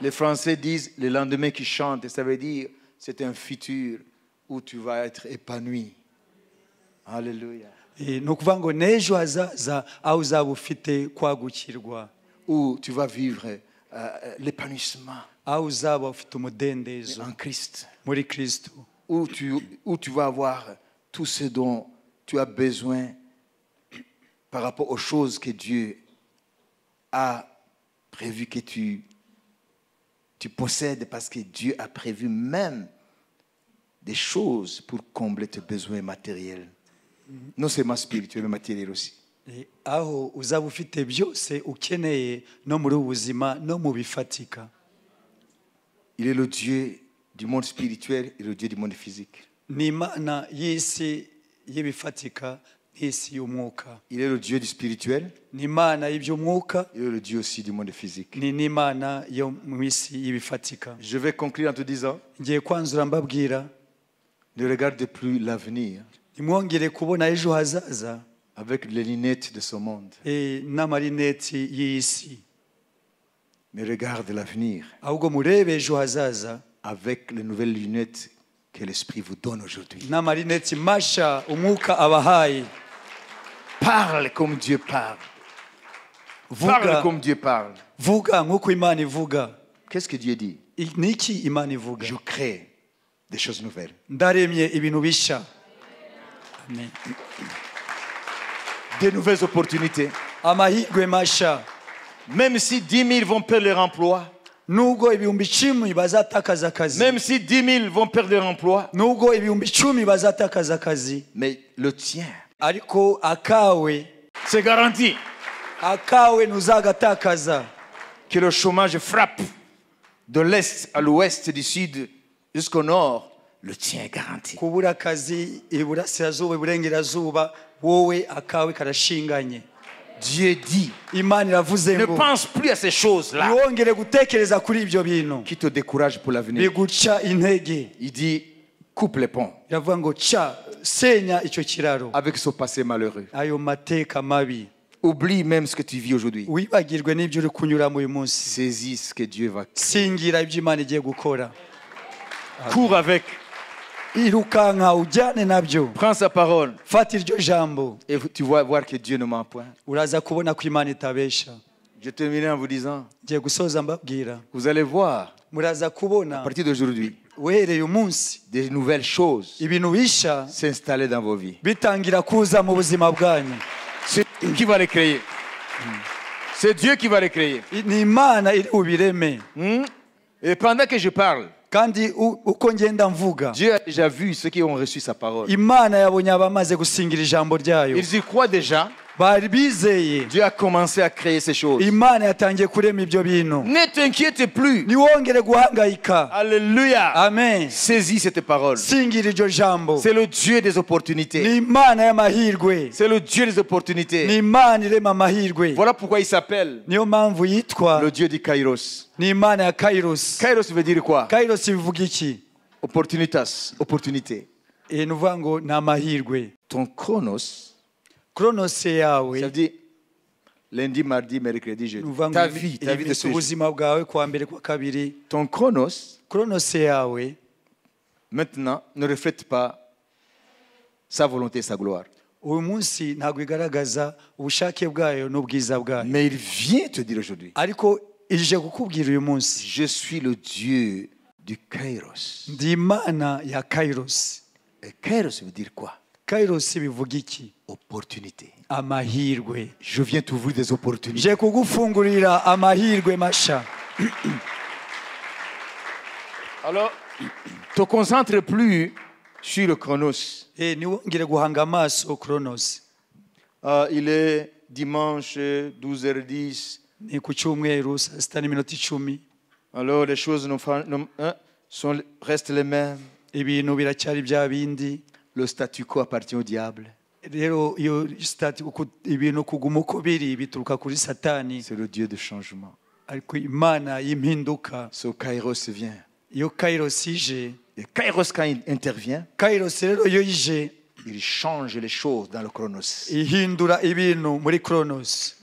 Speaker 1: Les Français disent les lendemains qui chantent, et ça veut dire c'est un futur où tu vas être épanoui. Alléluia.
Speaker 2: Ni ukuvuga ngo n'ejo hazaza aho uzaba ufite kwagukirwa,
Speaker 1: Où tu vas vivre l'épanouissement
Speaker 2: aho uzaba ufite umudendezo
Speaker 1: en Christ.
Speaker 2: muri Kristo,
Speaker 1: Où tu vas avoir tout ce dont tu as besoin par rapport aux choses que Dieu a prévu que tu possèdes, parce que Dieu a prévu même des choses pour combler tes besoins matériels. Non seulement spirituels, mais matériels aussi.
Speaker 2: aho uzaba ufite byose ukeneye no muri ubu buzima no mu bifatika.
Speaker 1: Il est le Dieu du monde spirituel et le Dieu du monde physique.
Speaker 2: Ni Imana y'isi y'ibifatika n'isi y'umwuka.
Speaker 1: Il est le Dieu du spirituel,
Speaker 2: Ni Imana y'iby'umwuka,
Speaker 1: il est le Dieu aussi du monde physique.
Speaker 2: ni n'Imana yo mu isi y'ibifatika.
Speaker 1: Je vais conclure en te disant,
Speaker 2: Ngiye kwanzura mbabwira,
Speaker 1: ne regarde plus l'avenir
Speaker 2: nimwongere kubona ejo hazaza
Speaker 1: avec les lunettes de ce monde,
Speaker 2: n'amarineti y'isi,
Speaker 1: mais regarde l'avenir
Speaker 2: ahubwo murebe ejo hazaza
Speaker 1: avec les nouvelles lunettes que l'Esprit vous donne aujourd'hui.
Speaker 2: n'amarineti masha umwuka abahaye.
Speaker 1: Parle comme Dieu parle. Parle
Speaker 2: Vuga,
Speaker 1: comme Dieu parle.
Speaker 2: vuga nk'uko Imana ivuga.
Speaker 1: Qu'est-ce que Dieu dit?
Speaker 2: Niki Imana ivuga?
Speaker 1: Je crée des choses nouvelles.
Speaker 2: Ndaremye ibintu bisha. Amen.
Speaker 1: Des nouvelles opportunités.
Speaker 2: Amahirwe masha.
Speaker 1: Même si 10 000 vont perdre leur emploi,
Speaker 2: Nubwo ibihumbi 10 bazatakaza akazi,
Speaker 1: même si 10 000 vont perdre leur emploi,
Speaker 2: nubwo ibihumbi 10 bazatakaza akazi,
Speaker 1: mais le tien,
Speaker 2: ariko akawe
Speaker 1: c'est garanti
Speaker 2: ntuzagatakaza.
Speaker 1: que le chômage frappe de l'est à l'ouest, du sud jusqu'au nord. Le tien est garanti.
Speaker 2: Kubura akazi iburasirazuba iburengerazuba, wowe akawe karashinganye.
Speaker 1: Dieu dit,
Speaker 2: Imana iravuze
Speaker 1: ne
Speaker 2: ngo
Speaker 1: pense plus à ces choses-là
Speaker 2: ntiwongere gutekereza kuri ibyo bintu
Speaker 1: qui te découragent pour l'avenir.
Speaker 2: biguca intege.
Speaker 1: Il dit, coupe les ponts
Speaker 2: Iravuga ngo ca senya icyo kiraro,
Speaker 1: avec ce passé malheureux.
Speaker 2: ayo mateka mabi,
Speaker 1: Oublie même ce que tu vis aujourd'hui.
Speaker 2: wibagirwe n'ibyo uri kunyuramo uyu munsi.
Speaker 1: Saisis ce que Dieu va.
Speaker 2: Singira ibyo Imana igiye gukora,
Speaker 1: Cours avec.
Speaker 2: irukanka ujyane nabyo.
Speaker 1: Prends sa parole.
Speaker 2: Fata iryo jambo,
Speaker 1: Et tu vas voir que Dieu ne ment point.
Speaker 2: uraza kubona ko Imana itabesha.
Speaker 1: Je terminerai en vous disant,
Speaker 2: Ngiye gusoza mbabwira,
Speaker 1: vous allez voir,
Speaker 2: muraza
Speaker 1: à
Speaker 2: kubona
Speaker 1: partir d'aujourd'hui,
Speaker 2: uhereye umunsi
Speaker 1: des nouvelles choses
Speaker 2: ibintu bisha
Speaker 1: s'installer dans vos vies.
Speaker 2: bitangira kuza mu buzima bwanyu.
Speaker 1: C'est qui va les créer? C'est Dieu qui va les créer.
Speaker 2: ni imana iri bubireme.
Speaker 1: Et pendant que je parle,
Speaker 2: Kandi uko ngenda mvuga,
Speaker 1: Dieu a déjà vu ceux qui ont reçu sa parole.
Speaker 2: imana yabonye abamaze gusingira ijambo ryayo.
Speaker 1: Ils y croient déjà.
Speaker 2: Bari bizeye.
Speaker 1: Dieu a commencé à créer ces choses.
Speaker 2: Imana yatangiye kurema ibyo bintu.
Speaker 1: Ne t'inquiète plus.
Speaker 2: Niwongere guhangayika.
Speaker 1: Alléluia.
Speaker 2: Amen.
Speaker 1: Saisis cette parole.
Speaker 2: Singira iryo jambo.
Speaker 1: C'est le Dieu des opportunités.
Speaker 2: Ni imana y'amahirwe.
Speaker 1: C'est le Dieu des opportunités.
Speaker 2: Ni imana irema amahirwe.
Speaker 1: Voilà pourquoi il s'appelle
Speaker 2: Niyo mpamvu yitwa
Speaker 1: le Dieu du Kairos.
Speaker 2: ni imana ya Kairos.
Speaker 1: Kairos veut dire quoi?
Speaker 2: Kairos bivuga iki?
Speaker 1: Opportunitas, opportunité.
Speaker 2: Ni uvuga ngo ni amahirwe.
Speaker 1: Ton chronos,
Speaker 2: Kronos
Speaker 1: ça
Speaker 2: yawe
Speaker 1: veut dire lundi, mardi, mercredi,
Speaker 2: ni
Speaker 1: jeudi.
Speaker 2: uvuga ngo
Speaker 1: Ta vie de
Speaker 2: imesa
Speaker 1: ce jour.
Speaker 2: ubuzima bwawe kwa mbere kwa kabiri.
Speaker 1: Ton chronos,
Speaker 2: Kronos yawe
Speaker 1: maintenant, ne reflète pas sa volonté et sa gloire.
Speaker 2: uyu munsi ntabwo igaragaza ubushake bwayo n'ubwiza bwayo,
Speaker 1: Mais il vient te dire aujourd'hui,
Speaker 2: ariko ije kukubwira uyu munsi,
Speaker 1: je suis le Dieu du Kairos.
Speaker 2: ndi imana ya Kairos.
Speaker 1: Et Kairos veut dire quoi?
Speaker 2: Kairos bivuga iki?
Speaker 1: Opportunité.
Speaker 2: Amahirwe.
Speaker 1: Je viens t'ouvrir des opportunités.
Speaker 2: Je kugufungurira amahirwe masha.
Speaker 1: Alors, te concentre plus sur le chronos.
Speaker 2: Niwongere guhanga amaso Kronos.
Speaker 1: Il est dimanche 12h10.
Speaker 2: Ni ku cyumweru saa sita n'iminota 10.
Speaker 1: Alors, les choses restent les mêmes.
Speaker 2: Ibintu biracyari bya bindi.
Speaker 1: Le statu quo appartient au diable.
Speaker 2: Rero iyo ibintu kuguma uko biri bituruka kuri Satani,
Speaker 1: C'est le Dieu de changement.
Speaker 2: ariko imana y'impinduka.
Speaker 1: Ce Kairos vient.
Speaker 2: Iyo Kairos ije,
Speaker 1: Et Kairos, quand il intervient,
Speaker 2: Kairos rero iyo ije
Speaker 1: il change les choses dans le chronos.
Speaker 2: ihindura ibintu muri Kronos.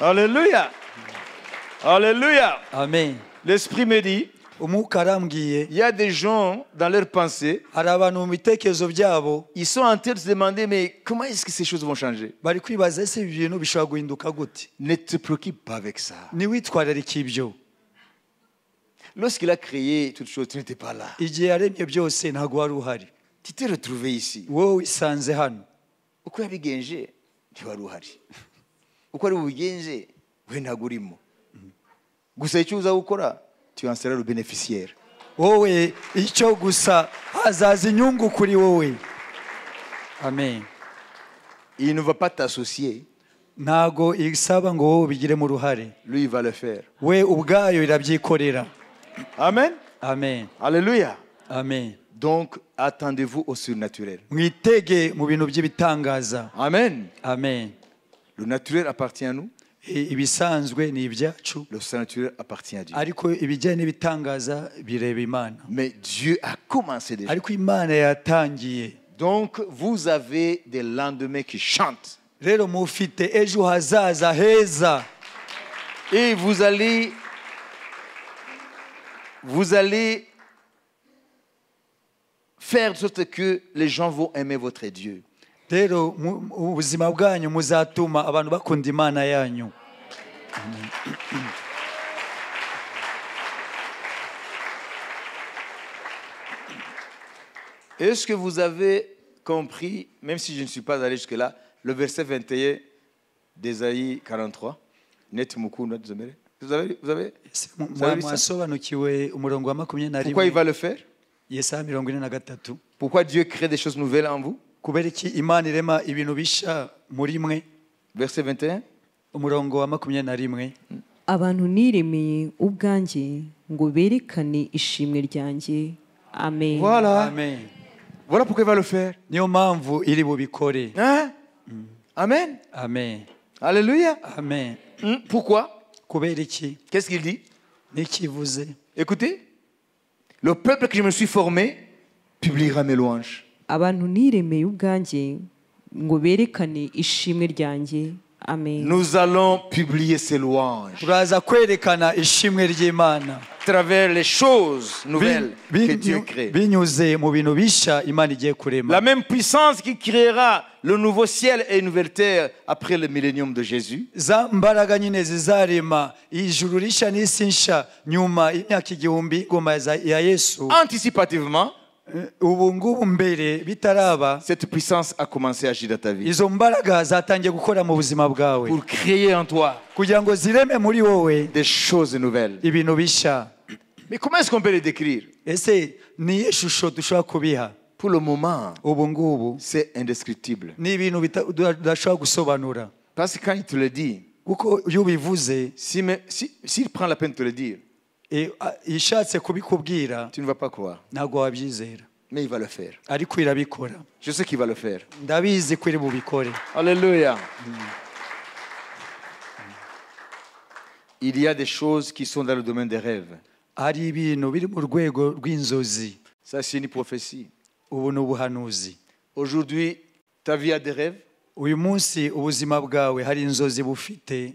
Speaker 1: Alléluia. Alléluia.
Speaker 2: Amen.
Speaker 1: L'Esprit me dit,
Speaker 2: Umwuka arambwiye
Speaker 1: il y a des gens dans leurs pensées,
Speaker 2: hari abantu mu bitekerezo byabo
Speaker 1: ils sont en train de se demander, mais comment est-ce que ces choses vont changer?
Speaker 2: bari kwibaza ese ibi bintu bishobora guhinduka gute?
Speaker 1: Ne te préoccupe pas avec ça.
Speaker 2: Niwitwararika ibyo.
Speaker 1: Lorsqu'il a créé toutes choses, tu n'étais pas là.
Speaker 2: Igihe yaremye byose ntabwo wari uhari.
Speaker 1: Tu t'es retrouvé ici.
Speaker 2: Wowe wisanze hano.
Speaker 1: Uko yabigenje, ntiwari uhari. Uko ari bubigenje, we ntabwo urimo. Gusa icyo uza gukora, tu en seras le bénéficiaire.
Speaker 2: Wowe icyo gusa hazaza inyungu kuri wowe. Amen.
Speaker 1: Il ne va pas t'associer.
Speaker 2: Ntago isaba ngo wowe ubigiremo uruhare.
Speaker 1: Lui, il va le faire.
Speaker 2: We ubwayo irabyikorera.
Speaker 1: Amen.
Speaker 2: Amen.
Speaker 1: Alléluia.
Speaker 2: Amen.
Speaker 1: Donc, attendez-vous au surnaturel.
Speaker 2: Mwitege mu bintu by'ibitangaza.
Speaker 1: Amen.
Speaker 2: Amen.
Speaker 1: Le naturel appartient à nous.
Speaker 2: Ibisanzwe ni ibyacu,
Speaker 1: Le surnaturel appartient à Dieu.
Speaker 2: ariko ibijyanye n'ibitangaza bireba Imana.
Speaker 1: Mais Dieu a commencé déjà.
Speaker 2: Ariko Imana yatangiye.
Speaker 1: Donc, vous avez des lendemains qui chantent.
Speaker 2: Rero mufite ejo hazaza heza.
Speaker 1: Et vous allez faire de sorte que les gens vont aimer votre Dieu.
Speaker 2: Rero ubuzima bwanyu muzatuma abantu bakunda Imana yanyu.
Speaker 1: Est-ce que vous avez compris, même si je ne suis pas allé jusque-là, le verset 21 d'Ésaïe 43? Vous avez
Speaker 2: Mwasobanukiwe umurongo wa 21.
Speaker 1: Pourquoi il va le faire?
Speaker 2: Yesaya 43.
Speaker 1: Pourquoi Dieu crée des choses nouvelles en vous?
Speaker 2: Kubera iki Imana irema ibintu bisha muri mwe?
Speaker 1: Verset 21.
Speaker 2: Umurongo wa 21.
Speaker 3: abantu niremeye ubwanjye ngo berekane ishimwe ryanjye. Amen.
Speaker 1: Voilà.
Speaker 2: Amen.
Speaker 1: Voilà pourquoi il va le faire.
Speaker 2: Niyo mpamvu iri bubikore.
Speaker 1: Hein? Amen.
Speaker 2: Amen.
Speaker 1: Alléluia.
Speaker 2: Amen.
Speaker 1: Pourquoi?
Speaker 2: Kubera iki?
Speaker 1: Qu'est-ce qu'il dit?
Speaker 2: N'ikivuze.
Speaker 1: Écoutez. Le peuple que je me suis formé publiera mes louanges.
Speaker 3: abantu niremeye ubwanjye ngo berekane ishimwe ryanjye. Amen.
Speaker 1: Nous allons publier ces louanges
Speaker 2: Turaza kwerekana ishimwe ry'Imana
Speaker 1: à travers les choses nouvelles que Dieu crée.
Speaker 2: binyuze mu bintu bisha Imana igiye
Speaker 1: La
Speaker 2: kurema.
Speaker 1: même puissance qui créera le nouveau ciel et une nouvelle terre après le millénium de Jésus
Speaker 2: Za mbaraga nyine zizarema ijuru risha n'isi nsha nyuma y'imyaka igihumbi ngoma ya Yesu.
Speaker 1: anticipativement
Speaker 2: ubu ngubu mbere bitaraba
Speaker 1: cette puissance a commencé à agir dans ta vie.
Speaker 2: izo mbaraga zatangiye gukora mu buzima bwawe
Speaker 1: Pour créer en toi
Speaker 2: kugira ngo zireme muri wowe
Speaker 1: des choses nouvelles.
Speaker 2: ibintu bishya.
Speaker 1: Mais comment est-ce qu'on peut les décrire?
Speaker 2: ese niyo shusho dushobora kubiha?
Speaker 1: Pour le moment,
Speaker 2: ubu ngubu
Speaker 1: c'est indescriptible.
Speaker 2: ni ibintu tudashobora gusobanura,
Speaker 1: Parce que quand il te le dit,
Speaker 2: kuko iyo ubivuze
Speaker 1: s'il prend la peine de te le dire,
Speaker 2: ishatse kubikubwira
Speaker 1: tu ne vas pas croire.
Speaker 2: ntabwo wabyizera,
Speaker 1: Mais il va le faire.
Speaker 2: ariko irabikora.
Speaker 1: Je sais qu'il va le faire.
Speaker 2: ndabizi ko iri bubikore.
Speaker 1: Alléluia. Il y a des choses qui sont dans le domaine des rêves.
Speaker 2: hari ibintu biri mu rwego rw'inzozi.
Speaker 1: Ça, c'est une prophétie.
Speaker 2: ubu ni ubuhanuzi.
Speaker 1: Aujourd'hui, ta vie a des rêves.
Speaker 2: uyu munsi ubuzima bwawe hari inzozi bufite.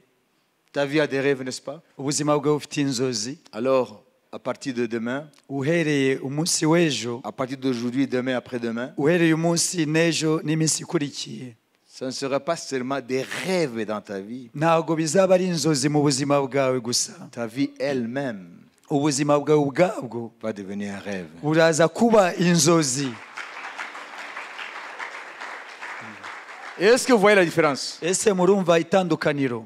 Speaker 1: Ta vie a des rêves, n'est-ce pas?
Speaker 2: ubuzima bwawe bufite inzozi.
Speaker 1: Alors, à partir de demain,
Speaker 2: uhereye umunsi w'ejo,
Speaker 1: à partir d'aujourd'hui, demain, après-demain,
Speaker 2: uhereye umunsi n'ejo n'iminsi ikurikiye,
Speaker 1: ce ne sera pas seulement des rêves dans ta vie.
Speaker 2: ntabwo bizaba ari inzozi mu buzima bwawe gusa.
Speaker 1: Ta vie elle-même
Speaker 2: ubuzima bwawe ubwabwo
Speaker 1: va devenir un rêve.
Speaker 2: buraza kuba inzozi.
Speaker 1: Et est-ce que vous voyez la différence?
Speaker 2: ese murumva itandukaniro?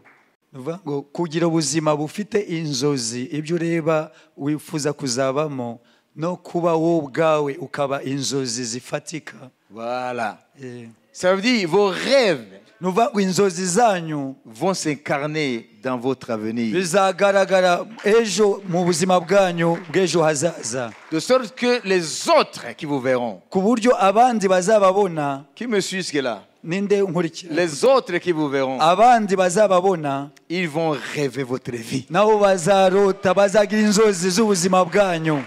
Speaker 2: ni ukuvuga ngo kugira ubuzima bufite inzozi, ibyo ureba wifuza kuzabamo, no kuba wowe ubwawe ukaba inzozi zifatika.
Speaker 1: Voilà.
Speaker 2: Eh,
Speaker 1: Ça veut dire vos rêves
Speaker 2: ni ukuvuga ngo inzozi zanyu
Speaker 1: vont s'incarner dans votre avenir.
Speaker 2: bizagaragara ejo mu buzima bwanyu bw'ejo hazaza,
Speaker 1: De sorte que les autres qui vous verront,
Speaker 2: ku buryo abandi bazababona.
Speaker 1: qui me suivent jusque-là,
Speaker 2: ninde nkurikira?
Speaker 1: les autres qui vous verront,
Speaker 2: abandi bazababona
Speaker 1: ils vont rêver votre vie.
Speaker 2: nabo bazarota, bazagira inzozi z'ubuzima bwanyu.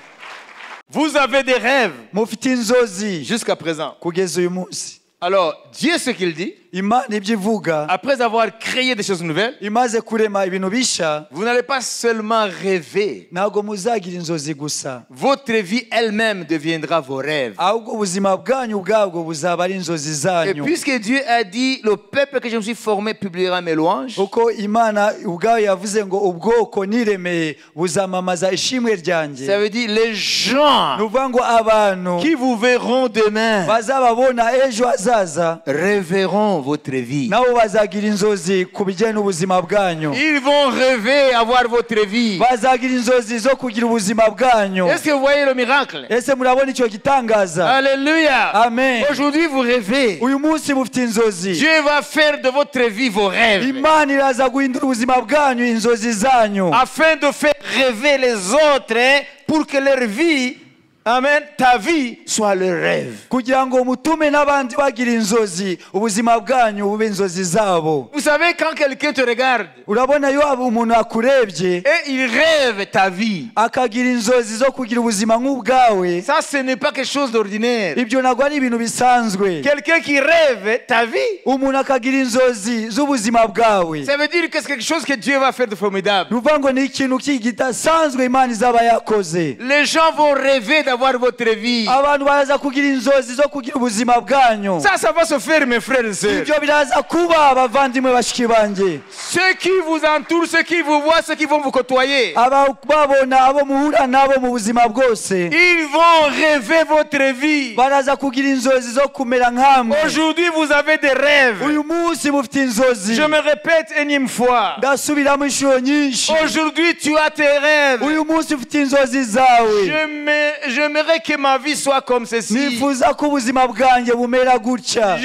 Speaker 1: Vous avez des rêves
Speaker 2: mufite inzozi
Speaker 1: jusqu'à présent.
Speaker 2: kugeza uyu munsi.
Speaker 1: Alors, Dieu, ce qu'il dit,
Speaker 2: imana ibyo ivuga,
Speaker 1: après avoir créé des choses nouvelles,
Speaker 2: imaze kurema ibintu bisha,
Speaker 1: vous n'allez pas seulement rêver.
Speaker 2: ntabwo muzagira inzozi gusa,
Speaker 1: Votre vie elle-même deviendra vos rêves.
Speaker 2: ahubwo ubuzima bwanyu ubwabwo buzaba ari inzozi
Speaker 1: Et
Speaker 2: zanyu.
Speaker 1: puisque Dieu a dit, le peuple que je me suis formé publiera mes louanges,
Speaker 2: kuko imana ubwayo yavuze ngo ubwoko niremeye buzamamaza ishimwe ryanjye.
Speaker 1: ça veut dire les gens
Speaker 2: ni ukuvuga ngo abantu
Speaker 1: qui vous verront demain
Speaker 2: bazababona ejo hazaza
Speaker 1: rêveront votre vie.
Speaker 2: nabo bazagira inzozi ku bijyanye n'ubuzima bwanyu.
Speaker 1: Ils vont rêver avoir votre vie.
Speaker 2: bazagira inzozi zo kugira ubuzima bwanyu.
Speaker 1: Est-ce que vous voyez le miracle?
Speaker 2: ese murabona icyo gitangaza?
Speaker 1: Alléluia.
Speaker 2: Amen.
Speaker 1: Aujourd'hui, vous rêvez.
Speaker 2: uyu munsi mufite inzozi.
Speaker 1: Dieu va faire de votre vie vos rêves
Speaker 2: imana iraza guhindura ubuzima bwanyu inzozi zanyu,
Speaker 1: afin de faire rêver les autres pour que leur vie, amen, ta vie soit le rêve.
Speaker 2: kugira ngo mutume n'abandi bagira inzozi, ubuzima bwanyu bube inzozi zabo.
Speaker 1: Vous savez, quand quelqu'un te regarde
Speaker 2: urabona iyo umuntu akurebye
Speaker 1: et il rêve ta vie,
Speaker 2: akagira inzozi zo kugira ubuzima nk'ubwawe,
Speaker 1: ça ce n'est pas quelque chose d'ordinaire.
Speaker 2: ibyo ntabwo ari ibintu bisanzwe.
Speaker 1: Quelqu'un qui rêve ta vie,
Speaker 2: umuntu akagira inzozi z'ubuzima bwawe,
Speaker 1: ça veut dire que c'est quelque chose que Dieu va faire de formidable.
Speaker 2: ni ukuvuga ngo ni ikintu kidasanzwe imana izaba yakoze.
Speaker 1: Les gens vont rêver d'avoir votre vie.
Speaker 2: abantu baraza kugira inzozi zo kugira ubuzima bwanyu.
Speaker 1: Ça va se faire, mes frères et sœurs.
Speaker 2: ibyo biraza kuba abavandimwe bashiki banjye.
Speaker 1: Ceux qui vous entourent, ceux qui vous voient, ceux qui vont vous côtoyer,
Speaker 2: abababona, abo muhura nabo mu buzima bwose,
Speaker 1: ils vont rêver votre vie.
Speaker 2: baraza kugira inzozi zo kumera nkamwe.
Speaker 1: Aujourd'hui, vous avez des rêves.
Speaker 2: uyu munsi mufite inzozi.
Speaker 1: Je me répète énième fois.
Speaker 2: ndasubiramo inshuro nyinshi.
Speaker 1: Aujourd'hui, tu as tes rêves.
Speaker 2: uyu munsi ufite inzozi zawe.
Speaker 1: J'aimerais que ma vie soit comme ceci.
Speaker 2: nifuza ko ubuzima bwanjye bumera gutya.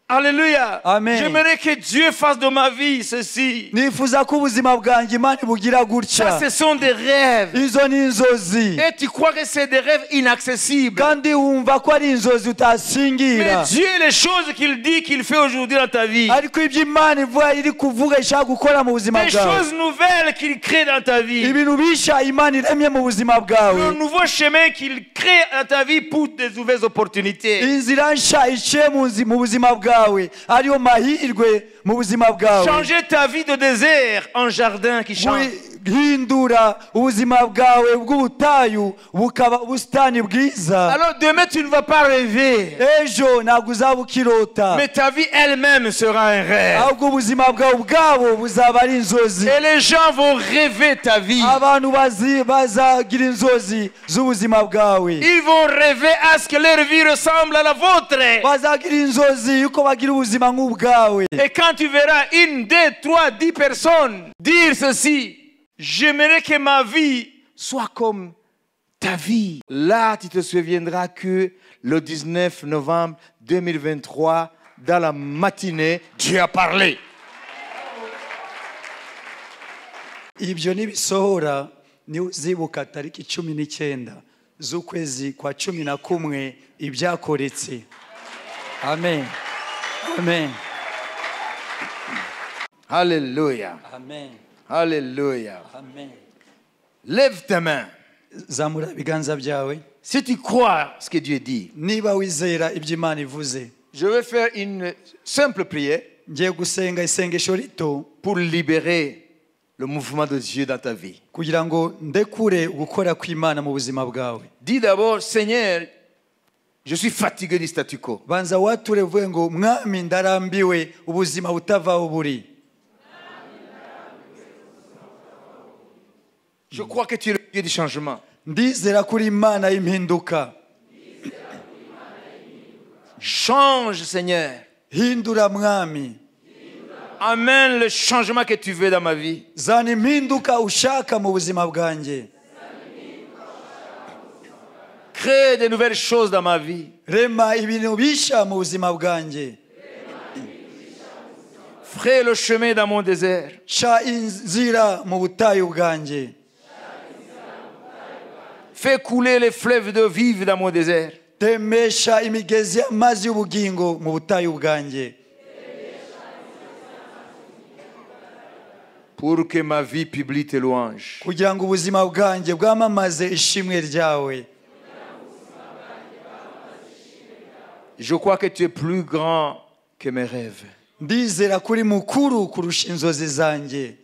Speaker 1: Alléluia.
Speaker 2: Amen.
Speaker 1: J'aimerais que Dieu fasse de ma vie ceci.
Speaker 2: nifuza ko ubuzima bwanjye imana ibugira
Speaker 1: Ça,
Speaker 2: gutya.
Speaker 1: ce sont des rêves.
Speaker 2: izo ni inzozi,
Speaker 1: Et tu crois que c'est des rêves inaccessibles.
Speaker 2: kandi wumva ko ari inzozi
Speaker 1: Mais
Speaker 2: utasingira.
Speaker 1: Dieu, les choses qu'il dit, qu'il fait aujourd'hui dans ta vie,
Speaker 2: ariko ibyo imana ivuga iri kuvuga ishaka gukora mu buzima
Speaker 1: des
Speaker 2: bwawe,
Speaker 1: choses nouvelles qu'il crée dans ta vie,
Speaker 2: ibintu bisha imana iremye mu buzima
Speaker 1: le
Speaker 2: bwawe,
Speaker 1: nouveau chemin qu'il crée dans ta vie pour des nouvelles opportunités.
Speaker 2: inzira nsha iciye mu buzima bwawe, ariyo mahirwe mu buzima bwawe.
Speaker 1: Changer ta vie de désert en jardin qui change.
Speaker 2: hindura ubuzima bwawe bw'ubutayu bukaba ubusitani bwiza.
Speaker 1: Alors demain tu ne vas pas rêver,
Speaker 2: Ejo ntabwo uzaba ukirota,
Speaker 1: mais ta vie elle-même sera un rêve.
Speaker 2: ahubwo ubuzima bwawe ubwabo buzaba ari inzozi.
Speaker 1: Et les gens vont rêver ta vie.
Speaker 2: Abantu bazagira inzozi z'ubuzima bwawe.
Speaker 1: Ils vont rêver à ce que leur vie ressemble à la vôtre.
Speaker 2: Bazagira inzozi yuko bagira ubuzima nk'ubwawe.
Speaker 1: Et quand tu verras 1, 2, 3, 10 personnes dire ceci, j'aimerais que ma vie soit comme ta vie. Là, tu te souviendras que le 19 novembre 2023, dans la matinée, Dieu a parlé.
Speaker 2: Ibyo nibisohora ni uzibuka tariki 19 z'ukwezi kwa 11 ibyakoretse. Amen. Amen.
Speaker 1: Alléluia.
Speaker 2: Amen.
Speaker 1: Alléluia.
Speaker 2: Amen.
Speaker 1: Lève tes mains.
Speaker 2: Zamura ibiganza byawe
Speaker 1: Si tu crois ce que Dieu dit,
Speaker 2: niba wizera ibyo Imana ivuze.
Speaker 1: je vais faire une simple prière
Speaker 2: Ngiye gusenga isengesho rito
Speaker 1: pour libérer le mouvement de Dieu dans ta vie.
Speaker 2: kugira ngo ndekure gukora kw'Imana mu buzima bwawe.
Speaker 1: Dis d'abord, Seigneur, je suis fatigué du statu quo.
Speaker 2: Banza wature uvuge ngo mwami ndarambiwe ubuzima butavaho buri.
Speaker 1: Je crois que tu es le Dieu du changement.
Speaker 2: Ndizera kuri Imana y'impinduka.
Speaker 1: Change, Seigneur.
Speaker 2: Hindura mwami.
Speaker 1: Amène le changement que tu veux dans ma vie.
Speaker 2: Zana impinduka ushaka mu buzima bwanjye.
Speaker 1: Crée de nouvelles choses dans ma vie.
Speaker 2: Rema ibintu bisha mu buzima bwanjye.
Speaker 1: Fraye le chemin dans mon désert.
Speaker 2: Ca inzira mu butayu bwanjye.
Speaker 1: Fais couler les fleuves d'eau vive dans mon désert.
Speaker 2: Temesha imigezi y'amazi y'ubugingo mu butayu bwanjye.
Speaker 1: Pour que ma vie publie tes louanges.
Speaker 2: Kugira ngo ubuzima bwanjye bwamamaze ishimwe ryawe.
Speaker 1: Je crois que tu es plus grand que mes rêves.
Speaker 2: Ndizera kuri mukuru kurusha inzozi zanjye.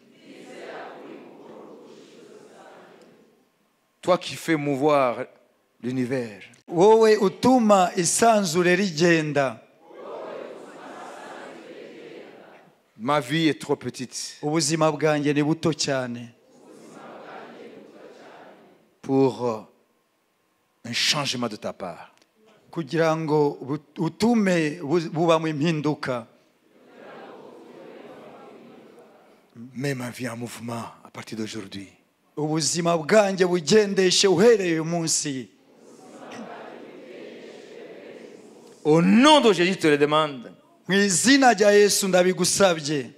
Speaker 1: Toi qui fais mouvoir l'univers.
Speaker 2: Wowe utuma isanzure rigenda.
Speaker 1: Ma vie est trop petite
Speaker 2: Ubuzima bwanjye ni buto cyane
Speaker 1: pour un changement de ta part.
Speaker 2: kugira ngo utume buba mu impinduka.
Speaker 1: Mets ma vie en mouvement à partir d'aujourd'hui.
Speaker 2: Ubuzima bwanjye bugendeshe uhereye uyu munsi.
Speaker 1: Au nom de Jésus, je te le demande.
Speaker 2: Mu izina rya Yesu ndabigusabye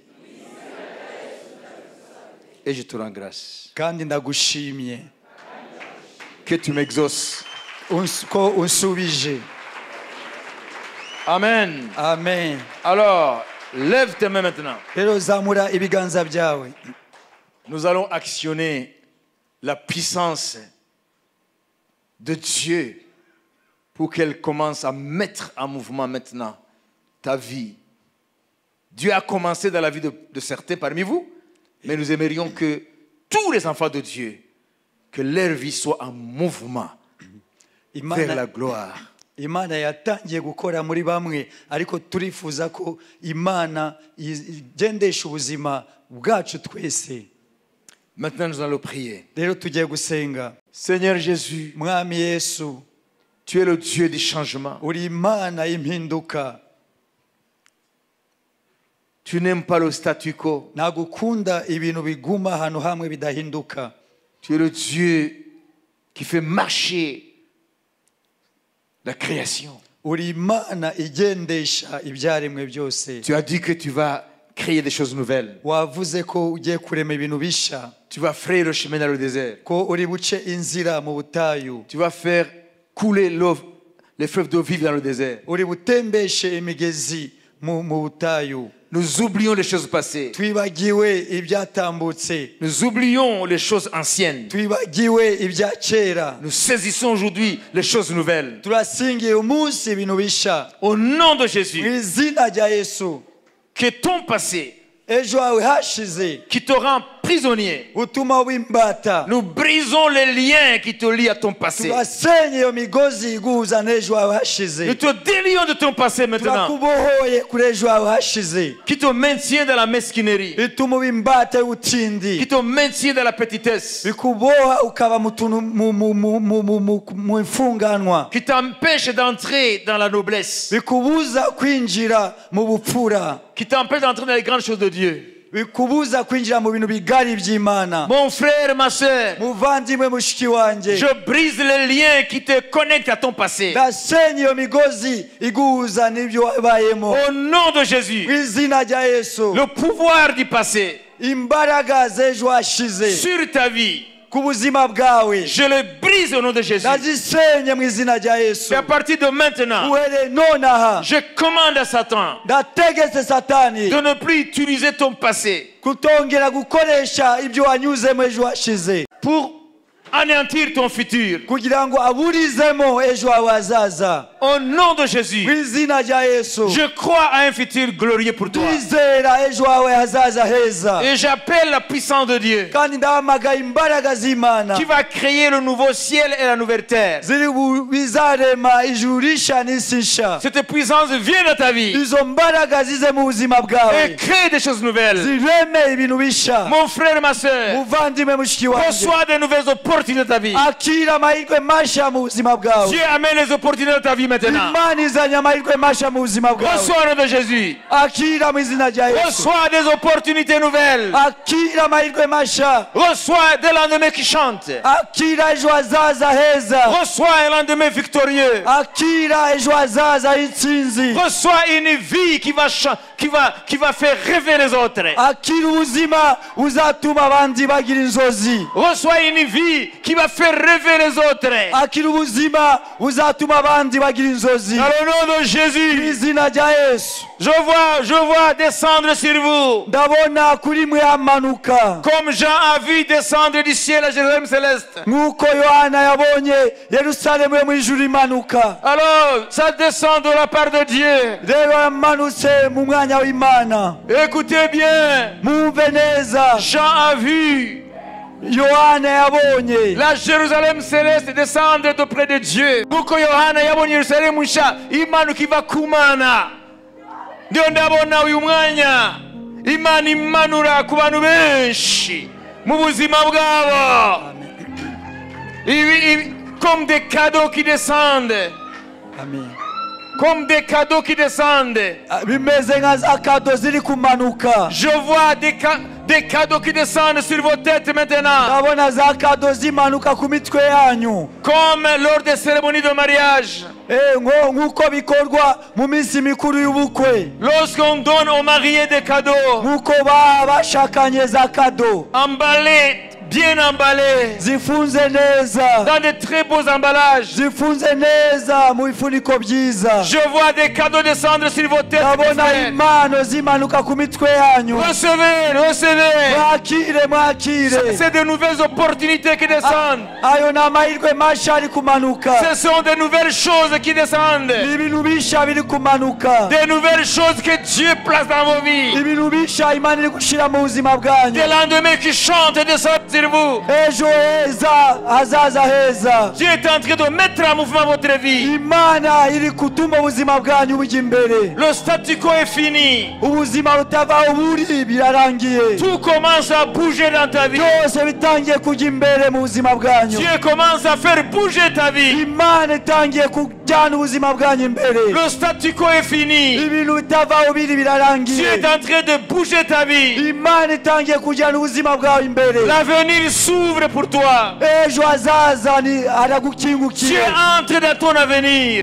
Speaker 1: Et je te rends grâce.
Speaker 2: kandi ndagushimye
Speaker 1: Que tu m'exauces.
Speaker 2: ko unsubije.
Speaker 1: Amen.
Speaker 2: Amen.
Speaker 1: Alors, lève tes mains maintenant.
Speaker 2: Rero zamura ibiganza byawe.
Speaker 1: Nous allons actionner la puissance de Dieu pour qu'elle commence à mettre en mouvement maintenant ta vie. Dieu a commencé dans la vie de certains parmi vous, mais nous aimerions que tous les enfants de Dieu, que leur vie soit en mouvement vers la gloire.
Speaker 2: Imana yatangiye gukora muri bamwe ariko turifuza ko Imana igendesha ubuzima bwacu twese.
Speaker 1: Maintenant nous allons prier.
Speaker 2: Rero tugiye gusenga.
Speaker 1: Seigneur Jésus,
Speaker 2: Mwami Yesu,
Speaker 1: tu es le Dieu du changement.
Speaker 2: uri Imana y'impinduka.
Speaker 1: Tu n'aimes pas le statu quo.
Speaker 2: Nagukunda ibintu biguma ahantu hamwe bidahinduka.
Speaker 1: Tu es le Dieu qui fait marcher la création.
Speaker 2: Uri Imana igendesha ibyaremwe byose.
Speaker 1: Tu as dit que tu vas créer des choses nouvelles.
Speaker 2: Wavuze ko ugiye kurema ibintu bisha.
Speaker 1: Tu vas frayer le chemin dans le désert.
Speaker 2: Ko uri buce inzira mu butayu.
Speaker 1: Tu vas faire couler l'eau, les fleuves d'eau vive dans le désert.
Speaker 2: Uri butembeshe imigezi mu butayu.
Speaker 1: Nous oublions les choses passées.
Speaker 2: Twibagiwe ibyatambutse.
Speaker 1: Nous oublions les choses anciennes.
Speaker 2: Twibagiwe ibya kera.
Speaker 1: Nous saisissons aujourd'hui les choses nouvelles.
Speaker 2: Turasingiye umunsi ibintu bisha.
Speaker 1: Au nom de Jésus.
Speaker 2: Mu izina rya Yesu.
Speaker 1: Que ton passé,
Speaker 2: Ejo hawe hashize,
Speaker 1: qui te rend
Speaker 4: prisonnier.
Speaker 2: utuma w'imbata
Speaker 4: Nous brisons les liens qui te lient à ton passé.
Speaker 2: turasenye iyo migozi iguhuza n'ejo hawe hashize
Speaker 4: Nous te délions de ton passé maintenant,
Speaker 2: turakubohoye kuri ejo hawe hashize
Speaker 4: qui te maintient dans la mesquinerie,
Speaker 2: bituma uba imbata y'ubutindi
Speaker 4: qui te maintient dans la petitesse,
Speaker 2: bikuboha ukaba mu tuntu mu imfunganwa
Speaker 4: qui t'empêche d'entrer dans la noblesse,
Speaker 2: bikubuza kwinjira mu bupfura
Speaker 4: qui t'empêche d'entrer dans les grandes choses de Dieu.
Speaker 2: bikubuza kwinjira mu bintu bigari by'Imana.
Speaker 4: Mon frère, ma soeur,
Speaker 2: Muvandimwe mushiki wanjye,
Speaker 4: je brise les liens qui te connectent à ton passé.
Speaker 2: ndasenye iyo migozi iguhuza n'ibyo wabayemo
Speaker 4: Au nom de Jésus,
Speaker 2: mu izina rya Yesu.
Speaker 4: le pouvoir du passé
Speaker 2: Imbaraga z'ejo hashize
Speaker 4: sur ta vie,
Speaker 2: ku buzima bwawe
Speaker 4: je le brise au nom de Jésus.
Speaker 2: ndazisenye mu izina rya Yesu.
Speaker 4: Et à partir de maintenant,
Speaker 2: uhereye nonaha
Speaker 4: je commande à Satan
Speaker 2: ndategetse Satani
Speaker 4: de ne plus utiliser ton passé
Speaker 2: kutongera gukoresha ibyo wanyuzemo ejo hashize
Speaker 4: pour anéantir ton futur.
Speaker 2: kugira ngo aburizemo ejo hawe hazaza.
Speaker 4: Au nom de
Speaker 2: mu
Speaker 4: Jésus,
Speaker 2: izina rya Yesu
Speaker 4: je crois à un futur glorieux pour toi.
Speaker 2: ndizera ejo hawe hazaza heza,
Speaker 4: Et j'appelle la puissance de Dieu
Speaker 2: kandi ndahamagaye imbaraga z'Imana
Speaker 4: qui va créer le nouveau ciel et la nouvelle terre.
Speaker 2: bizarema ijuru risha n'isi nsha.
Speaker 4: Cette puissance vient dans ta vie
Speaker 2: izo mbaraga zize mu buzima bwawe
Speaker 4: et crée des choses nouvelles.
Speaker 2: zireme ibintu bisha.
Speaker 4: Mon frère, ma soeur,
Speaker 2: muvandimwe mushiki wanjye,
Speaker 4: reçois de nouvelles opportunités dans ta vie.
Speaker 2: akira amahirwe masha mu buzima bwawe.
Speaker 4: Dieu amène les opportunités dans ta vie maintenant.
Speaker 2: Imana izanye amahirwe masha mu buzima bwawe.
Speaker 4: Reçois au nom de Jésus.
Speaker 2: akira mu izina rya Yesu.
Speaker 4: Reçois des opportunités nouvelles.
Speaker 2: akira amahirwe masha.
Speaker 4: Reçois des lendemains qui chantent.
Speaker 2: akira ejo hazaza heza.
Speaker 4: Reçois un lendemain victorieux.
Speaker 2: akira ejo hazaza y'intsinzi.
Speaker 4: Reçois une vie qui va faire rêver les autres.
Speaker 2: akira ubuzima buzatuma abandi bagira inzozi.
Speaker 4: Reçois une vie qui va faire rêver les autres.
Speaker 2: akira ubuzima buzatuma abandi bagira inzozi.
Speaker 4: Dans le nom de
Speaker 2: mu
Speaker 4: Jésus,
Speaker 2: izina rya Yesu.
Speaker 4: je vois descendre sur vous.
Speaker 2: ndabona kuri mwe hamanuka
Speaker 4: Comme Jean a vu descendre du ciel à Jérusalem céleste.
Speaker 2: nk'uko Yohana yabonye Yerusalemu yo mu ijuru imanuka.
Speaker 4: Alors, ça descend de la part de Dieu.
Speaker 2: rero yamanutse mu mwanya w'Imana.
Speaker 4: Écoutez bien,
Speaker 2: mwumve neza,
Speaker 4: Jean a vu
Speaker 2: Yohana yabonye
Speaker 4: la Jérusalem céleste descendre d'auprès de Dieu. Kuko Yohana yabonye Yerusalemu nsha imanuka iva ku Mana. Ndio ndabona uyu mwanya Imana imanura ku bantu benshi mu buzima bwabo. Comme des cadeaux qui descendent.
Speaker 2: Amen.
Speaker 4: Comme des cadeaux qui descendent.
Speaker 2: bimeze nka za kado ziri kumanuka.
Speaker 4: Je vois des cadeaux qui descendent sur vos têtes maintenant.
Speaker 2: ndabona za kado zimanuka ku mitwe yanyu,
Speaker 4: Comme lors des cérémonies de mariage.
Speaker 2: nk'uko bikorwa mu minsi mikuru y'ubukwe,
Speaker 4: Lorsqu'on donne aux mariés des cadeaux,
Speaker 2: nk'uko bashakanye za kado
Speaker 4: emballés, bien emballés,
Speaker 2: zifunze neza,
Speaker 4: dans de très beaux emballages.
Speaker 2: zifunze neza mu bifuniko byiza.
Speaker 4: Je vois des cadeaux descendre sur vos têtes. mes
Speaker 2: ndabona
Speaker 4: frères.
Speaker 2: impano zimanuka ku mitwe yanyu.
Speaker 4: Recevez, recevez.
Speaker 2: mwakire.
Speaker 4: C'est de nouvelles opportunités qui descendent.
Speaker 2: ayo ni amahirwe masha ari kumanuka.
Speaker 4: Ce sont de nouvelles choses qui descendent.
Speaker 2: ni ibintu bisha biri kumanuka.
Speaker 4: Des nouvelles choses que Dieu place dans vos vies.
Speaker 2: ibintu bisha Imana iri gushyira mu buzima bwanyu.
Speaker 4: Des lendemains qui chantent et descendent sur vous.
Speaker 2: ejo heza hazaza heza.
Speaker 4: Dieu est en train de mettre en mouvement votre vie.
Speaker 2: Imana iri kutuma ubuzima bwanyu bujya imbere.
Speaker 4: Le statu quo est fini.
Speaker 2: ubuzima butavaho buri birarangiye.
Speaker 4: Tout commence à bouger dans ta vie.
Speaker 2: byose bitangiye kujya imbere mu buzima bwanyu.
Speaker 4: Dieu commence à faire bouger ta vie.
Speaker 2: Imana itangiye kujyana ubuzima bwanyu imbere.
Speaker 4: Le statu quo est fini.
Speaker 2: ibintu bitavaho biri
Speaker 4: Dieu
Speaker 2: birarangiye.
Speaker 4: est en train de bouger ta vie.
Speaker 2: Imana itangiye kujyana ubuzima bwawe imbere.
Speaker 4: L'avenir s'ouvre pour toi.
Speaker 2: ejo hazaza
Speaker 4: Dieu
Speaker 2: aragukingukiye.
Speaker 4: entre dans ton avenir.